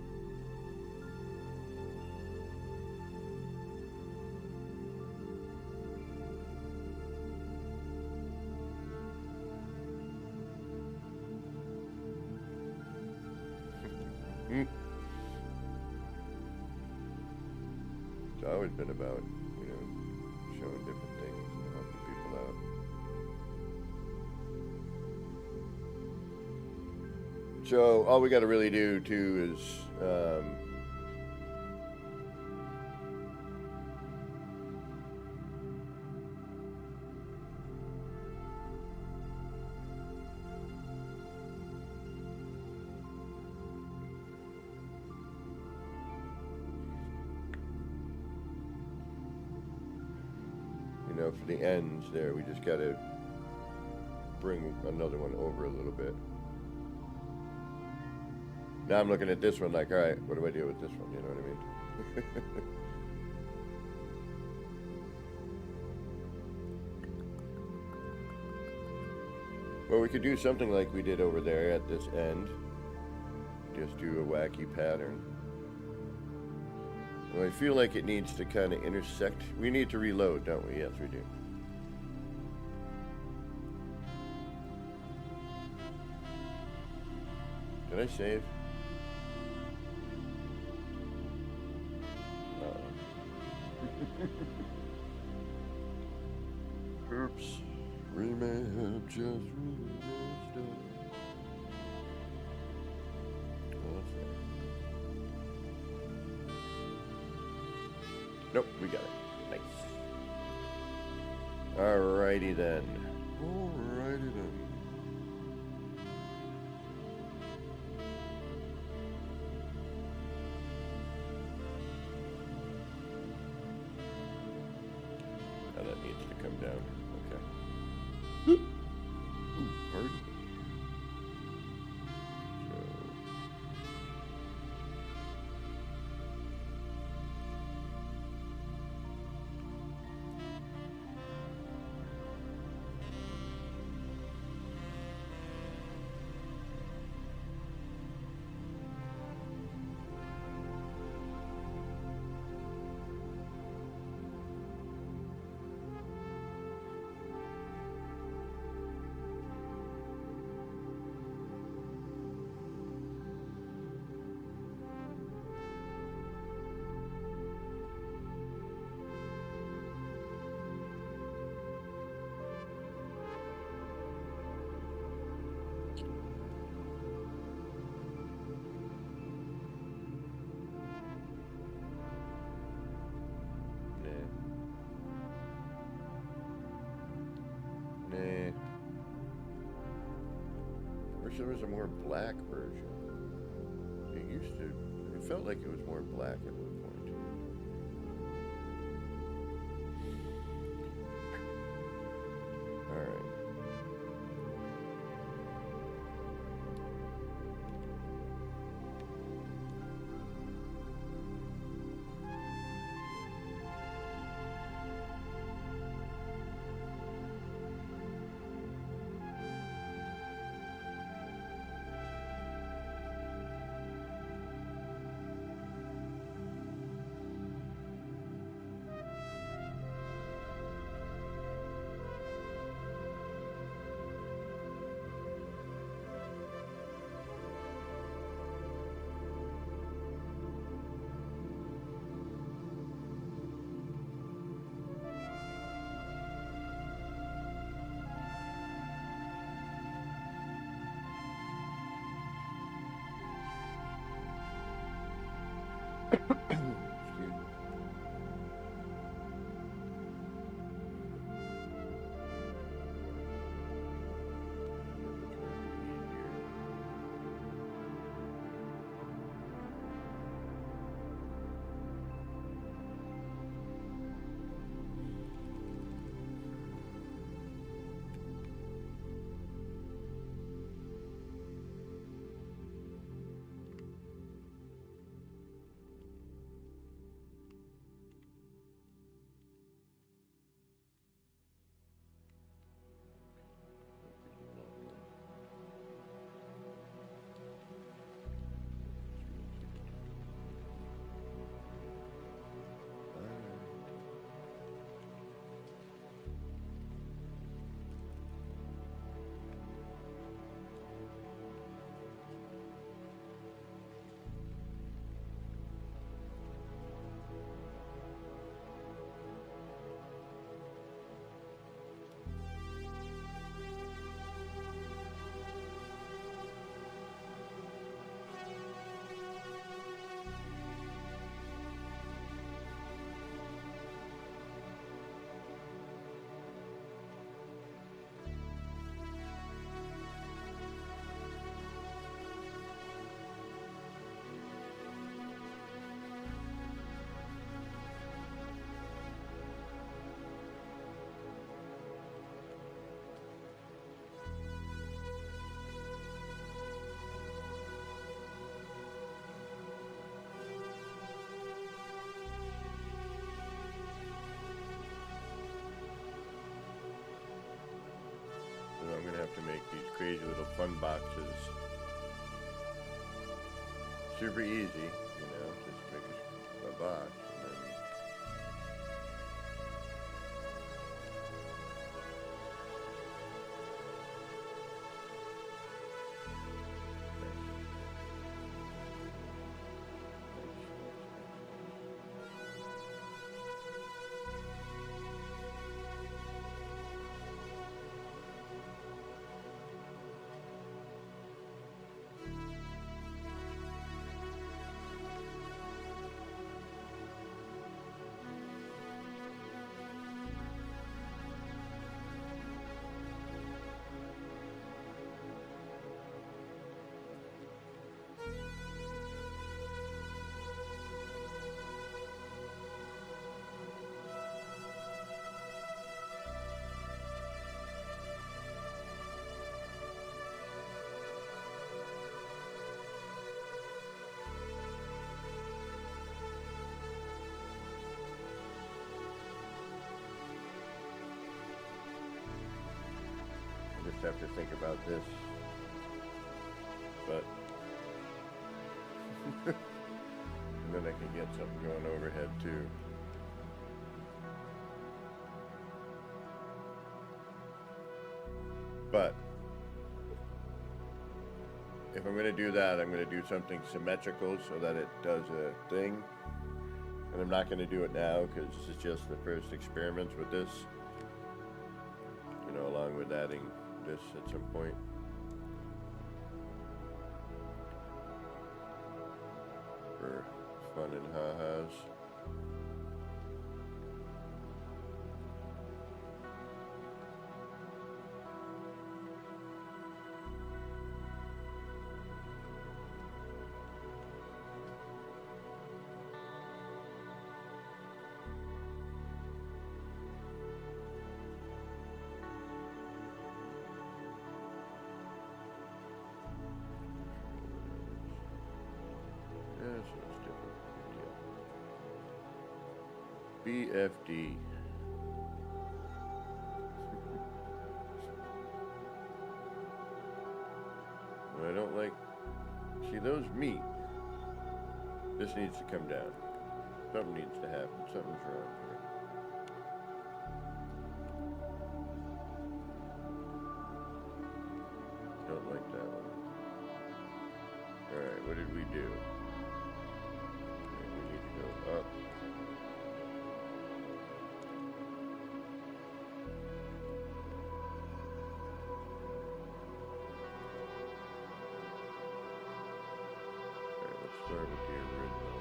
It's always been about, you know, showing different things and helping people out. So all we got to really do too is you know, for the ends there, we just got to bring another one over a little bit. Now I'm looking at this one like, all right, what do I do with this one? You know what I mean? Well, we could do something like we did over there at this end. Just do a wacky pattern. Well, I feel like it needs to kind of intersect. We need to reload, don't we? Yes, we do. Did I save? Oops. We may have just really messed up. What's that? Nope, we got it. Nice. Alrighty then. Alrighty then. Now that needs to come down. Okay. Pardon me. There was a more black version. It felt like it was more black at one point. Excuse me. I'm gonna have to make these crazy little fun boxes super easy, you know, just make a box and then I just have to think about this. But and then I can get something going overhead too. But if I'm going to do that, I'm going to do something symmetrical so that it does a thing. And I'm not going to do it now because this is just the first experiments with this. You know, along with adding this at some point. For fun and ha-has. Yeah, so it's different. Yeah. BFD. I don't like. See, those meet. This needs to come down. Something needs to happen. Something's wrong here. Don't like that one. Alright, what did we do? Okay, we need to go up. Alright, let's start with the original.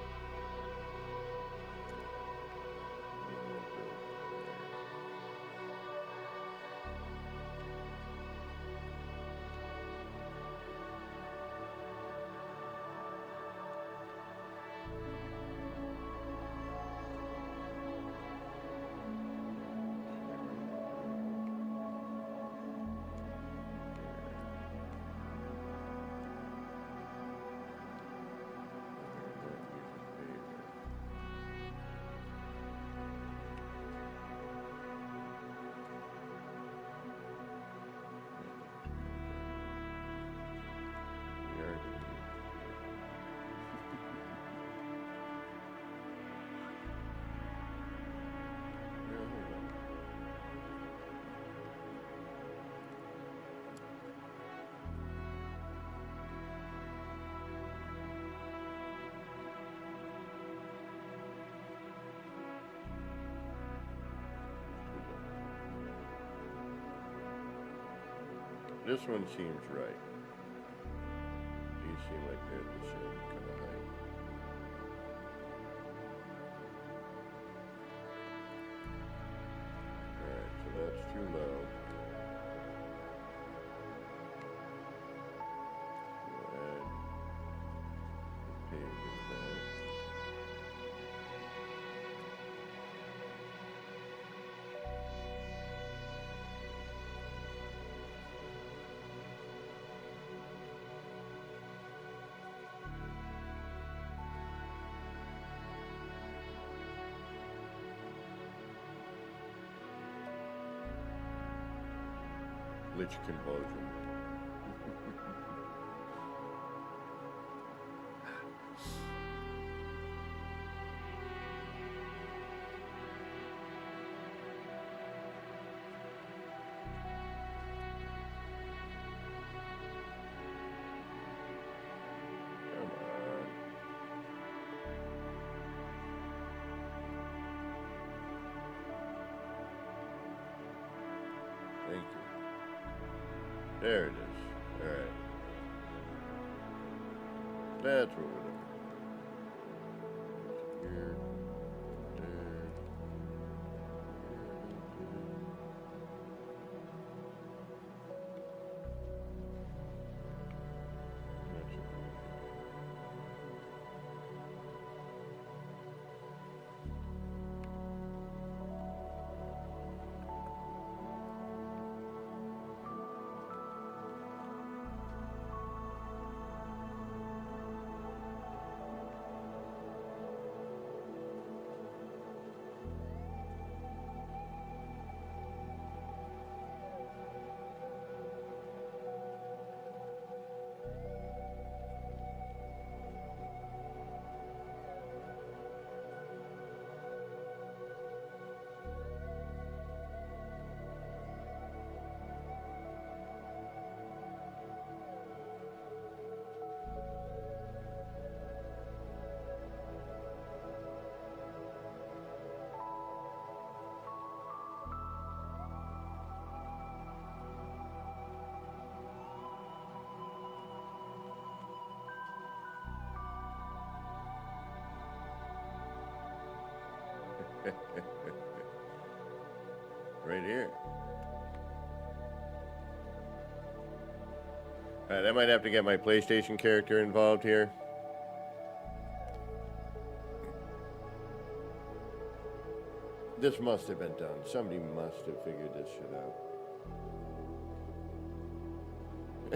This one seems right. These seem like they're the same kind of height. Alright, so that's too low. We'll add the page with that. Lich convulsion. Come on. Thank you. There it is. Alright. That's what we're looking for. Here. There. That's it. Right here. Alright, I might have to get my PlayStation character involved here. This must have been done. Somebody must have figured this shit out.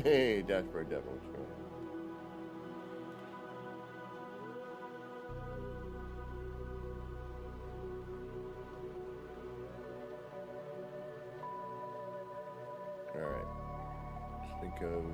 Hey, Dashboard Devil. Alright. Let's think of...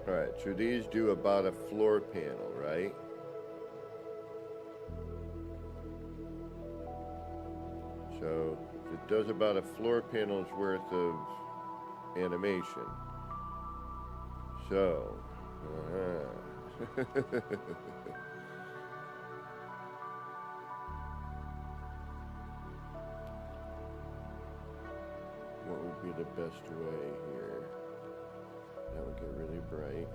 Alright, so these do about a floor panel, right? So it does about a floor panel's worth of animation. So, what would be the best way here? That would get really bright.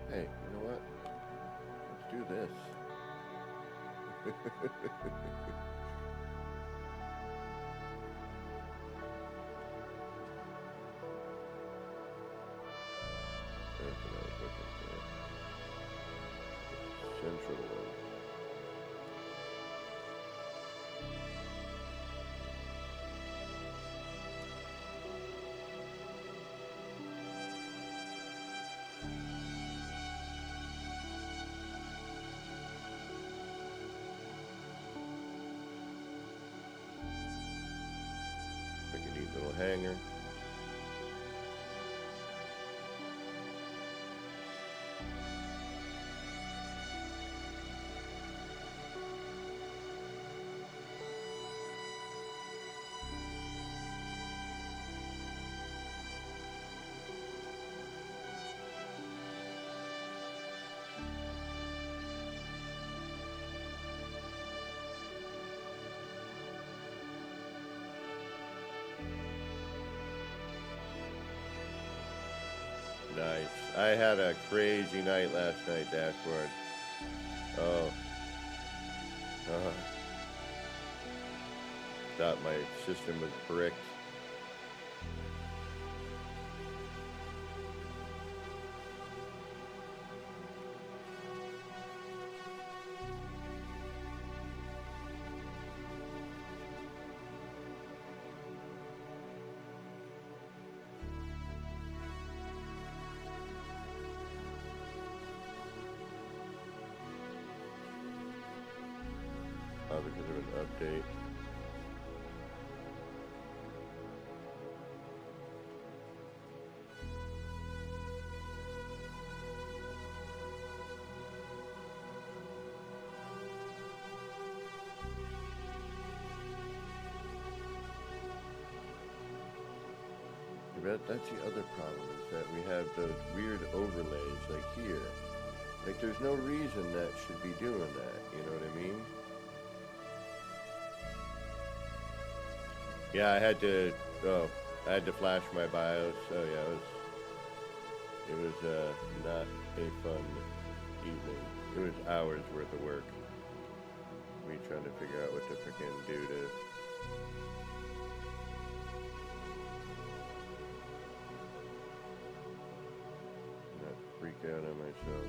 Hey, you know what? Let's do this. That's what I was looking for. little one. Like a neat little hanger. Nice. I had a crazy night last night, dashboard. Oh. Thought my system was bricked. Because of an update. But that's the other problem, is that we have those weird overlays like here. Like there's no reason that should be doing that, you know what I mean? Yeah, I had to flash my BIOS. Oh yeah, it was not a fun evening. It was hours worth of work. Me trying to figure out what to freaking do to not freak out on myself.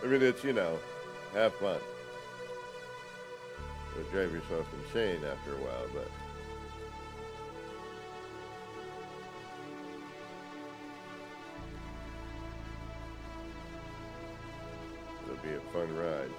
I mean, it's, you know, have fun. You'll drive yourself insane after a while, but it'll be a fun ride.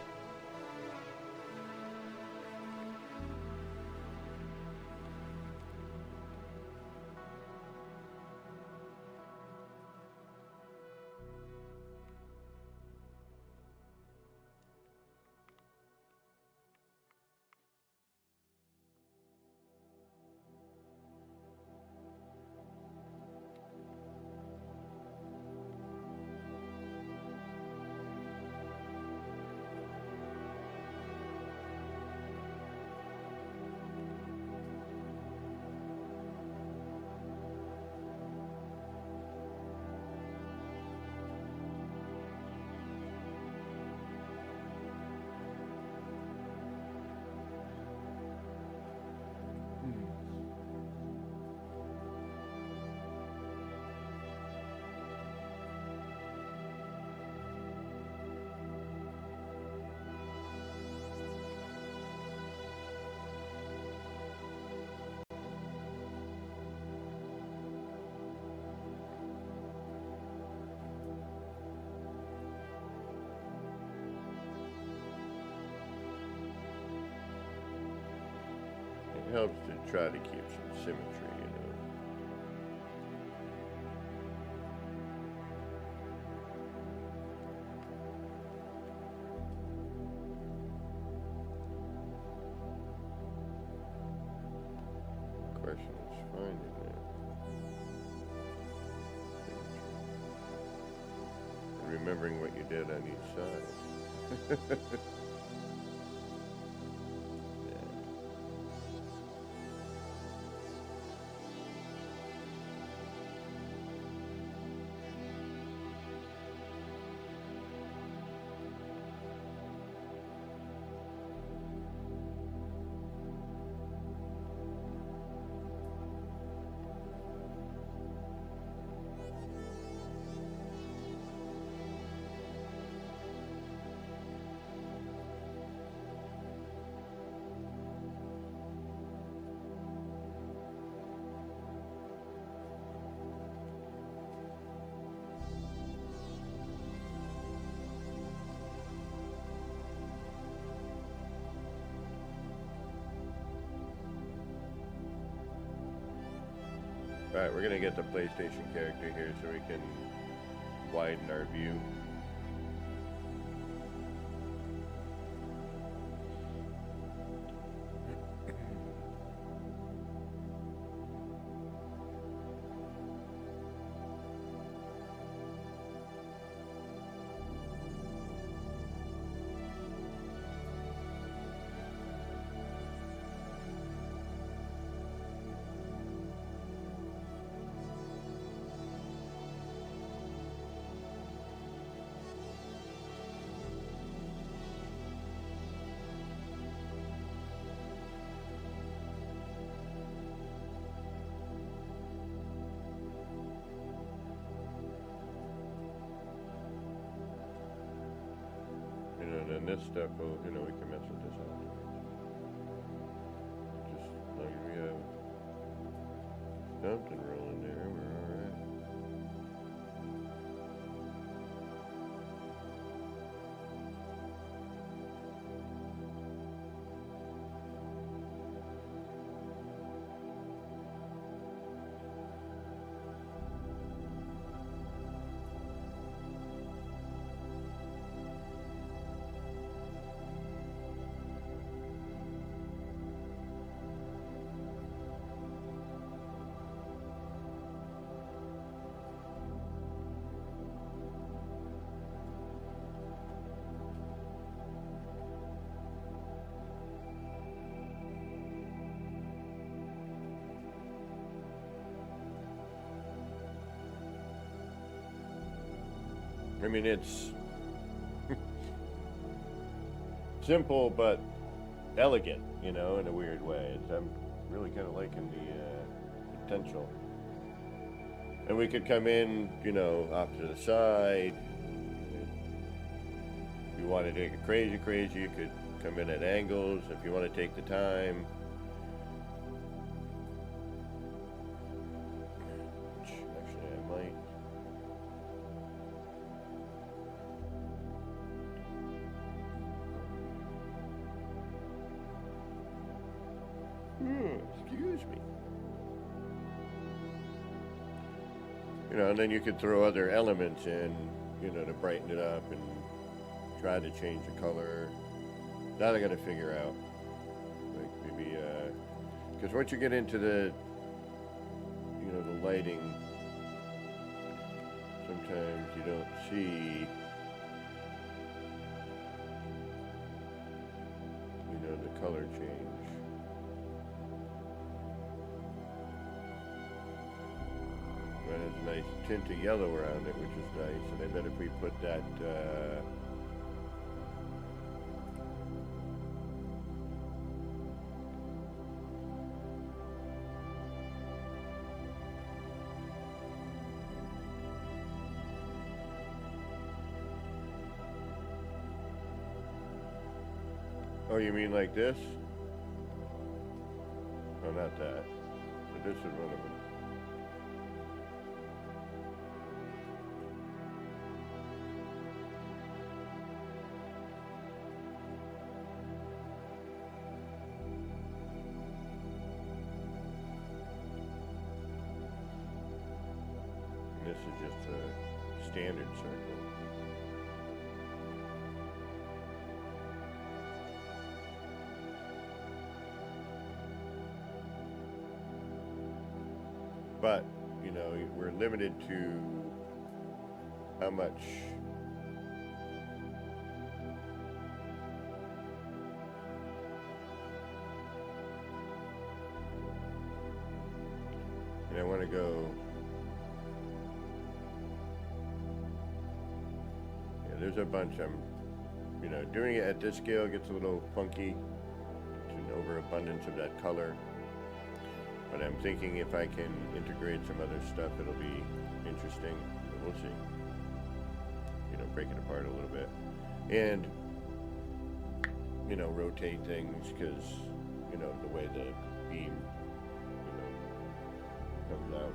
It helps to try to keep some symmetry, you know. The question is finding that. And remembering what you did on each side. Alright, we're gonna get the PlayStation character here so we can widen our view. And this stuff will, we can mess with this afterwards. Just as long as we have something rolling there, we're alright. I mean, it's simple but elegant, in a weird way. I'm really kind of liking the potential. And we could come in, off to the side. If you want to take it crazy, you could come in at angles if you want to take the time. Actually, I might. Excuse me. And then you could throw other elements in, to brighten it up and try to change the color. That I gotta figure out. Like maybe, because once you get into the, the lighting, sometimes you don't see, the color change. But it has a nice tint of yellow around it, which is nice. And I bet if we put that, oh, you mean like this? Oh, not that. But this is one of them. This is just a standard circle. But, we're limited to how much and I want to go. There's a bunch. I'm, doing it at this scale gets a little funky. It's an overabundance of that color. But I'm thinking if I can integrate some other stuff, it'll be interesting. But we'll see. Break it apart a little bit. And, rotate things because, the way the beam, comes out.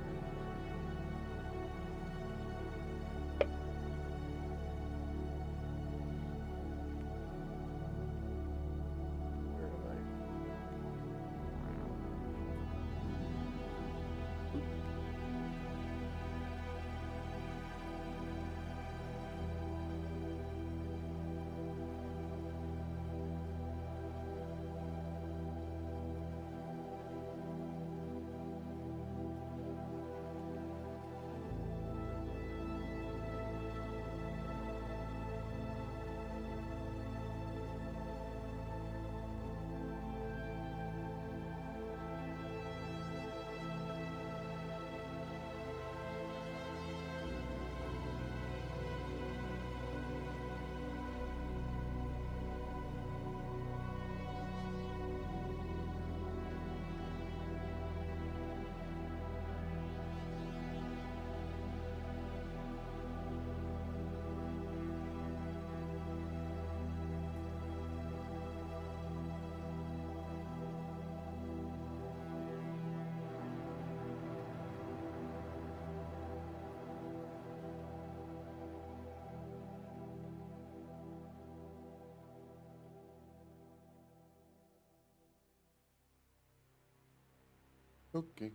Okay.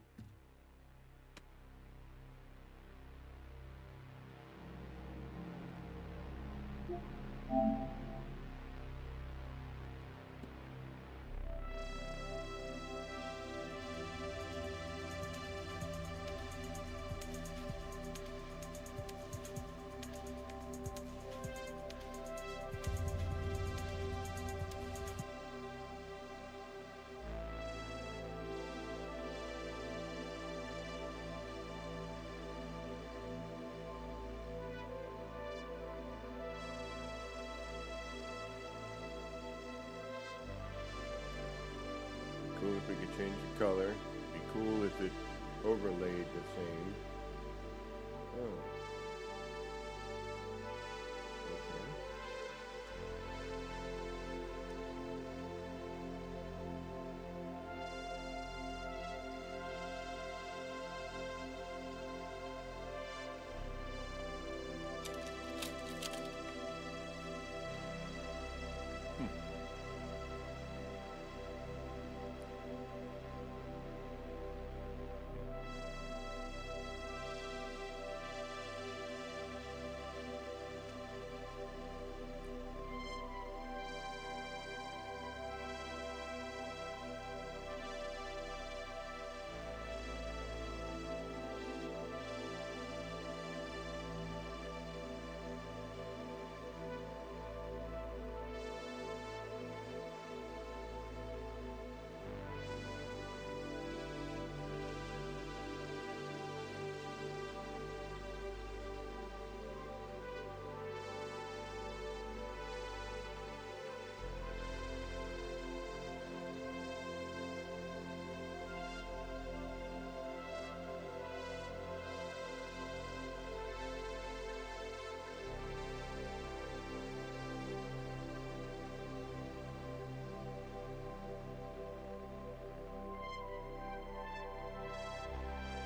Cool if we could change the color. Be cool if it overlaid the same. Oh. Okay.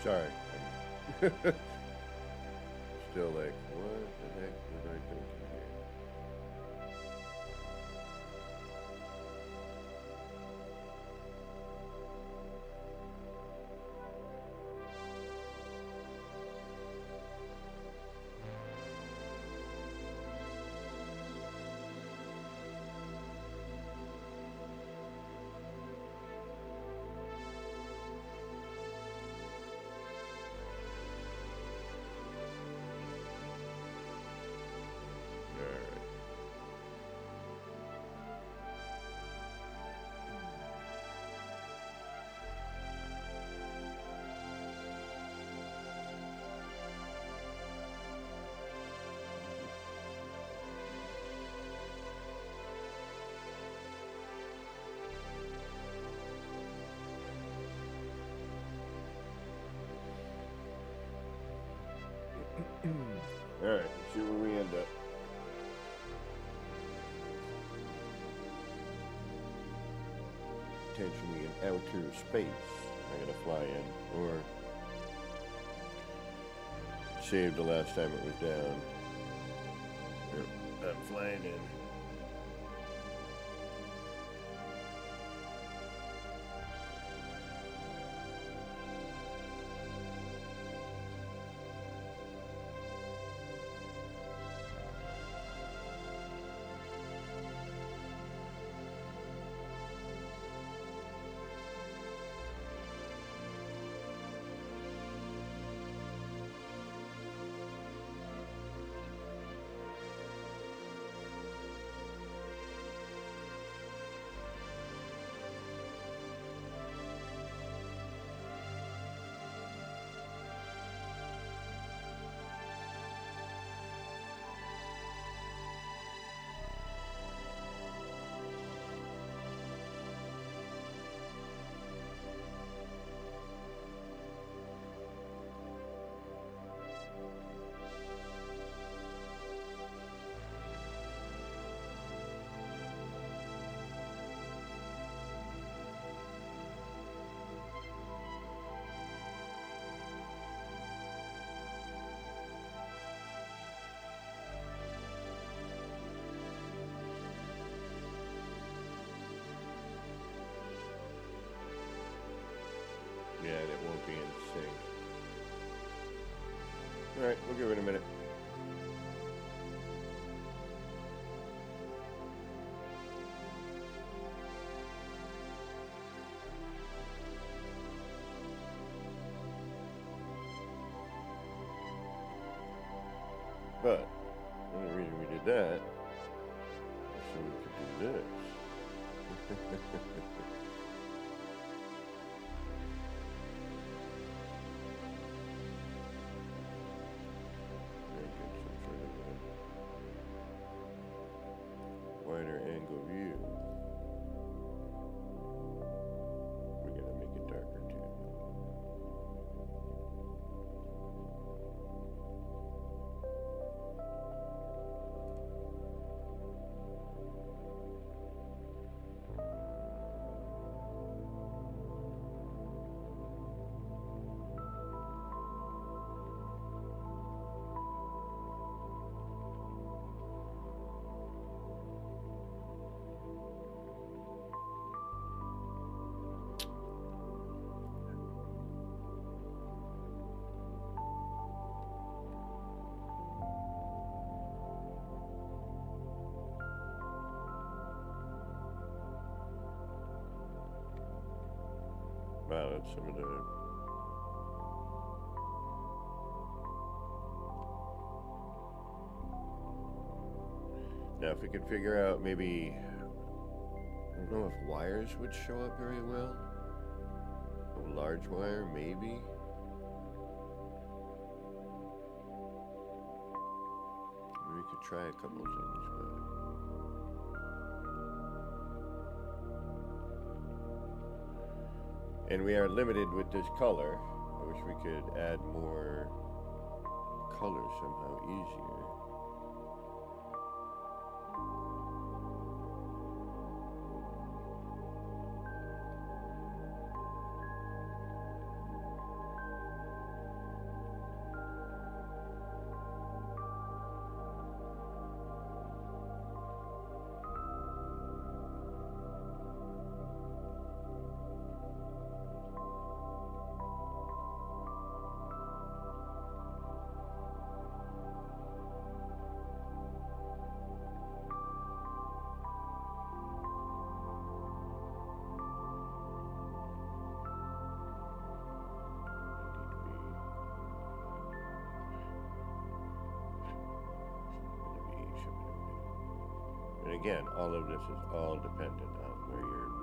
Sorry. Still like, what the heck was I thinking here? Alright, let's see where we end up. Potentially in outer space. I gotta fly in, or saved the last time it was down. Yep, I'm flying in. things. Alright, we'll give it a minute. But the only reason we did that is so we could do this. Get some sort of a wider angle view. We're gonna make it darker too. Wow, that's some of the... Now, if we could figure out maybe... I don't know if wires would show up very well. A large wire, maybe. We could try a couple things, but... And we are limited with this color. I wish we could add more color somehow easier. And again, all of this is all dependent on where you're looking.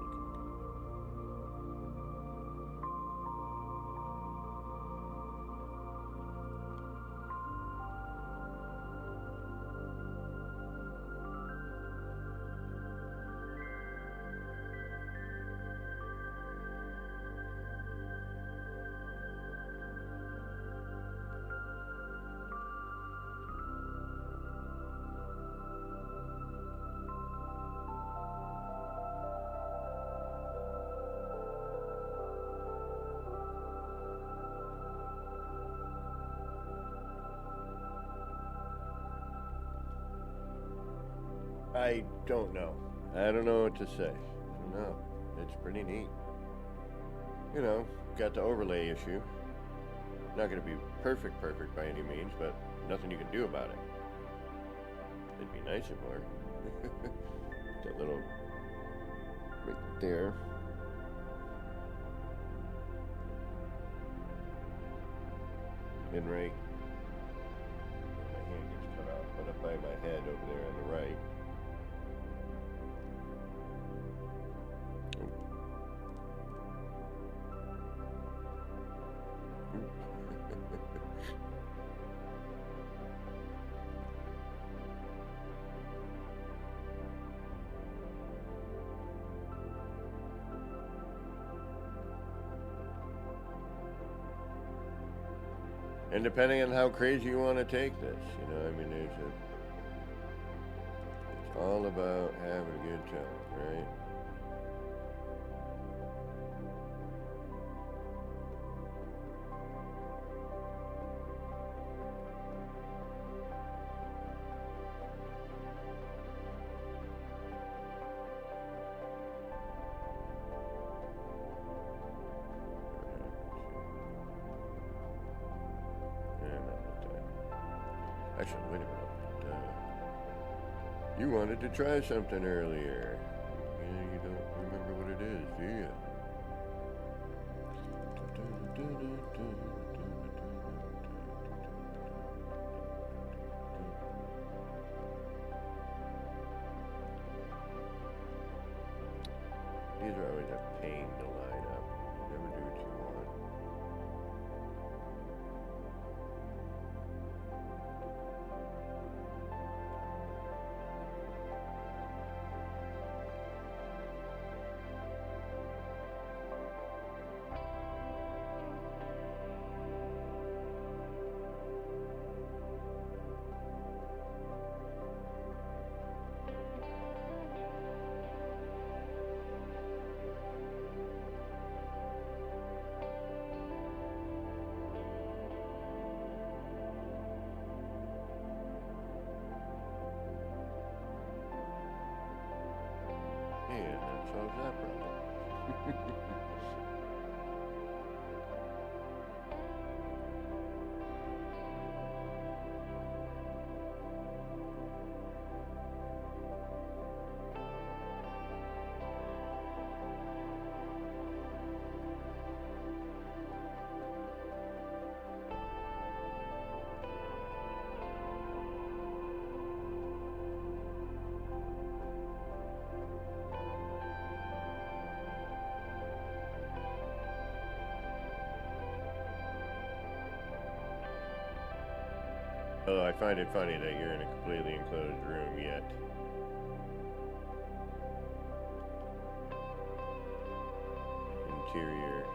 I don't know. I don't know what to say. I don't know. It's pretty neat. You know, got the overlay issue. Not going to be perfect by any means, but nothing you can do about it. It'd be nice if it were. That little right there. And right where my hand gets cut off, but up by my head over there on the right. And depending on how crazy you want to take this, you know, I mean, it's all about having a good time, right? Actually, wait a minute. You wanted to try something earlier. Yeah, you don't remember what it is, do you? These are always a pain to line up. You never do what you want. And that solves that problem. Although I find it funny that you're in a completely enclosed room yet. Interior.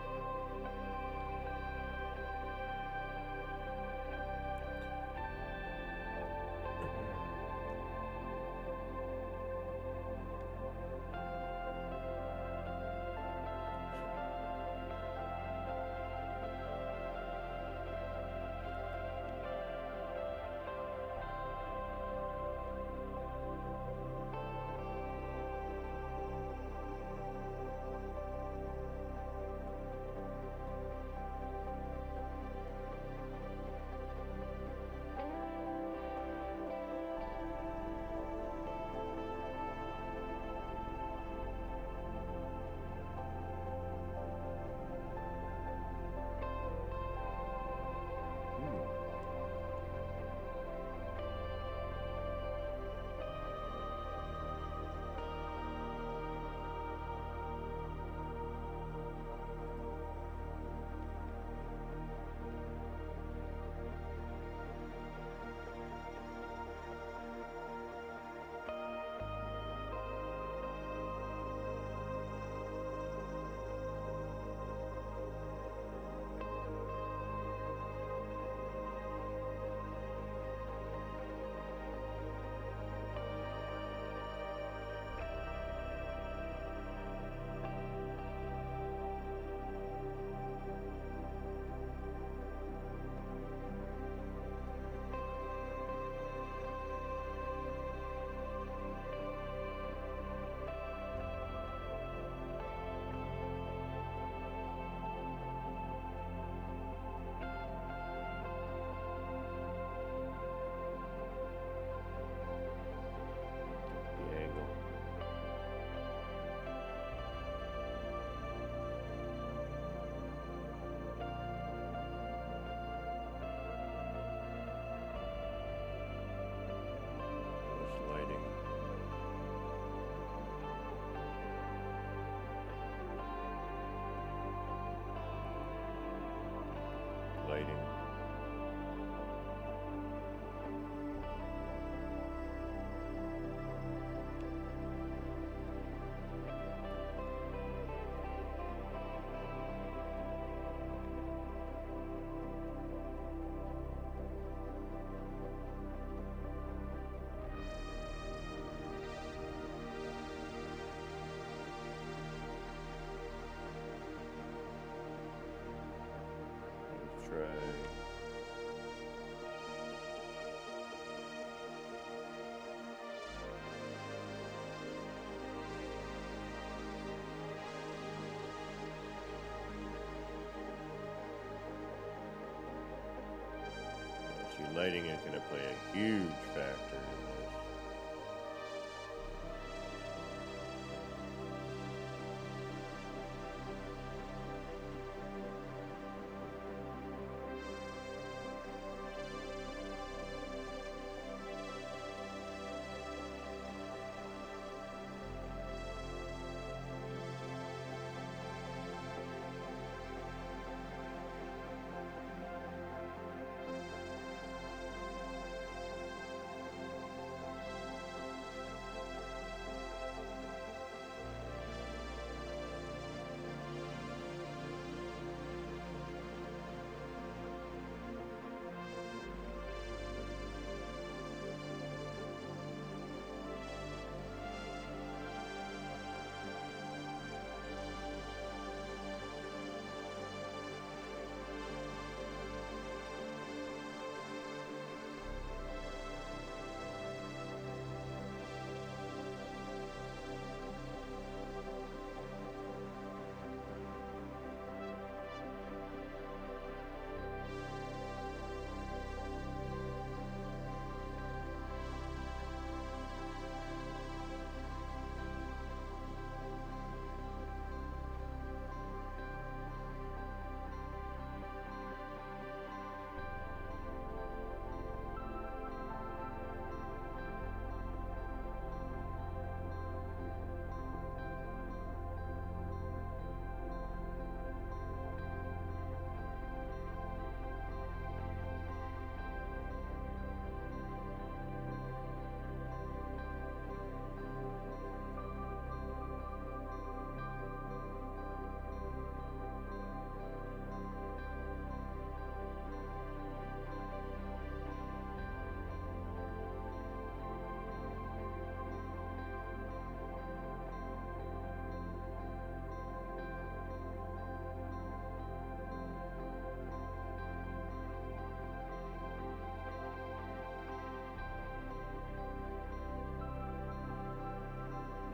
Lighting is going to play a huge factor in this.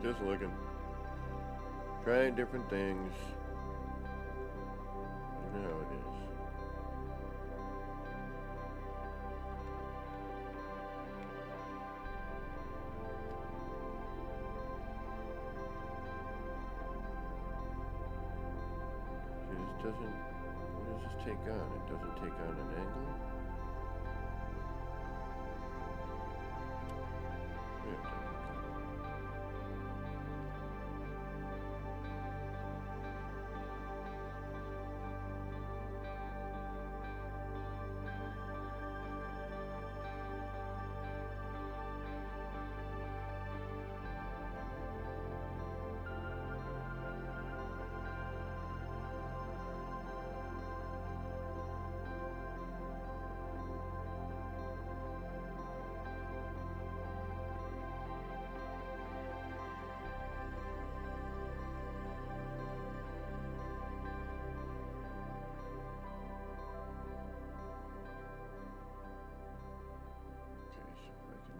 Just looking. Trying different things. You know how it is. See, this doesn't... What does this take on? It doesn't take on an angle? Yeah, it doesn't.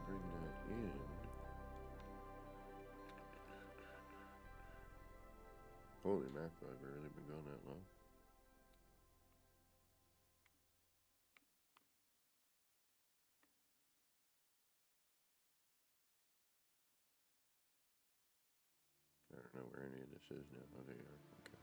Bring that in. Holy mackerel, have I really been going that long? I don't know where any of this is now. Oh, they are. Okay.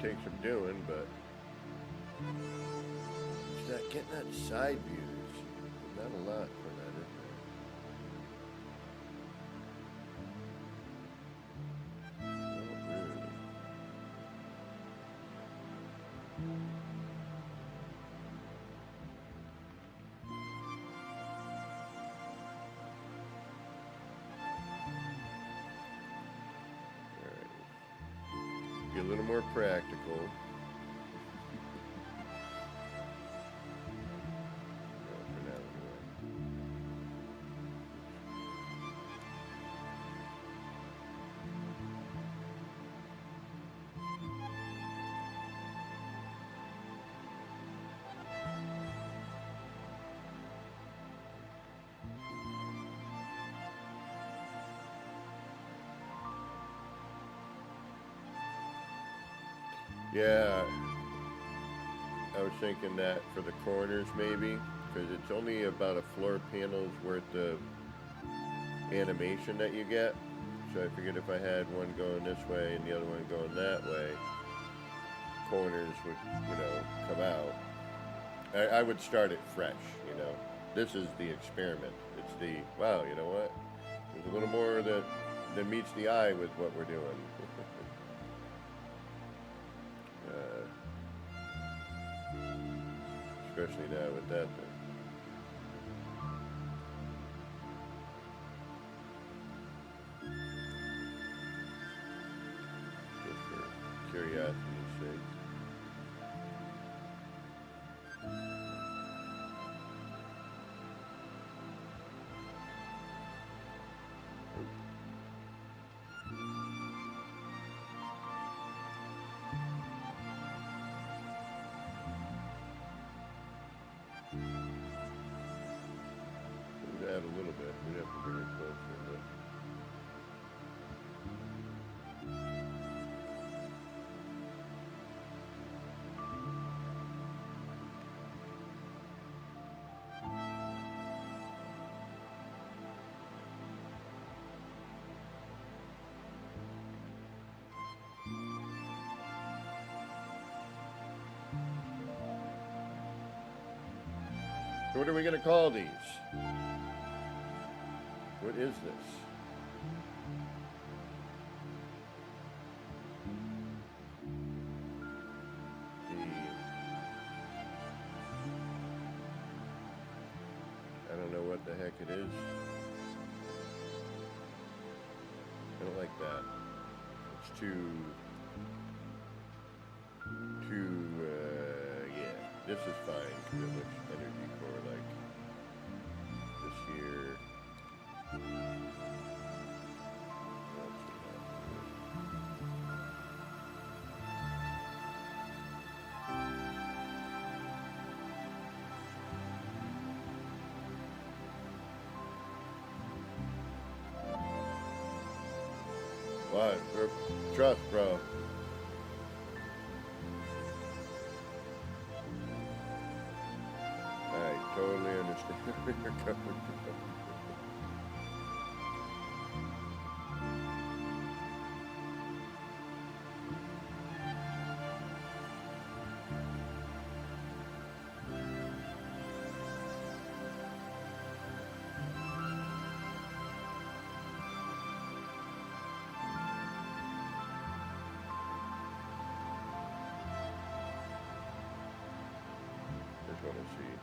take some doing, but it's not getting that side view. It's not a lot for that, is there? Not really. Alright. Be a little more practical. Yeah, I was thinking that for the corners maybe, because it's only about a floor panel's worth of animation that you get. So I figured if I had one going this way and the other one going that way, corners would, come out. I would start it fresh, This is the experiment. It's the, wow, you know what? There's a little more that meets the eye with what we're doing. Especially now with that thing. Just for curiosity's sake. Add a little bit. We'd have to bring it closer a bit. So what are we going to call these? What is this? I don't know what the heck it is. I don't like that. It's too, yeah. This is fine because it looks energy core like this here. What? Trust, bro. I totally understand where you're coming from. Want to see.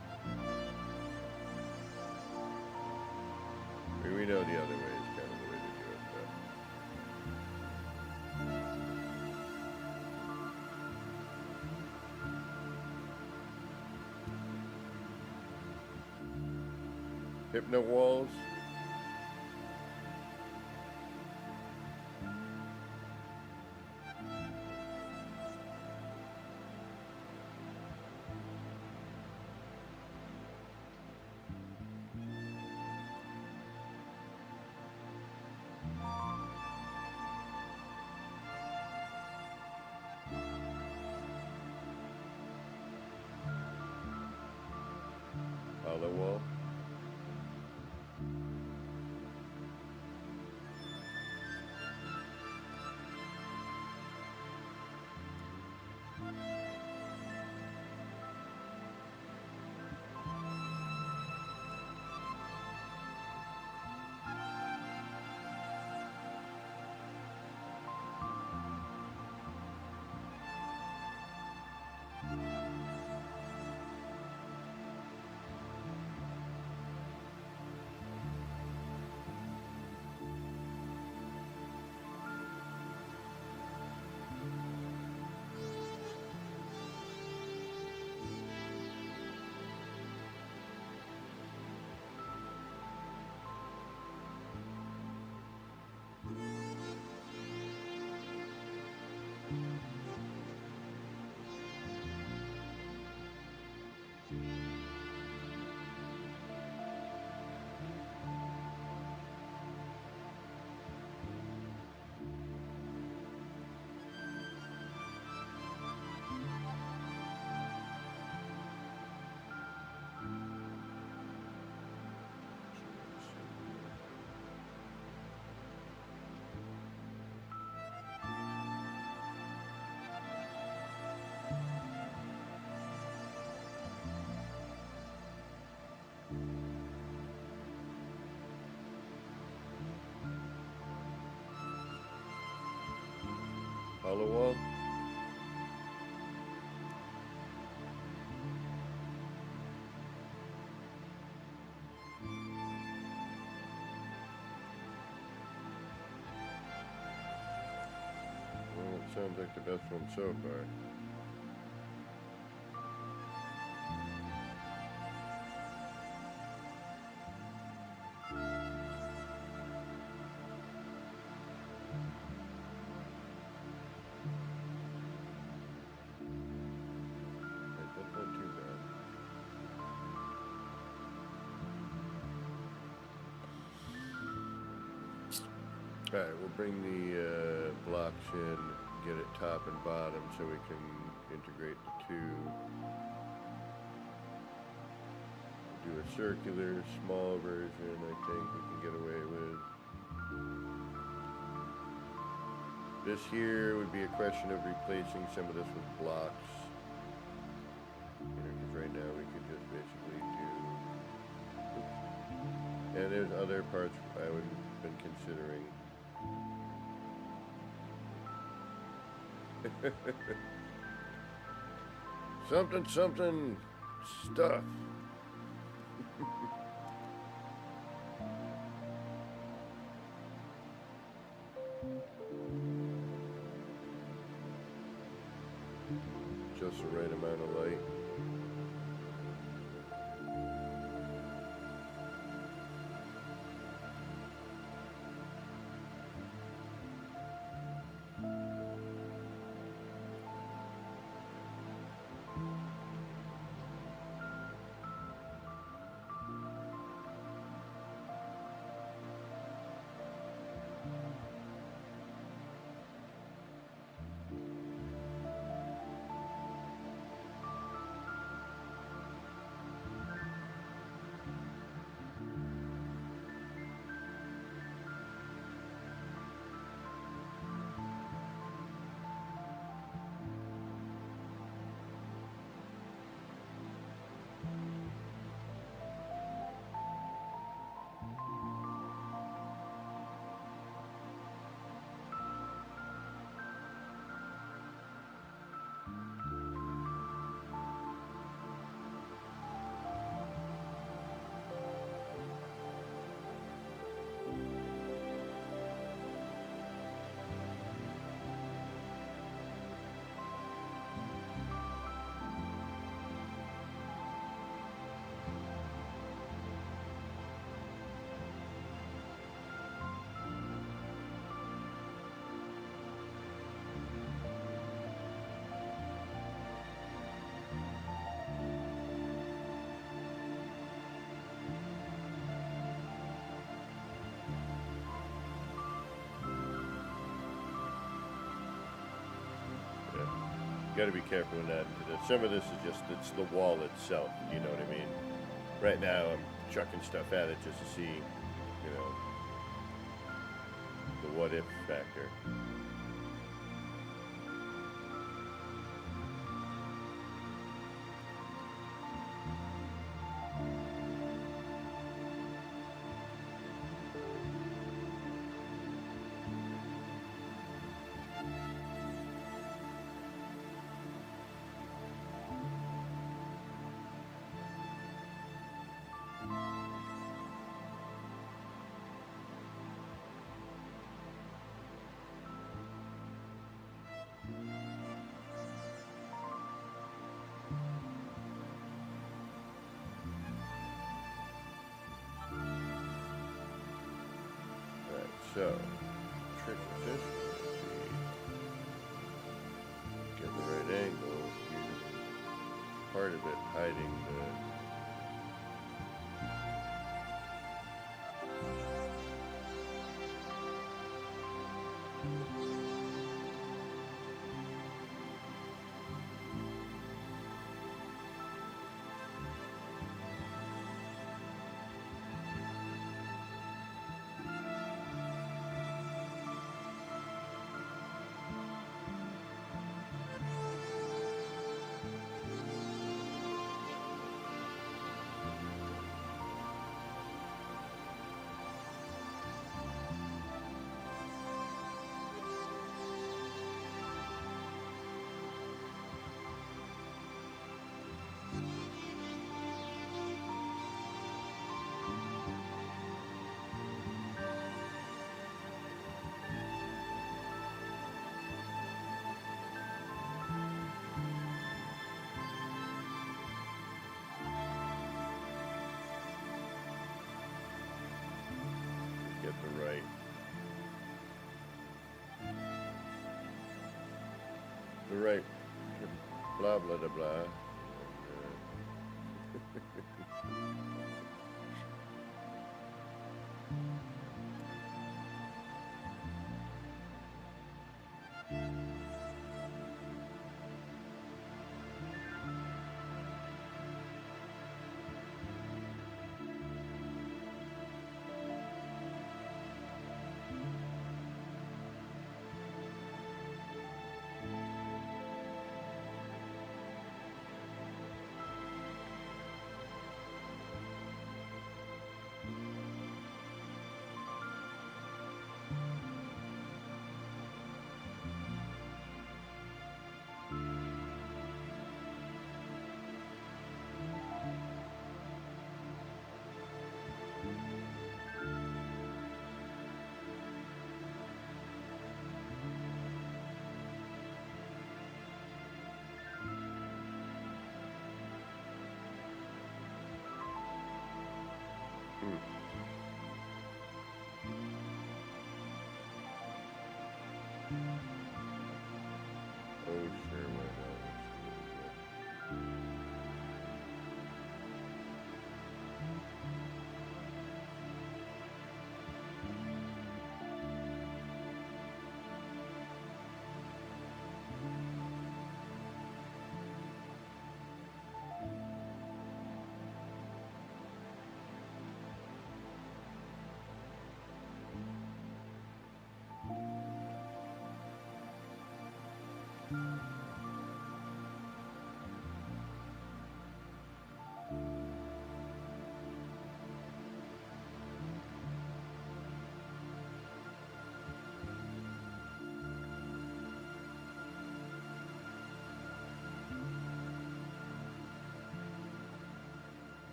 I mean, we know the other way is kind of the way to do it, but hypno walls. Hollow wall. Hollow wall? Well, it sounds like the best one so far. That's not too bad. Alright, we'll bring the blocks in, get it top and bottom so we can integrate the two. Do a circular, small version, I think we can get away with. This here would be a question of replacing some of this with blocks. You know, because right now we could just basically do... And there's other parts I would have been considering. Something stuff. Just the right amount of light. Got to be careful in that. Some of this is just, it's the wall itself, you know what I mean? Right now I'm chucking stuff at it just to see, you know, the what if factor. So, trick with this would be get the right angle, use part of it hiding the the right blah blah blah blah. Oh, sure, why not?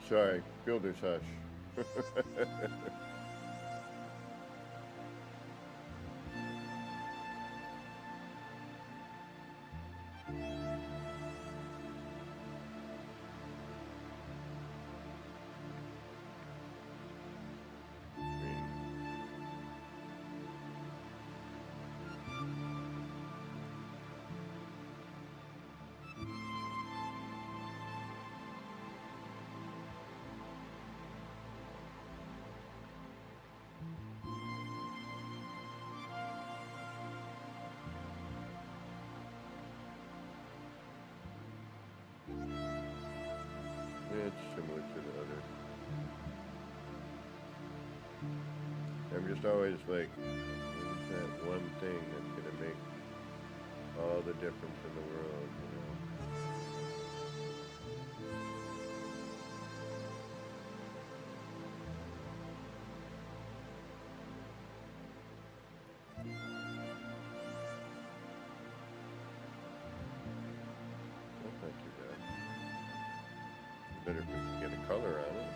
Sorry, builder's hush. It's similar to the other. I'm just always like, what's that one thing that's gonna make all the difference in the world, you know? That's not too bad. Better if we can get a color on it.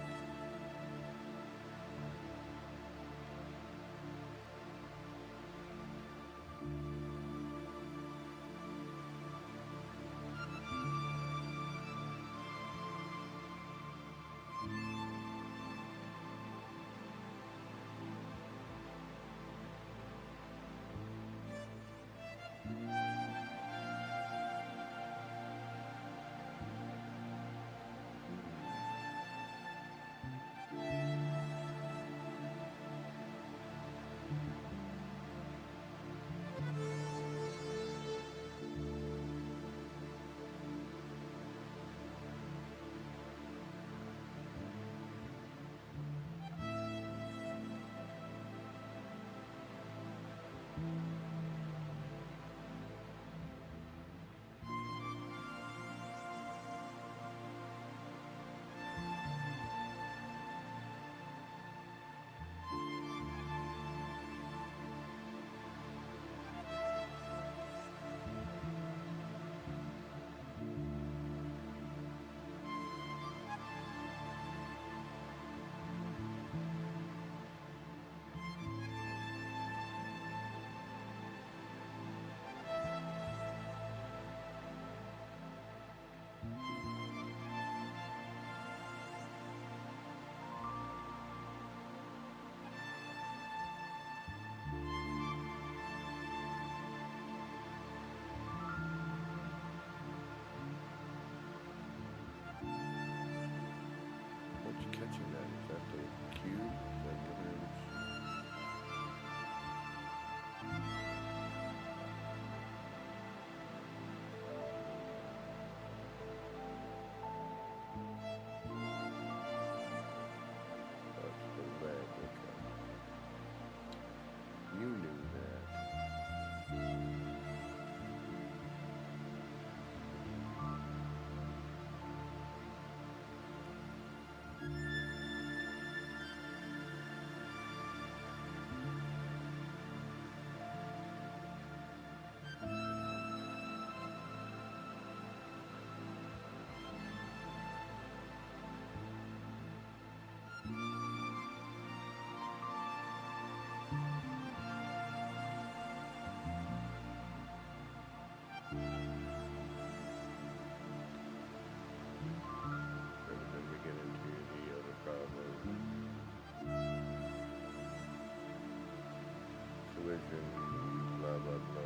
blah, blah, blah.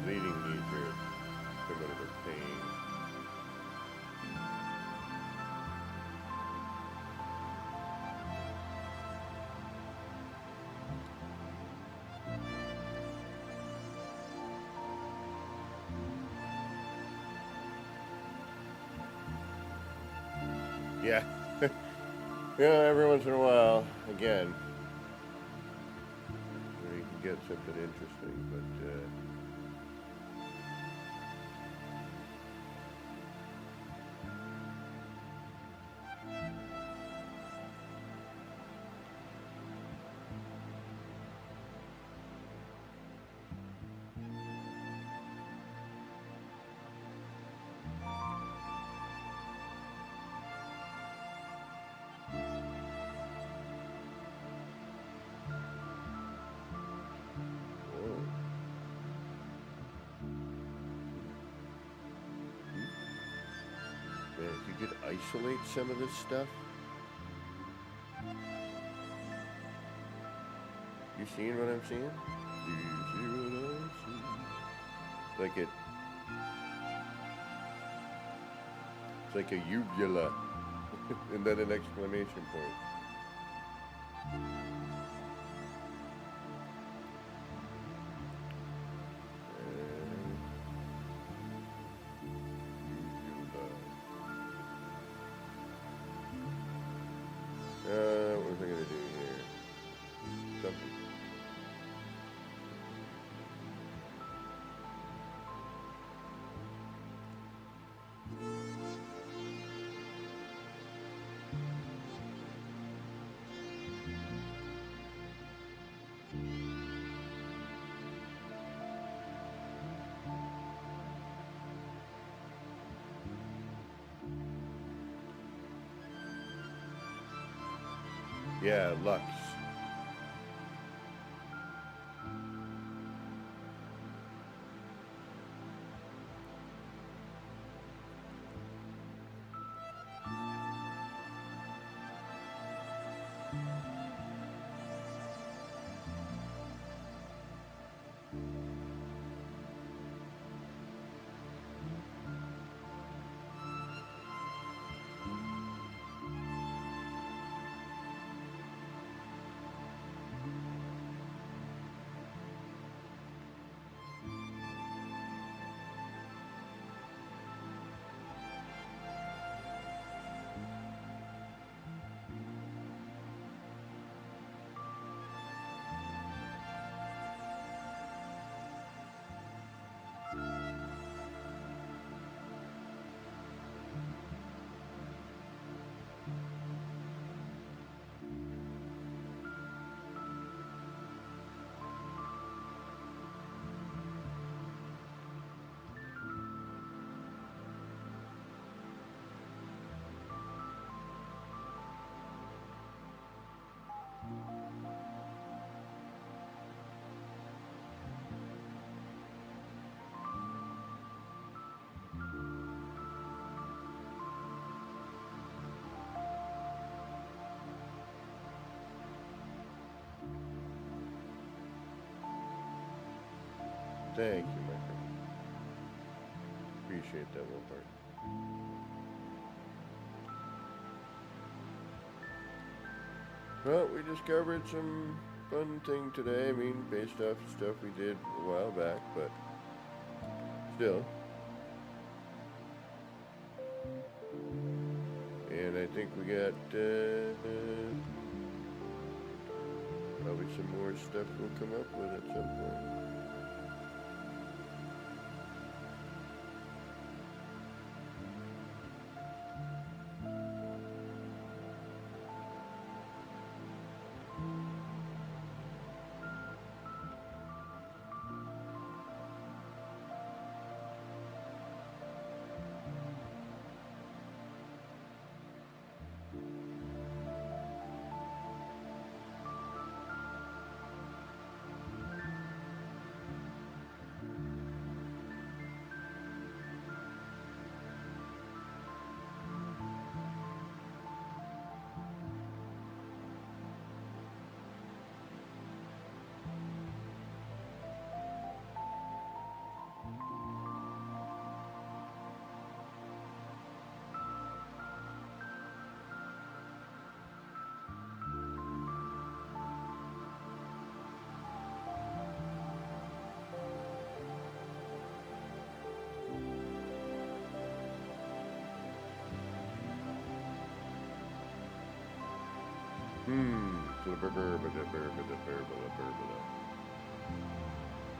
Bleeding needs are a bit of a pain. Yeah. Yeah, every once in a while, again, you can get something interesting, but man, if you could isolate some of this stuff. You seeing what I'm seeing? Do you see what I see? Like it. It's like a uvula. And then an exclamation point. What was I gonna do here? Something. Yeah, Lux. Thank you, my friend. Appreciate that, little part. Well, we discovered some fun thing today. I mean, based off stuff we did a while back, but still. And I think we got probably some more stuff we'll come up with at some point.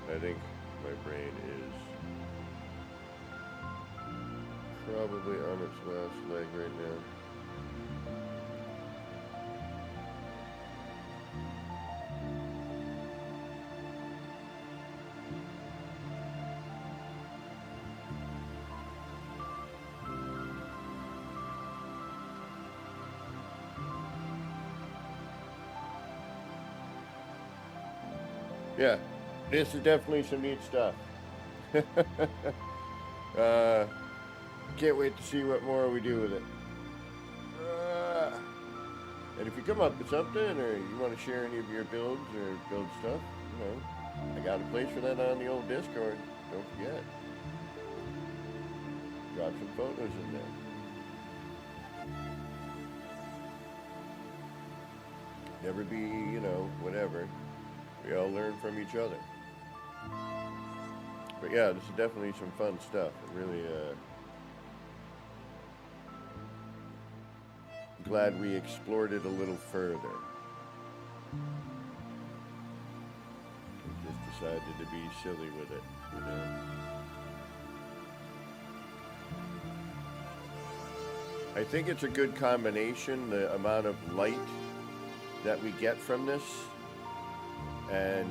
I think my brain is probably on its last leg right now. Yeah, this is definitely some neat stuff. Can't wait to see what more we do with it. And if you come up with something or you want to share any of your builds or build stuff, you know, I got a place for that on the old Discord. Don't forget. Drop some photos in there. Never be, you know, whatever. We all learn from each other. But yeah, this is definitely some fun stuff. I'm really glad we explored it a little further. We just decided to be silly with it, you know. I think it's a good combination, the amount of light that we get from this and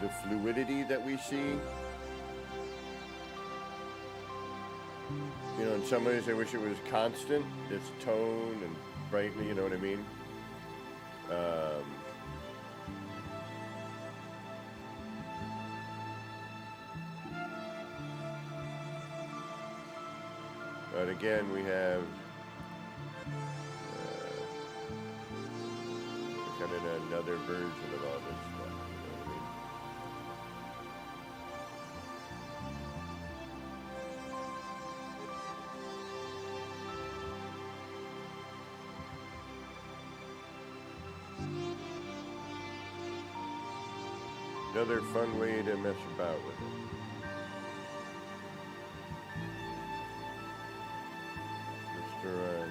the fluidity that we see. You know, in some ways I wish it was constant, its tone and brightly, you know what I mean? But again, we have kind of another version of all this stuff, you know what I mean? Another fun way to mess about with it. Let's throw on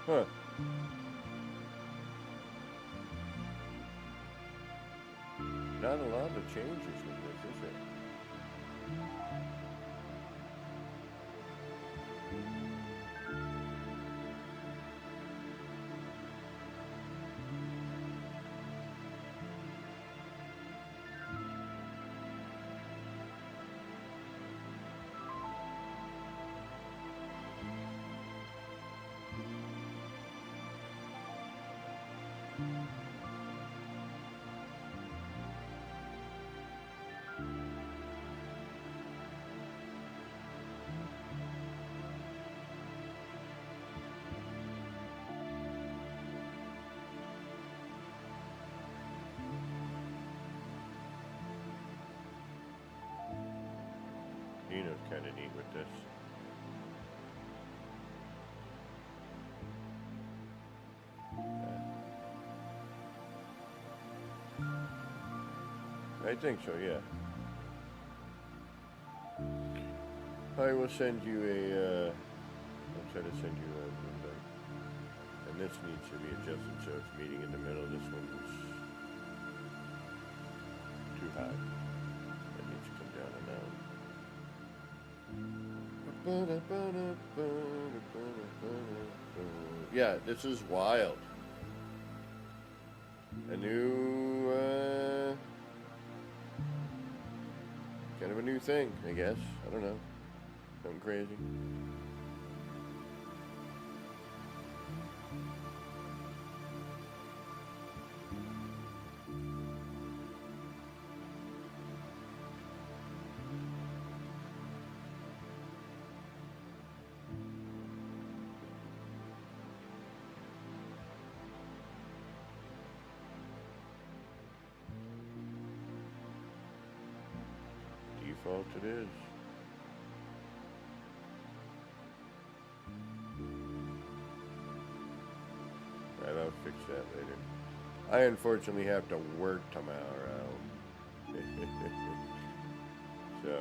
Huh. Not a lot of changes with this, is there? Dino's kind of neat with this. I think so, yeah. I will send you a, I'll try to send you a invite. And this needs to be adjusted so it's meeting in the middle. This one's too high. That needs to come down on that one. Yeah, this is wild. A new, kind of a new thing, I guess. I don't know. Something crazy. Default it is. Right, I'll fix that later. I unfortunately have to work tomorrow. So,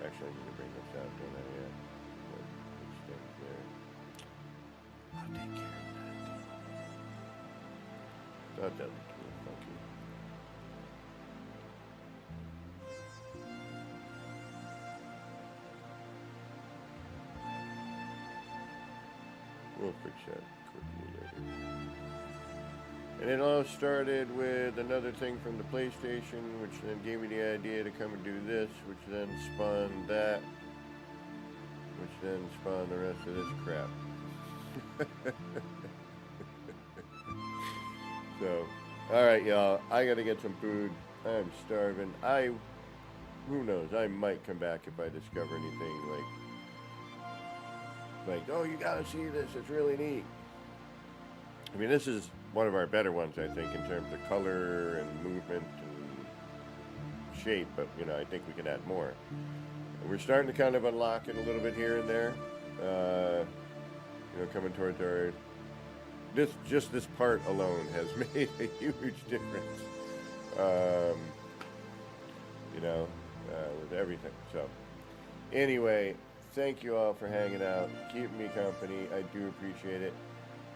actually I need to bring this out, don't I? Yeah. Extend there. I'll take care of that. Thought that looked a little funky. We'll fix that quickly later. And it all started with another thing from the PlayStation, which then gave me the idea to come and do this, which then spawned that, which then spawned the rest of this crap. So, alright y'all, I gotta get some food. I'm starving. Who knows, I might come back if I discover anything like, oh, you gotta see this, it's really neat. I mean, this is one of our better ones, I think, in terms of color and movement and shape, but, you know, I think we can add more. And we're starting to kind of unlock it a little bit here and there, you know, coming towards our, just this part alone has made a huge difference, you know, with everything. So, anyway, thank you all for hanging out, keeping me company. I do appreciate it.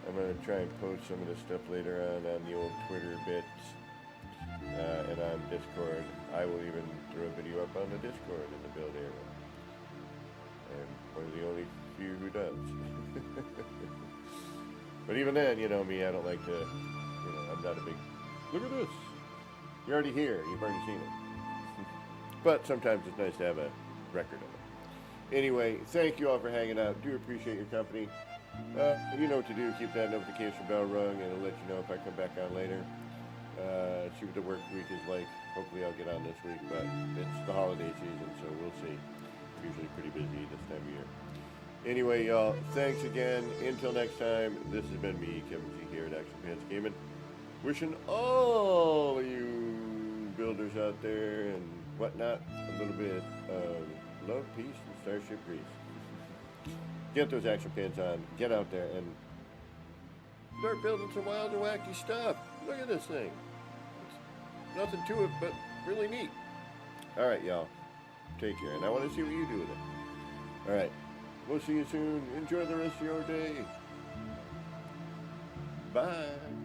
I'm going to try and post some of this stuff later on the old Twitter bits and on Discord. I will even throw a video up on the Discord in the build area. I'm one of the only few who does. But even then, you know me, I don't like to, you know, I'm not a big, look at this. You're already here. You've already seen it. But sometimes it's nice to have a record of it. Anyway, thank you all for hanging out. Do appreciate your company. You know what to do. Keep that notification bell rung, and it'll let you know if I come back on later. See what the work week is like. Hopefully I'll get on this week, but it's the holiday season, so we'll see. Usually pretty busy this time of year. Anyway, y'all, thanks again. Until next time, this has been me, Kevin G, here at Action Pants Gaming. Wishing all you builders out there and whatnot a little bit of love, peace, and Starship Grease. Get those action pants on, get out there, and start building some wild and wacky stuff. Look at this thing. It's nothing to it, but really neat. All right, y'all. Take care, and I want to see what you do with it. All right. We'll see you soon. Enjoy the rest of your day. Bye.